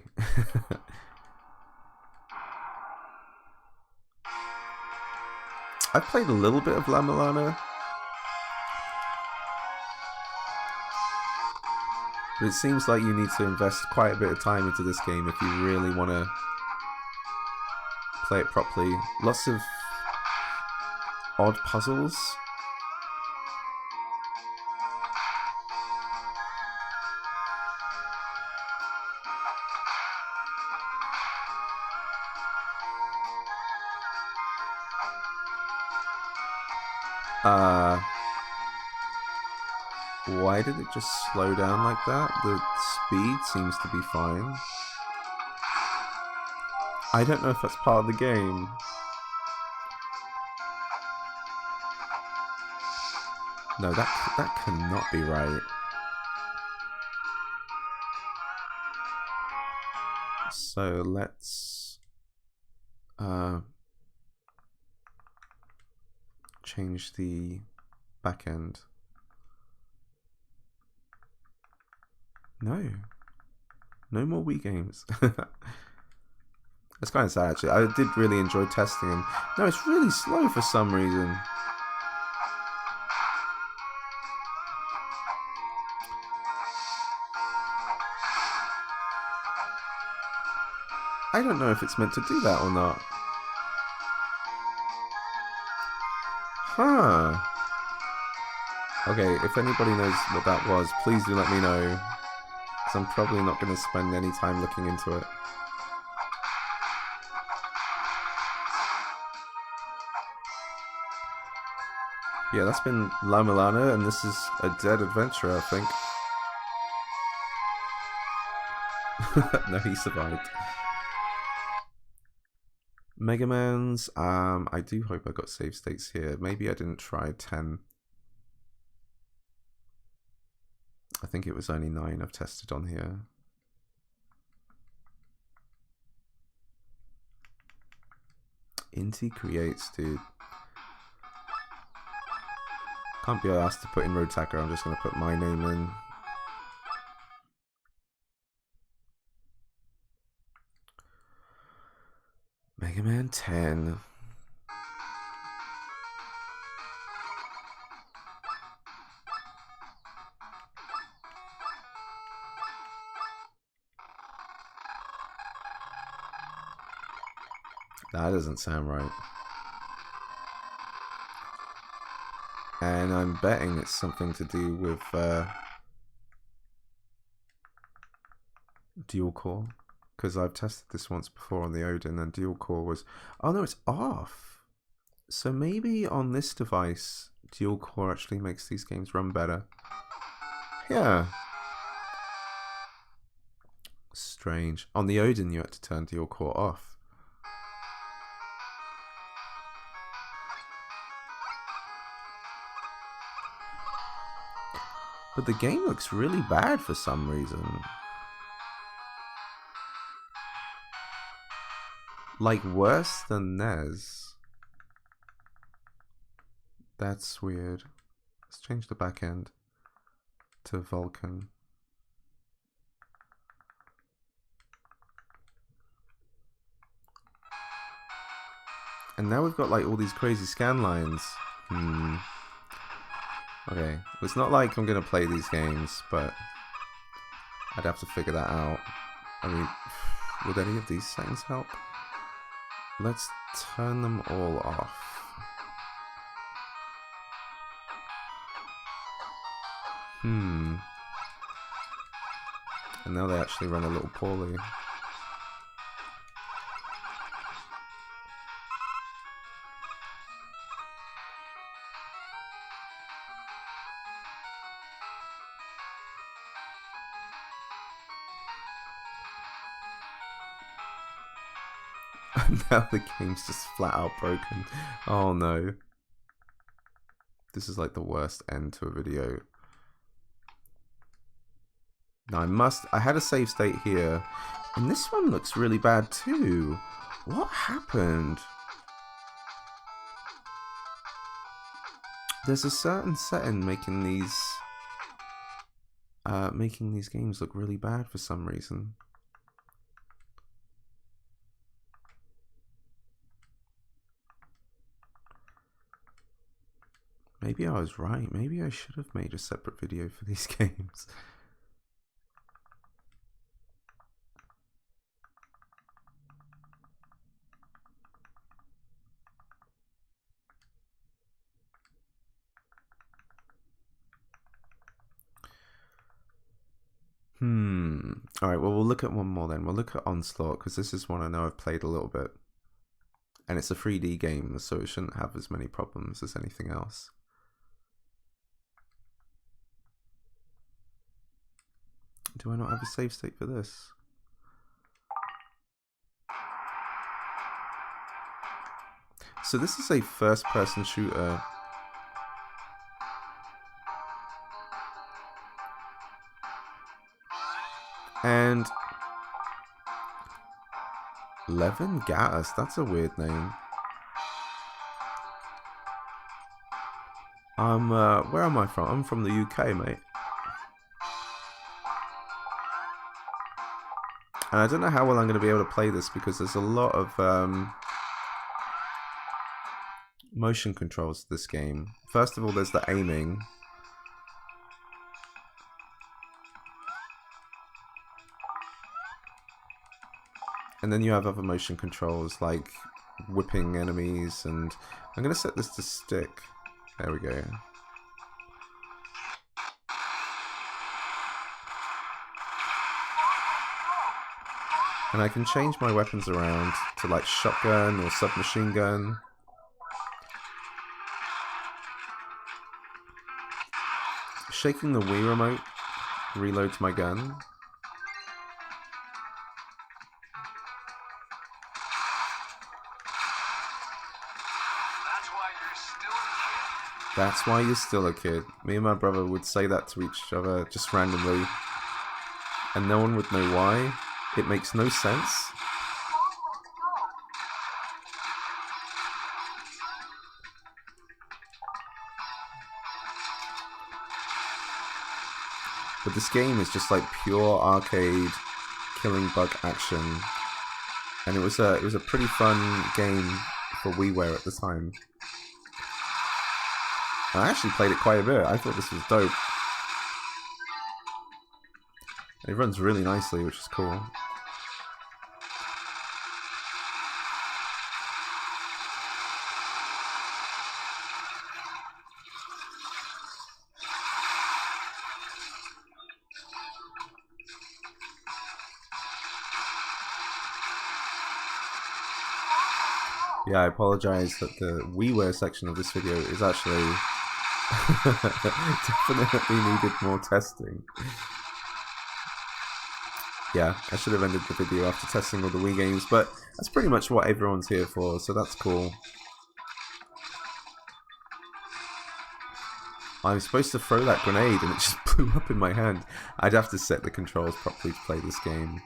I've played a little bit of La Mulana, but it seems like you need to invest quite a bit of time into this game if you really want to play it properly. Lots of odd puzzles. Why did it just slow down like that? The speed seems to be fine. I don't know if that's part of the game. No, that cannot be right. So let's change the back end. No more Wii games. It's kind of sad, actually. I did really enjoy testing them. No, it's really slow for some reason. I don't know if it's meant to do that or not. Huh. Okay, if anybody knows what that was, please do let me know. Because I'm probably not going to spend any time looking into it. Yeah, that's been La Mulana, and this is a dead adventure, I think. No, he survived. Mega Man's, I do hope I got save states here. Maybe I didn't try 10. I think it was only 9 I've tested on here. Inti creates, dude. Can't be asked to put in Road Tacker, I'm just going to put my name in. Mega Man 10. That doesn't sound right. And I'm betting it's something to do with dual core, because I've tested this once before on the Odin and dual core was... Oh no, it's off! So maybe on this device, dual core actually makes these games run better. Yeah. Strange. On the Odin you had to turn dual core off. But the game looks really bad for some reason. Like worse than NES. That's weird. Let's change the back end to Vulkan. And now we've got like all these crazy scan lines. Okay, it's not like I'm gonna play these games, but I'd have to figure that out. I mean, would any of these settings help? Let's turn them all off. And now they actually run a little poorly. Now the game's just flat out broken. Oh no. This is like the worst end to a video. Now I had a save state here, and this one looks really bad too. What happened? There's a certain setting making these games look really bad for some reason. Maybe I was right. Maybe I should have made a separate video for these games. Alright, well, we'll look at one more then. We'll look at Onslaught, because this is one I know I've played a little bit. And it's a 3D game, so it shouldn't have as many problems as anything else. Do I not have a save state for this? So this is a first-person shooter. And Levin Gattis, that's a weird name. Where am I from? I'm from the UK, mate. And I don't know how well I'm going to be able to play this because there's a lot of motion controls to this game. First of all, there's the aiming. And then you have other motion controls like whipping enemies, and I'm going to set this to stick. There we go. And I can change my weapons around to like shotgun or submachine gun. Shaking the Wii remote reloads my gun. That's why you're still a kid. Me and my brother would say that to each other just randomly. And no one would know why. It makes no sense. But this game is just like pure arcade killing bug action. And it was a pretty fun game for WiiWare at the time. I actually played it quite a bit. I thought this was dope. It runs really nicely, which is cool. Yeah, I apologize that the WiiWare section of this video is actually definitely needed more testing. Yeah, I should have ended the video after testing all the Wii games, but that's pretty much what everyone's here for, so that's cool. I was supposed to throw that grenade and it just blew up in my hand. I'd have to set the controls properly to play this game.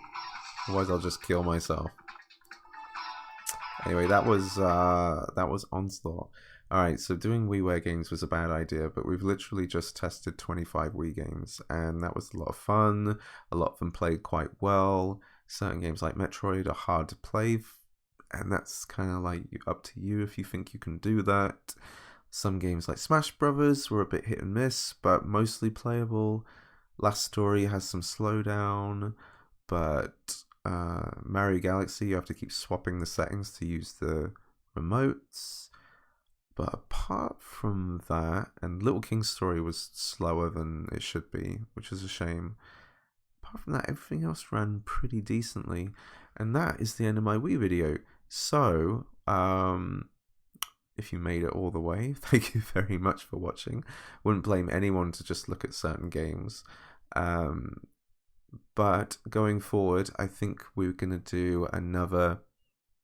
Otherwise I'll just kill myself. Anyway, that was Onslaught. Alright, so doing WiiWare games was a bad idea, but we've literally just tested 25 Wii games, and that was a lot of fun. A lot of them played quite well. Certain games like Metroid are hard to play, and that's kind of like up to you if you think you can do that. Some games like Smash Brothers were a bit hit and miss, but mostly playable. Last Story has some slowdown, but Mario Galaxy, you have to keep swapping the settings to use the remotes. But apart from that, and Little King's Story was slower than it should be, which is a shame. Apart from that, everything else ran pretty decently. And that is the end of my Wii video. So, if you made it all the way, thank you very much for watching. Wouldn't blame anyone to just look at certain games. But going forward, I think we're going to do another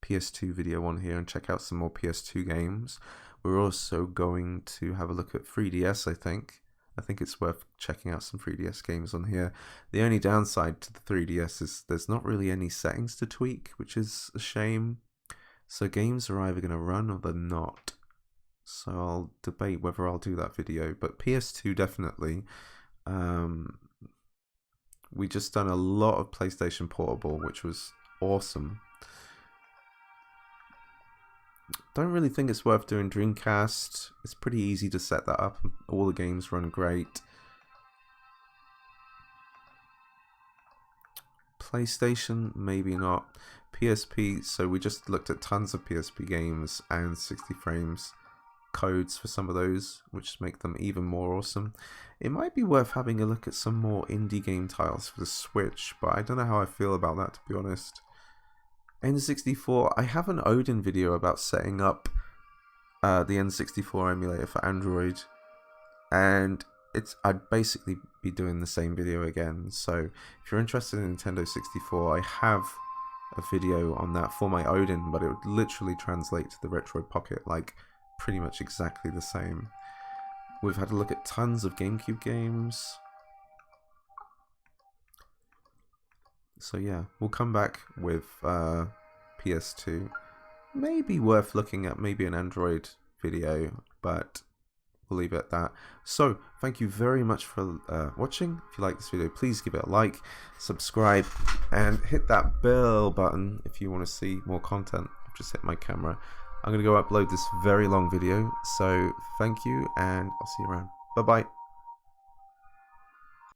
PS2 video on here and check out some more PS2 games. We're also going to have a look at 3DS, I think. I think it's worth checking out some 3DS games on here. The only downside to the 3DS is there's not really any settings to tweak, which is a shame. So games are either going to run or they're not. So I'll debate whether I'll do that video. But PS2 definitely. We just done a lot of PlayStation Portable, which was awesome. Don't really think it's worth doing Dreamcast. It's pretty easy to set that up. All the games run great. PlayStation, maybe not. PSP, so we just looked at tons of PSP games and 60 frames codes for some of those, which make them even more awesome. It might be worth having a look at some more indie game titles for the Switch, but I don't know how I feel about that, to be honest. N64, I have an Odin video about setting up the N64 emulator for Android, and I'd basically be doing the same video again. So if you're interested in Nintendo 64, I have a video on that for my Odin, but it would literally translate to the Retroid Pocket like pretty much exactly the same. We've had a look at tons of GameCube games. So yeah, we'll come back with PS2. Maybe worth looking at maybe an Android video, but we'll leave it at that. So thank you very much for watching. If you like this video, please give it a like, subscribe, and hit that bell button if you want to see more content. I've just hit my camera. I'm going to go upload this very long video. So thank you, and I'll see you around. Bye bye.